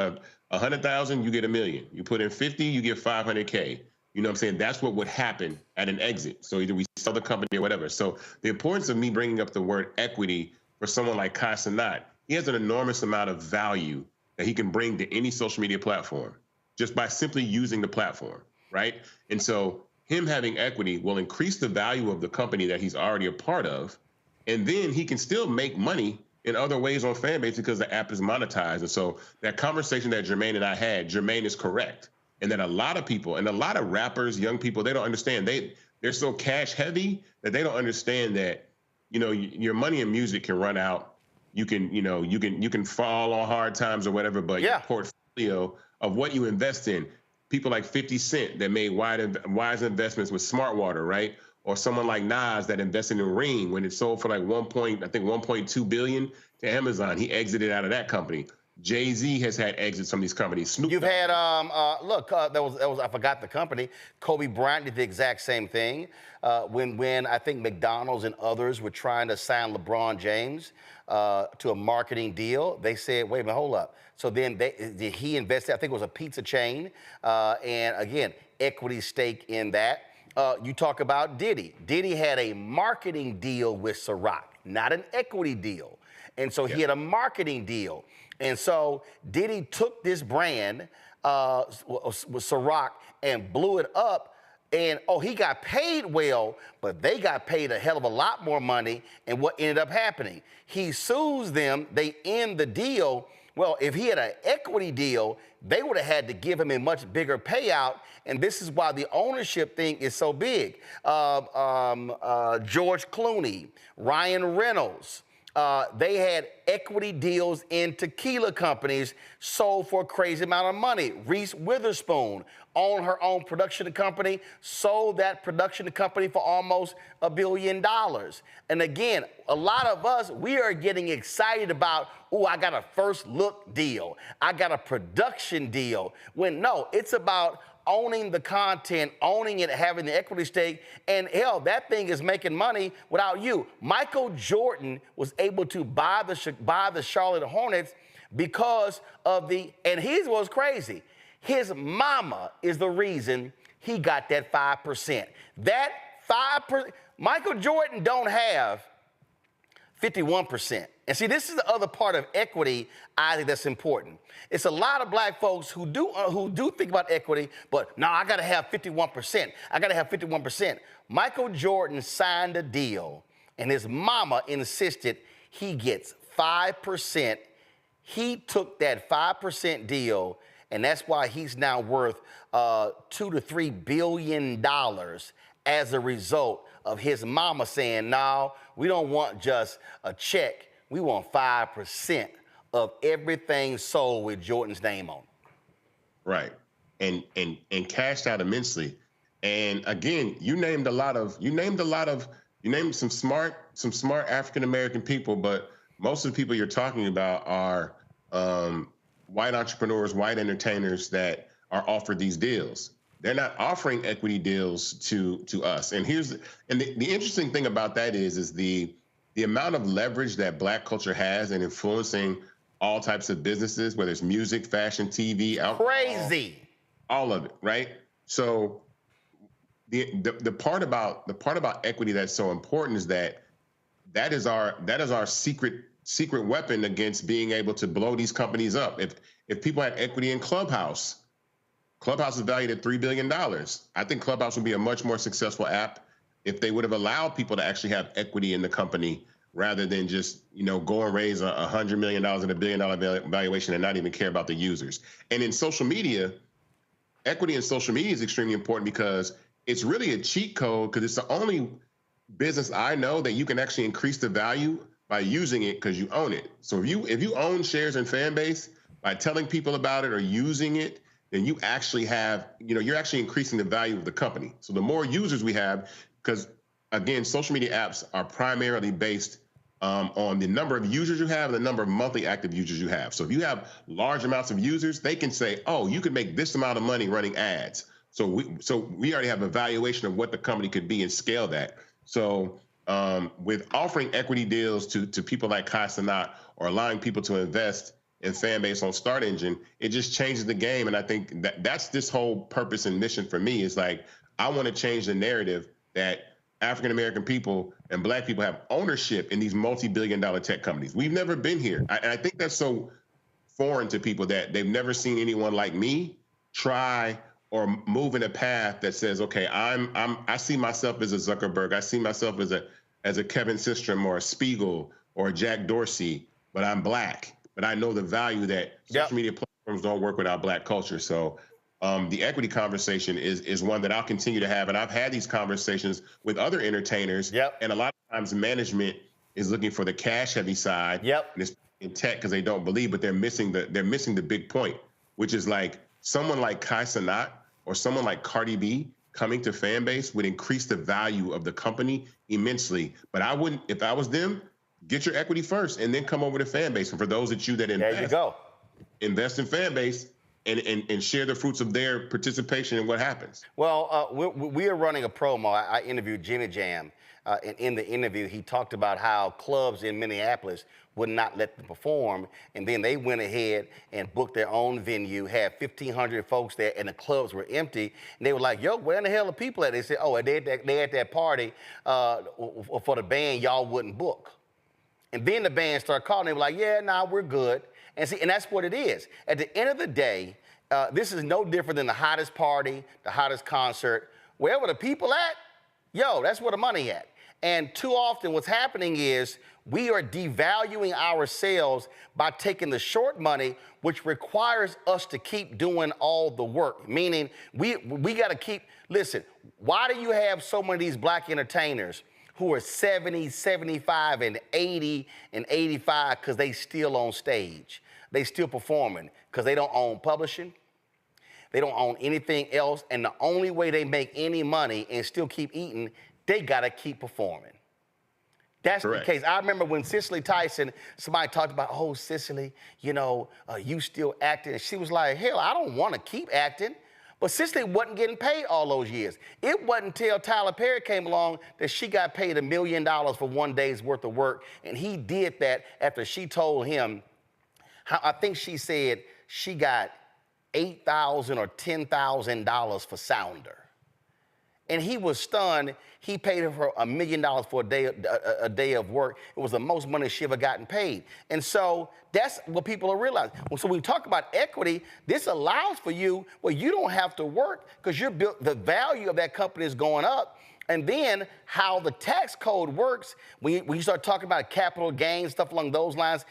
100,000, you get $1 million. You put in 50, you get 500K. You know what I'm saying? That's what would happen at an exit. So either we sell the company or whatever. So the importance of me bringing up the word equity for someone like Casanat, he has an enormous amount of value that he can bring to any social media platform just by simply using the platform, right? And so him having equity will increase the value of the company that he's already a part of, and then he can still make money in other ways on Fanbase because the app is monetized. And so that conversation that Jermaine and I had, Jermaine is correct. And that a lot of people, and a lot of rappers, young people, they don't understand. They're so cash heavy that they don't understand that, you know, your money in music can run out. You can fall on hard times or whatever, but your portfolio of what you invest in, people like 50 Cent that made wise investments with Smartwater, right? Or someone like Nas that invested in Ring when it sold for like 1.2 billion to Amazon. He exited out of that company. Jay-Z has had exits from these companies. Snoop You've had, that was I forgot the company. Kobe Bryant did the exact same thing. When I think McDonald's and others were trying to sign LeBron James to a marketing deal, they said, wait a minute, hold up. So then he invested, I think it was a pizza chain, and again, equity stake in that. You talk about Diddy. Diddy had a marketing deal with Ciroc, not an equity deal. And so he had a marketing deal. And so Diddy took this brand, with Ciroc, and blew it up. And, he got paid well, but they got paid a hell of a lot more money. And what ended up happening? He sues them. They end the deal. Well, if he had an equity deal, they would have had to give him a much bigger payout. And this is why the ownership thing is so big. George Clooney, Ryan Reynolds, they had equity deals in tequila companies sold for a crazy amount of money. Reese Witherspoon owned her own production company, sold that production company for almost $1 billion. And again, a lot of us, we are getting excited about, I got a first look deal. I got a production deal. When no, it's about owning the content, owning it, having the equity stake, and hell, that thing is making money without you. Michael Jordan was able to buy the Charlotte Hornets because of and here's what's crazy. His mama is the reason he got that 5%. That 5%, Michael Jordan don't have 51%. And see, this is the other part of equity I think that's important. It's a lot of black folks who do think about equity, but no, I gotta have 51%. I gotta have 51%. Michael Jordan signed a deal, and his mama insisted he gets 5%. He took that 5% deal, and that's why he's now worth $2 to $3 billion as a result of his mama saying, no, we don't want just a check. We want 5% of everything sold with Jordan's name on it. Right. And cashed out immensely. And again, you named some smart African American people, but most of the people you're talking about are white entrepreneurs, white entertainers that are offered these deals. They're not offering equity deals to us. And the interesting thing about that is the amount of leverage that black culture has in influencing all types of businesses, whether it's music, fashion, TV, alcohol. Crazy. All of it, right? So the part about equity that's so important is that is our secret weapon against being able to blow these companies up. If people had equity in Clubhouse is valued at $3 billion. I think Clubhouse would be a much more successful app if they would have allowed people to actually have equity in the company rather than just, go and raise $100 million and $1 billion valuation and not even care about the users. And in social media, equity in social media is extremely important because it's really a cheat code because it's the only business I know that you can actually increase the value by using it because you own it. So if you own shares in Fanbase, by telling people about it or using it, then you actually have, you're actually increasing the value of the company. So the more users we have, because again, social media apps are primarily based on the number of users you have and the number of monthly active users you have. So if you have large amounts of users, they can say, oh, you can make this amount of money running ads. So we already have a valuation of what the company could be and scale that. So with offering equity deals to people like Kai Cenat or allowing people to invest in Fanbase on Start Engine, it just changes the game. And I think that's this whole purpose and mission for me is like, I want to change the narrative that African-American people and Black people have ownership in these multi-billion-dollar tech companies. We've never been here. And I think that's so foreign to people that they've never seen anyone like me try or move in a path that says, okay, I see myself as a Zuckerberg. I see myself as a Kevin Systrom or a Spiegel or a Jack Dorsey, but I'm Black. But I know the value that social media platforms don't work without Black culture. So the equity conversation is one that I'll continue to have. And I've had these conversations with other entertainers. And a lot of times management is looking for the cash heavy side. And it's in tech because they don't believe, but they're missing the big point, which is like someone like Kai Cenat or someone like Cardi B coming to Fanbase would increase the value of the company immensely. But I wouldn't, if I was them, get your equity first and then come over to Fanbase. And for those that invest, there you go. Invest in Fanbase and share the fruits of their participation in what happens. Well, we are running a promo. I interviewed Jimmy Jam. And in the interview, he talked about how clubs in Minneapolis would not let them perform. And then they went ahead and booked their own venue, had 1,500 folks there, and the clubs were empty. And they were like, yo, where in the hell are people at? They said, oh, they at that party for the band y'all wouldn't book. And then the band started calling. They were like, yeah, nah, we're good. And see, and that's what it is. At the end of the day, this is no different than the hottest party, the hottest concert. Wherever the people at, yo, that's where the money at. And too often what's happening is we are devaluing ourselves by taking the short money, which requires us to keep doing all the work. Meaning we got to keep, listen, why do you have so many of these Black entertainers who are 70, 75, and 80, and 85 because they still on stage? They still performing because they don't own publishing. They don't own anything else. And the only way they make any money and still keep eating, they got to keep performing. That's correct. The case. I remember when Cicely Tyson, somebody talked about, oh, Cicely, you still acting. And she was like, hell, I don't want to keep acting. But Cicely wasn't getting paid all those years. It wasn't until Tyler Perry came along that she got paid $1 million for one day's worth of work. And he did that after she told him, I think she said she got $8,000 or $10,000 for Sounder. And he was stunned. He paid her $1 million for a day of work. It was the most money she ever gotten paid. And so that's what people are realizing. So when we talk about equity, this allows for you, well, you don't have to work because the value of that company is going up. And then how the tax code works, when you start talking about capital gains, stuff along those lines,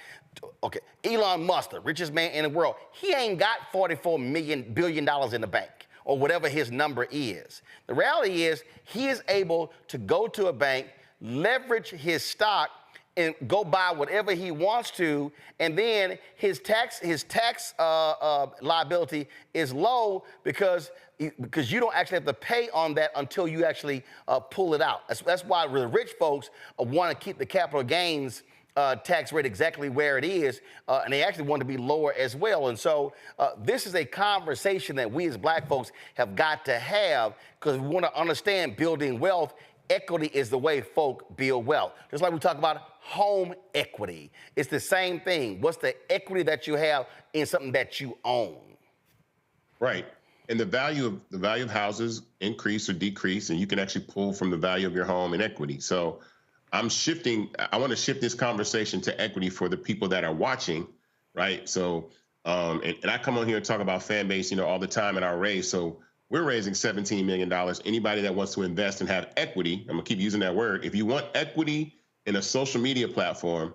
okay, Elon Musk, the richest man in the world, he ain't got $44 billion in the bank, or whatever his number is. The reality is he is able to go to a bank, leverage his stock, and go buy whatever he wants to, and then his tax liability is low because you don't actually have to pay on that until you actually pull it out. That's why the rich folks want to keep the capital gains tax rate exactly where it is, and they actually want to be lower as well. And so this is a conversation that we as Black folks have got to have because we want to understand building wealth. Equity is the way folk build wealth. Just like we talk about home equity. It's the same thing. What's the equity that you have in something that you own? Right. And the value of houses increase or decrease, and you can actually pull from the value of your home in equity. So I want to shift this conversation to equity for the people that are watching, right? So, and I come on here and talk about Fanbase, all the time in our raise. So we're raising $17 million. Anybody that wants to invest and have equity, I'm gonna keep using that word. If you want equity in a social media platform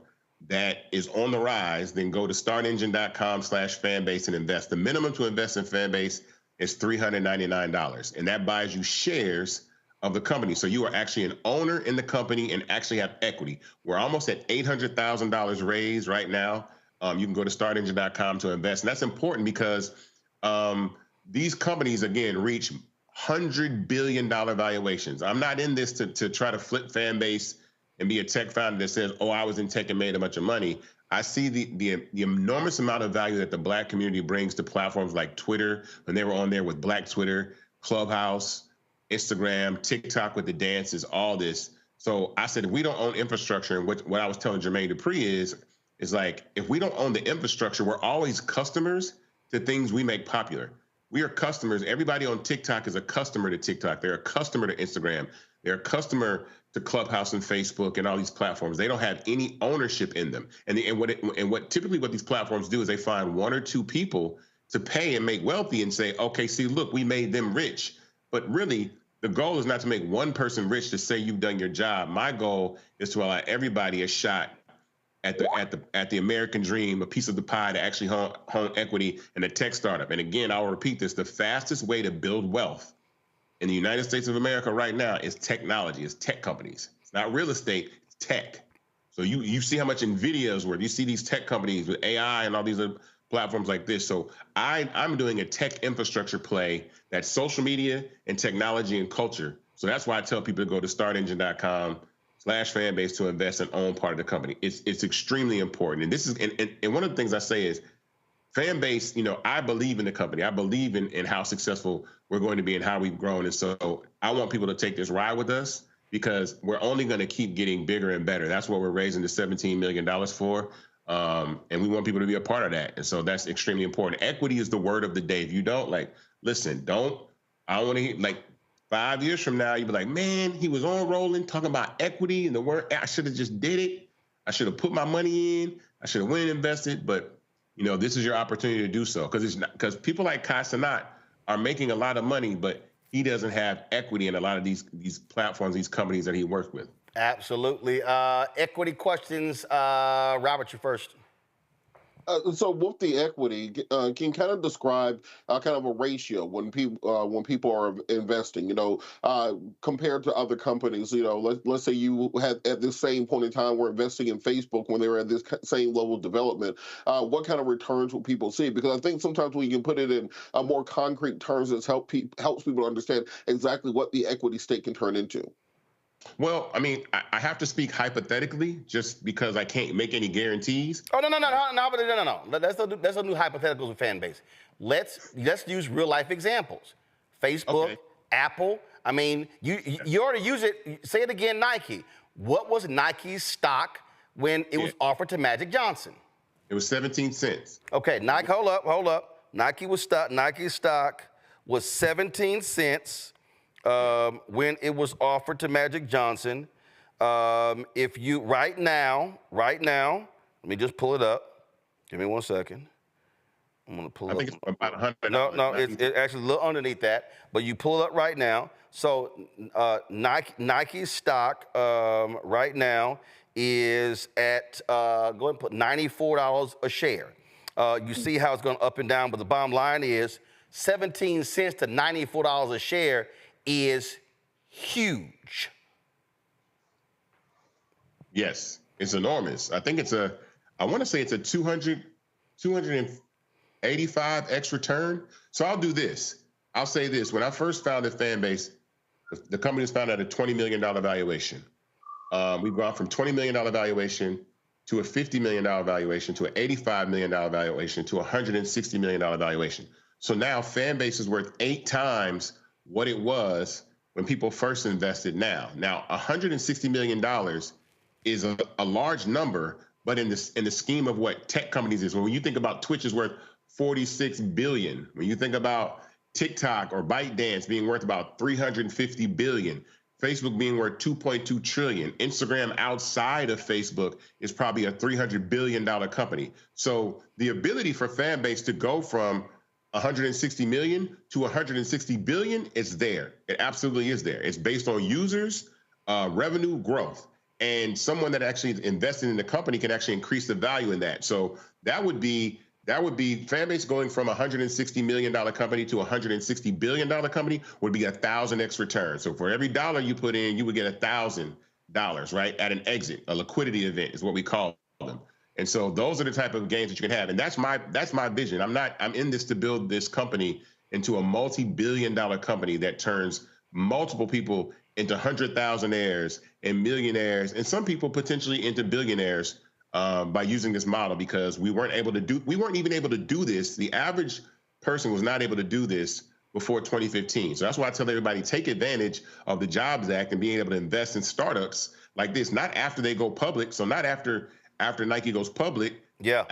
that is on the rise, then go to startengine.com/fanbase and invest. The minimum to invest in Fanbase is $399, and that buys you shares of the company. So you are actually an owner in the company and actually have equity. We're almost at $800,000 raised right now. You can go to startengine.com to invest. And that's important because these companies, again, reach $100 billion valuations. I'm not in this to try to flip Fanbase and be a tech founder that says, oh, I was in tech and made a bunch of money. I see the enormous amount of value that the Black community brings to platforms like Twitter, when they were on there with Black Twitter, Clubhouse, Instagram, TikTok with the dances, all this. So I said, if we don't own infrastructure, and what I was telling Jermaine Dupri is like, if we don't own the infrastructure, we're always customers to things we make popular. We are customers. Everybody on TikTok is a customer to TikTok. They're a customer to Instagram. They're a customer to Clubhouse and Facebook and all these platforms. They don't have any ownership in them. And what typically what these platforms do is they find one or two people to pay and make wealthy and say, okay, see, look, we made them rich. But really, the goal is not to make one person rich to say you've done your job. My goal is to allow everybody a shot at the American dream, a piece of the pie to actually hone equity in a tech startup. And again, I'll repeat this, the fastest way to build wealth in the United States of America right now is technology, is tech companies. It's not real estate, it's tech. So you see how much NVIDIA is worth. You see these tech companies with AI and all these other platforms like this. So I'm doing a tech infrastructure play that's social media and technology and culture. So that's why I tell people to go to startengine.com/fanbase to invest and own part of the company. It's extremely important. And this is and one of the things I say is Fanbase, I believe in the company. I believe in how successful we're going to be and how we've grown. And so I want people to take this ride with us because we're only going to keep getting bigger and better. That's what we're raising the $17 million for. And we want people to be a part of that. And so that's extremely important. Equity is the word of the day. If you don't, listen, I don't want to hear, 5 years from now, you'll be like, man, he was on rolling talking about equity and the word. I should have just did it. I should have put my money in. I should have went and invested. But, this is your opportunity to do so because people like Kai Cenat are making a lot of money, but he doesn't have equity in a lot of these platforms, these companies that he works with. Absolutely. Equity questions. Robert, you first. So with the equity, can you kind of describe kind of a ratio when people are investing, compared to other companies, let's say you had at this same point in time were investing in Facebook when they were at this same level of development, what kind of returns will people see? Because I think sometimes when you can put it in more concrete terms, it helps people understand exactly what the equity stake can turn into. Well, I mean, I have to speak hypothetically just because I can't make any guarantees. Oh, no. Let's do hypotheticals with Fanbase. Let's use real life examples. Facebook, okay. Apple. I mean, you already use it. Say it again, Nike. What was Nike's stock when it was offered to Magic Johnson? It was 17 cents. Okay, Nike, hold up. Nike's stock was 17 cents. When it was offered to Magic Johnson. If you right now, let me just pull it up. Give me 1 second. I'm gonna pull it up. I think it's about 100. No, it's actually a little underneath that, but you pull it up right now. So Nike's stock right now is at go ahead and put $94 a share. You see how it's going up and down, but the bottom line is 17 cents to $94 a share is huge. Yes, it's enormous. I think I want to say it's a 285x return. So I'll do this. I'll say this. When I first founded Fanbase, the company was founded at a $20 million valuation. We've gone from $20 million valuation to a $50 million valuation to an $85 million valuation to a $160 million valuation. So now Fanbase is worth 8 times what it was when people first invested now. Now, $160 million is a large number, but in the scheme of what tech companies is, when you think about Twitch is worth $46 billion, when you think about TikTok or ByteDance being worth about $350 billion, Facebook being worth $2.2 trillion, Instagram outside of Facebook is probably a $300 billion company. So the ability for Fanbase to go from 160 million to 160 billion is there. It absolutely is there. It's based on users, revenue growth, and someone that actually invested in the company can actually increase the value in that. So that would be Fanbase going from a $160 million company to a $160 billion company would be 1,000x return. So for every dollar you put in, you would get $1,000, right? At an exit, a liquidity event is what we call them. And so those are the type of gains that you can have. And that's my vision. I'm in this to build this company into a multi-billion-dollar company that turns multiple people into 100,000aires and millionaires, and some people potentially into billionaires by using this model, because we weren't even able to do this. The average person was not able to do this before 2015. So that's why I tell everybody, take advantage of the Jobs Act and being able to invest in startups like this, not after they go public. So not after Nike goes public. Yeah.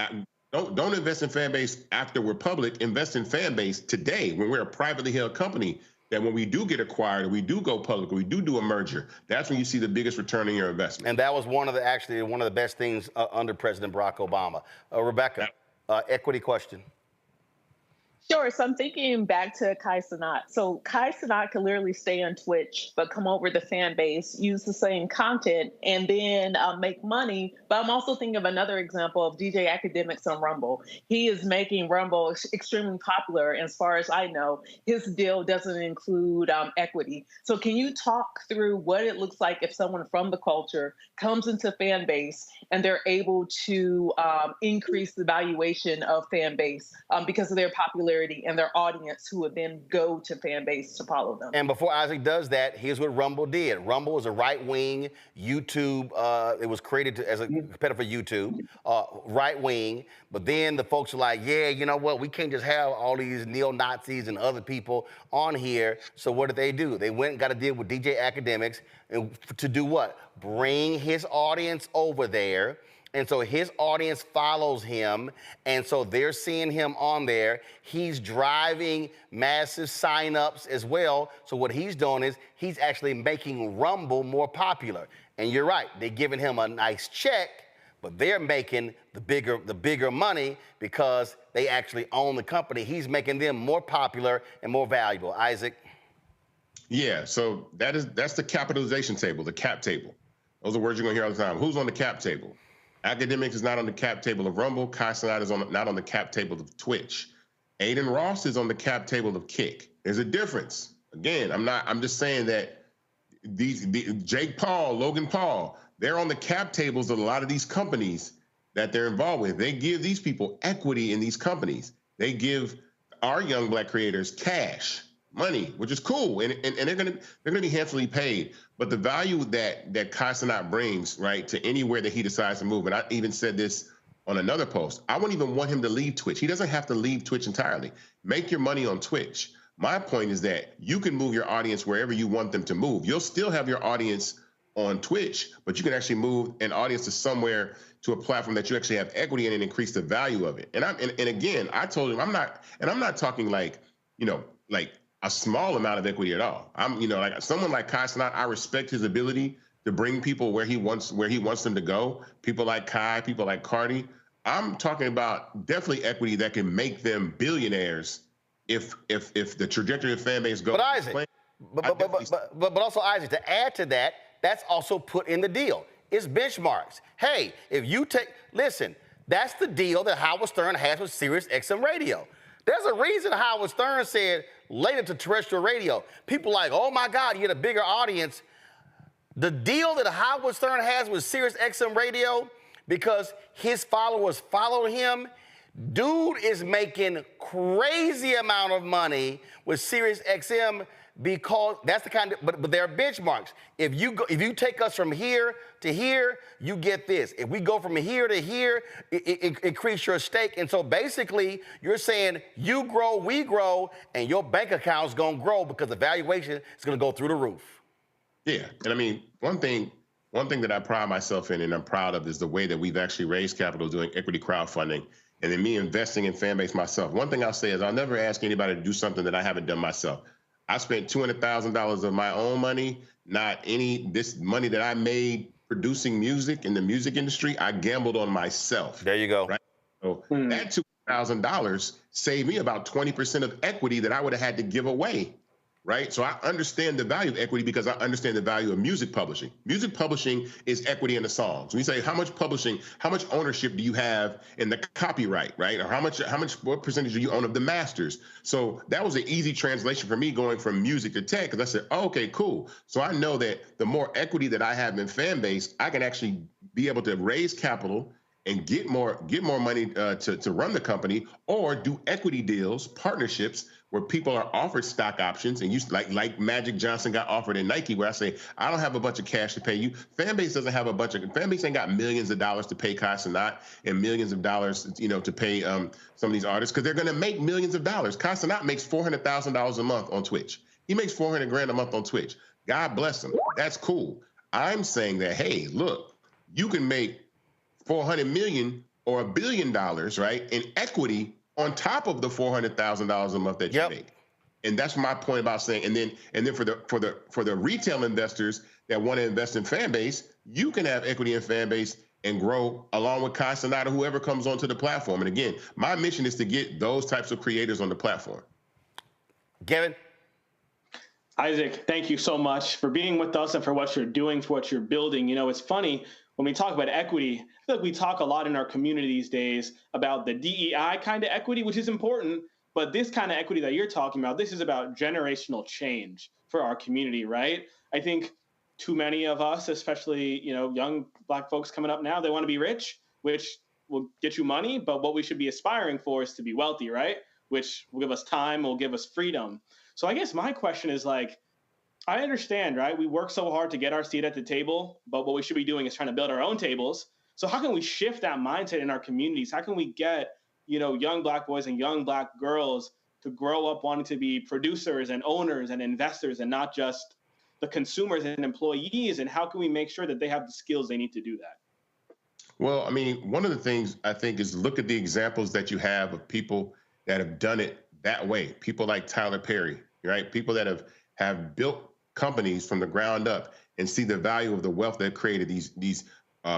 Don't invest in Fanbase after we're public. Invest in Fanbase today when we're a privately held company, that when we do get acquired or we do go public or we do a merger, that's when you see the biggest return on your investment. And that was one of the best things under President Barack Obama. Rebecca, equity question. Sure. So I'm thinking back to Kai Cenat. So Kai Cenat can literally stay on Twitch, but come over to Fanbase, use the same content, and then make money. But I'm also thinking of another example of DJ Academics on Rumble. He is making Rumble extremely popular. As far as I know, his deal doesn't include equity. So can you talk through what it looks like if someone from the culture comes into Fanbase and they're able to increase the valuation of Fanbase because of their popularity and their audience, who would then go to Fanbase to follow them? And before Isaac does that, here's what Rumble did. Rumble is a right-wing YouTube. It was created as a competitor for YouTube, right-wing. But then the folks are like, yeah, you know what? We can't just have all these neo-Nazis and other people on here. So what did they do? They went and got a deal with DJ Academics and to do what? Bring his audience over there. And so his audience follows him, and so they're seeing him on there. He's driving massive signups as well. So what he's doing is he's actually making Rumble more popular. And you're right, they're giving him a nice check, but they're making the bigger money because they actually own the company. He's making them more popular and more valuable. Isaac? Yeah, so that's the capitalization table, the cap table. Those are words you're gonna hear all the time. Who's on the cap table? Academics is not on the cap table of Rumble. Kai Cenat is not on the cap table of Twitch. Aiden Ross is on the cap table of Kick. There's a difference. Again, I'm just saying that Jake Paul, Logan Paul, they're on the cap tables of a lot of these companies that they're involved with. They give these people equity in these companies. They give our young black creators cash, money, which is cool, and they're gonna be handsomely paid. But the value that Kai Cenat brings, right, to anywhere that he decides to move, and I even said this on another post, I wouldn't even want him to leave Twitch. He doesn't have to leave Twitch entirely. Make your money on Twitch. My point is that you can move your audience wherever you want them to move. You'll still have your audience on Twitch, but you can actually move an audience to somewhere, to a platform that you actually have equity in and increase the value of it. And again, I told him I'm not talking like a small amount of equity at all. Like someone like Kai Cenat, I respect his ability to bring people where he wants them to go. People like Kai, people like Cardi. I'm talking about definitely equity that can make them billionaires if the trajectory of Fanbase goes. But Isaac, but also Isaac, to add to that, that's also put in the deal. It's benchmarks. Hey, if you listen, that's the deal that Howard Stern has with Sirius XM Radio. There's a reason Howard Stern said later to terrestrial radio, people like, oh my God, you get a bigger audience. The deal that Howard Stern has with Sirius XM Radio, because his followers follow him, dude is making crazy amount of money with Sirius XM, because that's the kind of, but there are benchmarks. If you take us from here to here, you get this. If we go from here to here, increase your stake. And so basically, you're saying you grow, we grow, and your bank account's gonna grow because the valuation is gonna go through the roof. Yeah, and I mean, one thing, one thing that I pride myself in and I'm proud of is the way that we've actually raised capital doing equity crowdfunding and then me investing in Fanbase myself. One thing I'll say is I'll never ask anybody to do something that I haven't done myself. I spent $200,000 of my own money, not this money that I made producing music in the music industry. I gambled on myself. There you go. Right? So that $2,000 saved me about 20% of equity that I would have had to give away. Right. So I understand the value of equity because I understand the value of music publishing. Music publishing is equity in the songs. When you say how much publishing, how much ownership do you have in the copyright, right? Or what percentage do you own of the masters? So that was an easy translation for me going from music to tech because I said, oh, okay, cool. So I know that the more equity that I have in Fanbase, I can actually be able to raise capital and get more money to run the company or do equity deals, partnerships where people are offered stock options and you like Magic Johnson got offered in Nike where I say, I don't have a bunch of cash to pay you. Fanbase doesn't have Fanbase ain't got millions of dollars to pay Kai Cenat and millions of dollars, to pay some of these artists because they're going to make millions of dollars. Kai Cenat makes $400,000 a month on Twitch. He makes $400,000 a month on Twitch. God bless him. That's cool. I'm saying that, hey, look, you can make $400 million or $1 billion, right, in equity on top of the $400,000 a month that you make. And that's my point about saying, and then for the retail investors that want to invest in Fanbase, you can have equity in Fanbase and grow along with Kai Cenat or whoever comes onto the platform. And again, my mission is to get those types of creators on the platform. Gavin? Isaac, thank you so much for being with us and for what you're doing, for what you're building. It's funny, when we talk about equity, I feel like we talk a lot in our community these days about the DEI kind of equity, which is important, but this kind of equity that you're talking about, this is about generational change for our community, right? I think too many of us, especially, young Black folks coming up now, they want to be rich, which will get you money, but what we should be aspiring for is to be wealthy, right? Which will give us time, will give us freedom. So I guess my question is I understand, right? We work so hard to get our seat at the table, but what we should be doing is trying to build our own tables. So how can we shift that mindset in our communities? How can we get, young Black boys and young Black girls to grow up wanting to be producers and owners and investors and not just the consumers and employees? And how can we make sure that they have the skills they need to do that? Well, I mean, one of the things I think is look at the examples that you have of people that have done it that way. People like Tyler Perry, right? People that have built companies from the ground up and see the value of the wealth they've created, these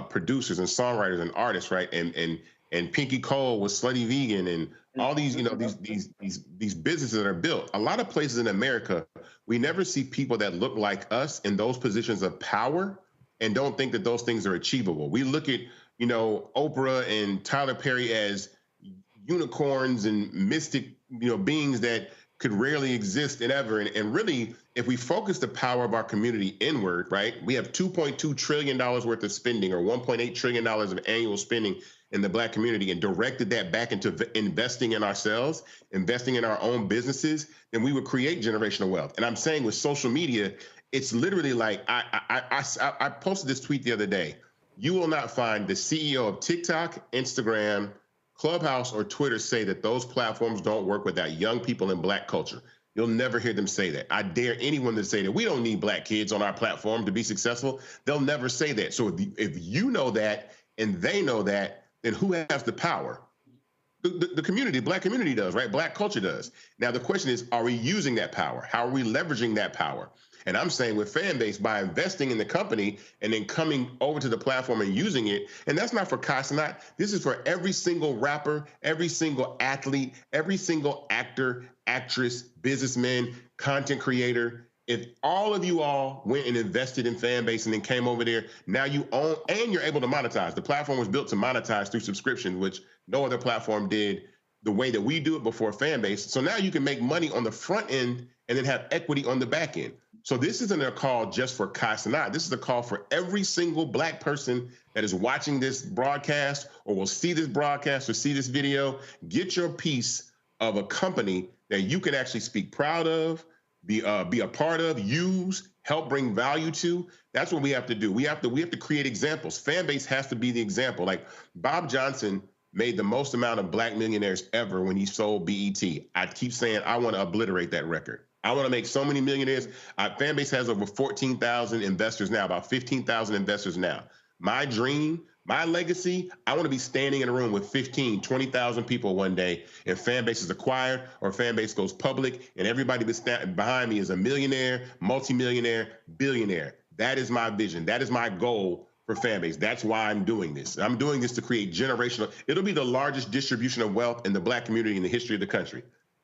producers and songwriters and artists, right? And Pinky Cole with Slutty Vegan and all these, these businesses that are built. A lot of places in America, we never see people that look like us in those positions of power and don't think that those things are achievable. We look at, Oprah and Tyler Perry as unicorns and mystic, beings that could rarely exist and ever. And really, if we focus the power of our community inward, right, we have $2.2 trillion worth of spending or $1.8 trillion of annual spending in the Black community and directed that back into investing in ourselves, investing in our own businesses, then we would create generational wealth. And I'm saying with social media, it's literally like, I posted this tweet the other day. You will not find the CEO of TikTok, Instagram, Clubhouse, or Twitter say that those platforms don't work without young people in Black culture. You'll never hear them say that. I dare anyone to say that we don't need Black kids on our platform to be successful. They'll never say that. So if you know that and they know that, then who has the power? The community, Black community does, right? Black culture does. Now, the question is, are we using that power? How are we leveraging that power? And I'm saying with Fanbase, by investing in the company and then coming over to the platform and using it, and that's not for Kai Cenat. This is for every single rapper, every single athlete, every single actor, actress, businessman, content creator. If all of you all went and invested in Fanbase and then came over there, now you own and you're able to monetize. The platform was built to monetize through subscription, which no other platform did the way that we do it before Fanbase. So now you can make money on the front end and then have equity on the back end. So this isn't a call just for Kai Cenat. This is a call for every single Black person that is watching this broadcast or will see this broadcast or see this video. Get your piece of a company that you can actually speak proud of, be a part of, use, help bring value to. That's what we have to do. We have to create examples. Fanbase has to be the example. Like Bob Johnson made the most amount of Black millionaires ever when he sold BET. I keep saying I want to obliterate that record. I want to make so many millionaires. Fanbase has over 14,000 investors now, about 15,000 investors now. My dream, my legacy, I want to be standing in a room with 15, 20,000 people one day, and Fanbase is acquired or Fanbase goes public, and everybody behind me is a millionaire, multimillionaire, billionaire. That is my vision. That is my goal for Fanbase. That's why I'm doing this. I'm doing this to create generational. It'll be the largest distribution of wealth in the Black community in the history of the country.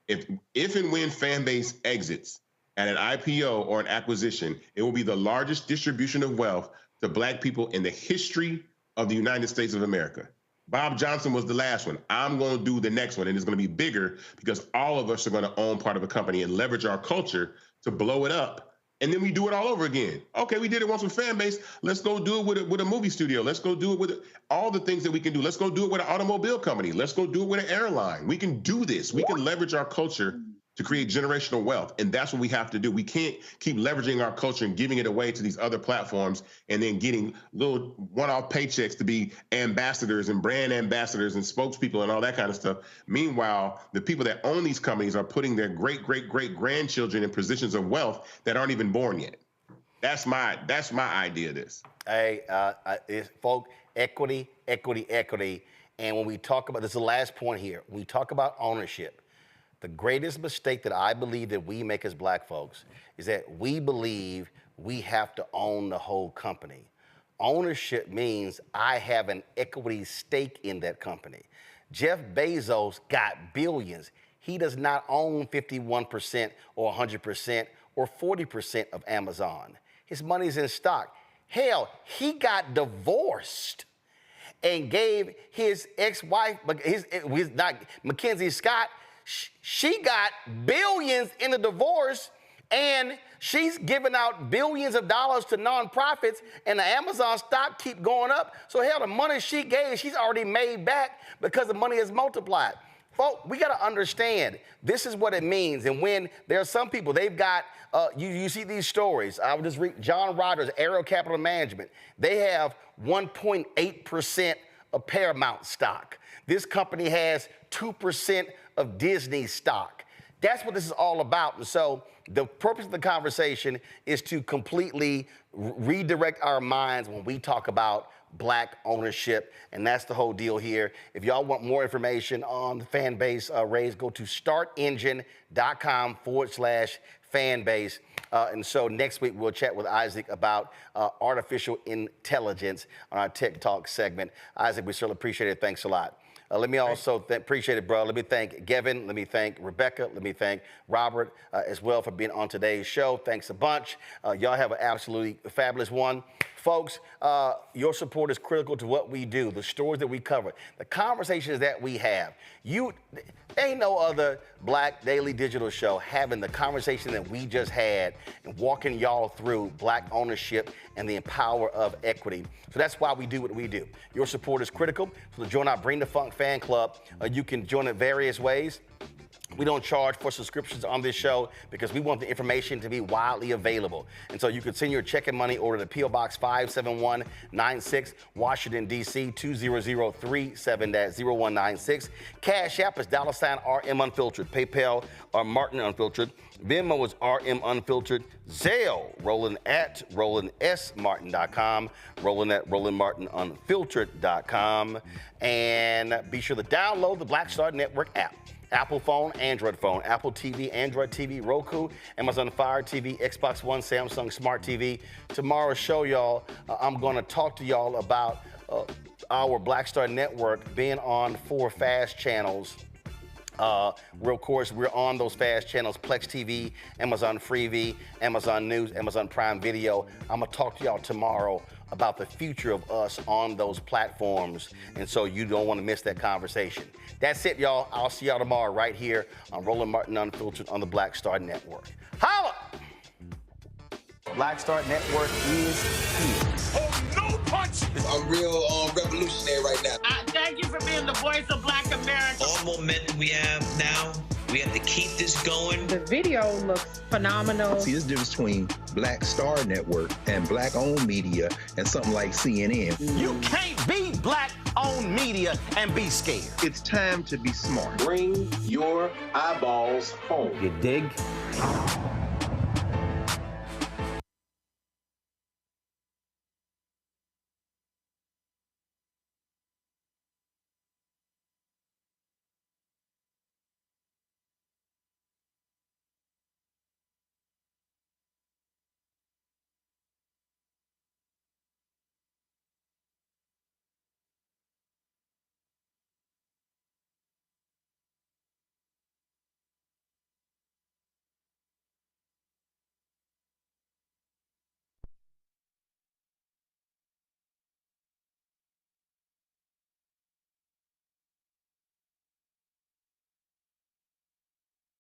If and when Fanbase exits at an IPO or an acquisition, it will be the largest distribution of wealth to Black people in the history of the United States of America. Bob Johnson was the last one. I'm going to do the next one, and it's going to be bigger because all of us are going to own part of a company and leverage our culture to blow it up. And then we do it all over again. Okay, we did it once with Fanbase. Let's go do it with a movie studio. Let's go do it with all the things that we can do. Let's go do it with an automobile company. Let's go do it with an airline. We can do this. We can leverage our culture to create generational wealth. And that's what we have to do. We can't keep leveraging our culture and giving it away to these other platforms and then getting little one-off paychecks to be ambassadors and brand ambassadors and spokespeople and all that kind of stuff. Meanwhile, the people that own these companies are putting their great-great-great-grandchildren in positions of wealth that aren't even born yet. That's my idea of this. Hey, folks, equity. And when we talk about, this is the last point here, when we talk about ownership, the greatest mistake that I believe that we make as Black folks is that we believe we have to own the whole company. Ownership means I have an equity stake in that company. Jeff Bezos got billions. He does not own 51% or 100% or 40% of Amazon. His money's in stock. Hell, he got divorced and gave his ex-wife, Mackenzie Scott, she got billions in the divorce, and she's giving out billions of dollars to nonprofits, and the Amazon stock keep going up. So hell, the money she gave, she's already made back because the money is multiplied. Folks, we got to understand this is what it means. And when there are some people, they've got, you see these stories. I would just read John Rogers, Aerial Capital Management. They have 1.8% of Paramount stock. This company has 2% of Disney stock. That's what this is all about. And so the purpose of the conversation is to completely redirect our minds when we talk about Black ownership, and that's the whole deal here. If y'all want more information on the Fanbase raise, go to startengine.com/Fanbase. And so next week we'll chat with Isaac about artificial intelligence on our Tech Talk segment. Isaac, we certainly appreciate it. Thanks a lot. Let me also appreciate it, bro. Let me thank Gavin. Let me thank Rebecca. Let me thank Robert as well for being on today's show. Thanks a bunch. Y'all have an absolutely fabulous one. Folks, your support is critical to what we do, the stories that we cover, the conversations that we have. Ain't no other Black daily digital show having the conversation that we just had and walking y'all through Black ownership and the power of equity. So that's why we do what we do. Your support is critical. So to join our Bring the Funk fan club, you can join in various ways. We don't charge for subscriptions on this show because we want the information to be widely available. And so you can send your check and money order to P.O. Box 57196, Washington, D.C. 20037-0196. Cash App is $RM Unfiltered. PayPal are Martin Unfiltered. Venmo is RM Unfiltered. Zelle, Roland@RolandSMartin.com. Roland at RolandMartinUnfiltered.com. And be sure to download the Black Star Network app. Apple phone, Android phone, Apple TV, Android TV, Roku, Amazon Fire TV, Xbox One, Samsung Smart TV. Tomorrow's show, y'all, I'm going to talk to y'all about our Black Star Network being on 4 fast channels. Of course, we're on those fast channels, Plex TV, Amazon Freevee, Amazon News, Amazon Prime Video. I'm going to talk to y'all tomorrow about the future of us on those platforms, and so you don't want to miss that conversation. That's it, y'all. I'll see y'all tomorrow right here on Roland Martin Unfiltered on the Black Star Network. Holla! Black Star Network is here. Oh, no punch! I'm real revolutionary right now. Thank you for being the voice of Black America. All momentum we have now We have to keep this going. The video looks phenomenal. See, there's a difference between Black Star Network and Black-owned media and something like CNN. You can't be Black-owned media and be scared. It's time to be smart. Bring your eyeballs home. You dig?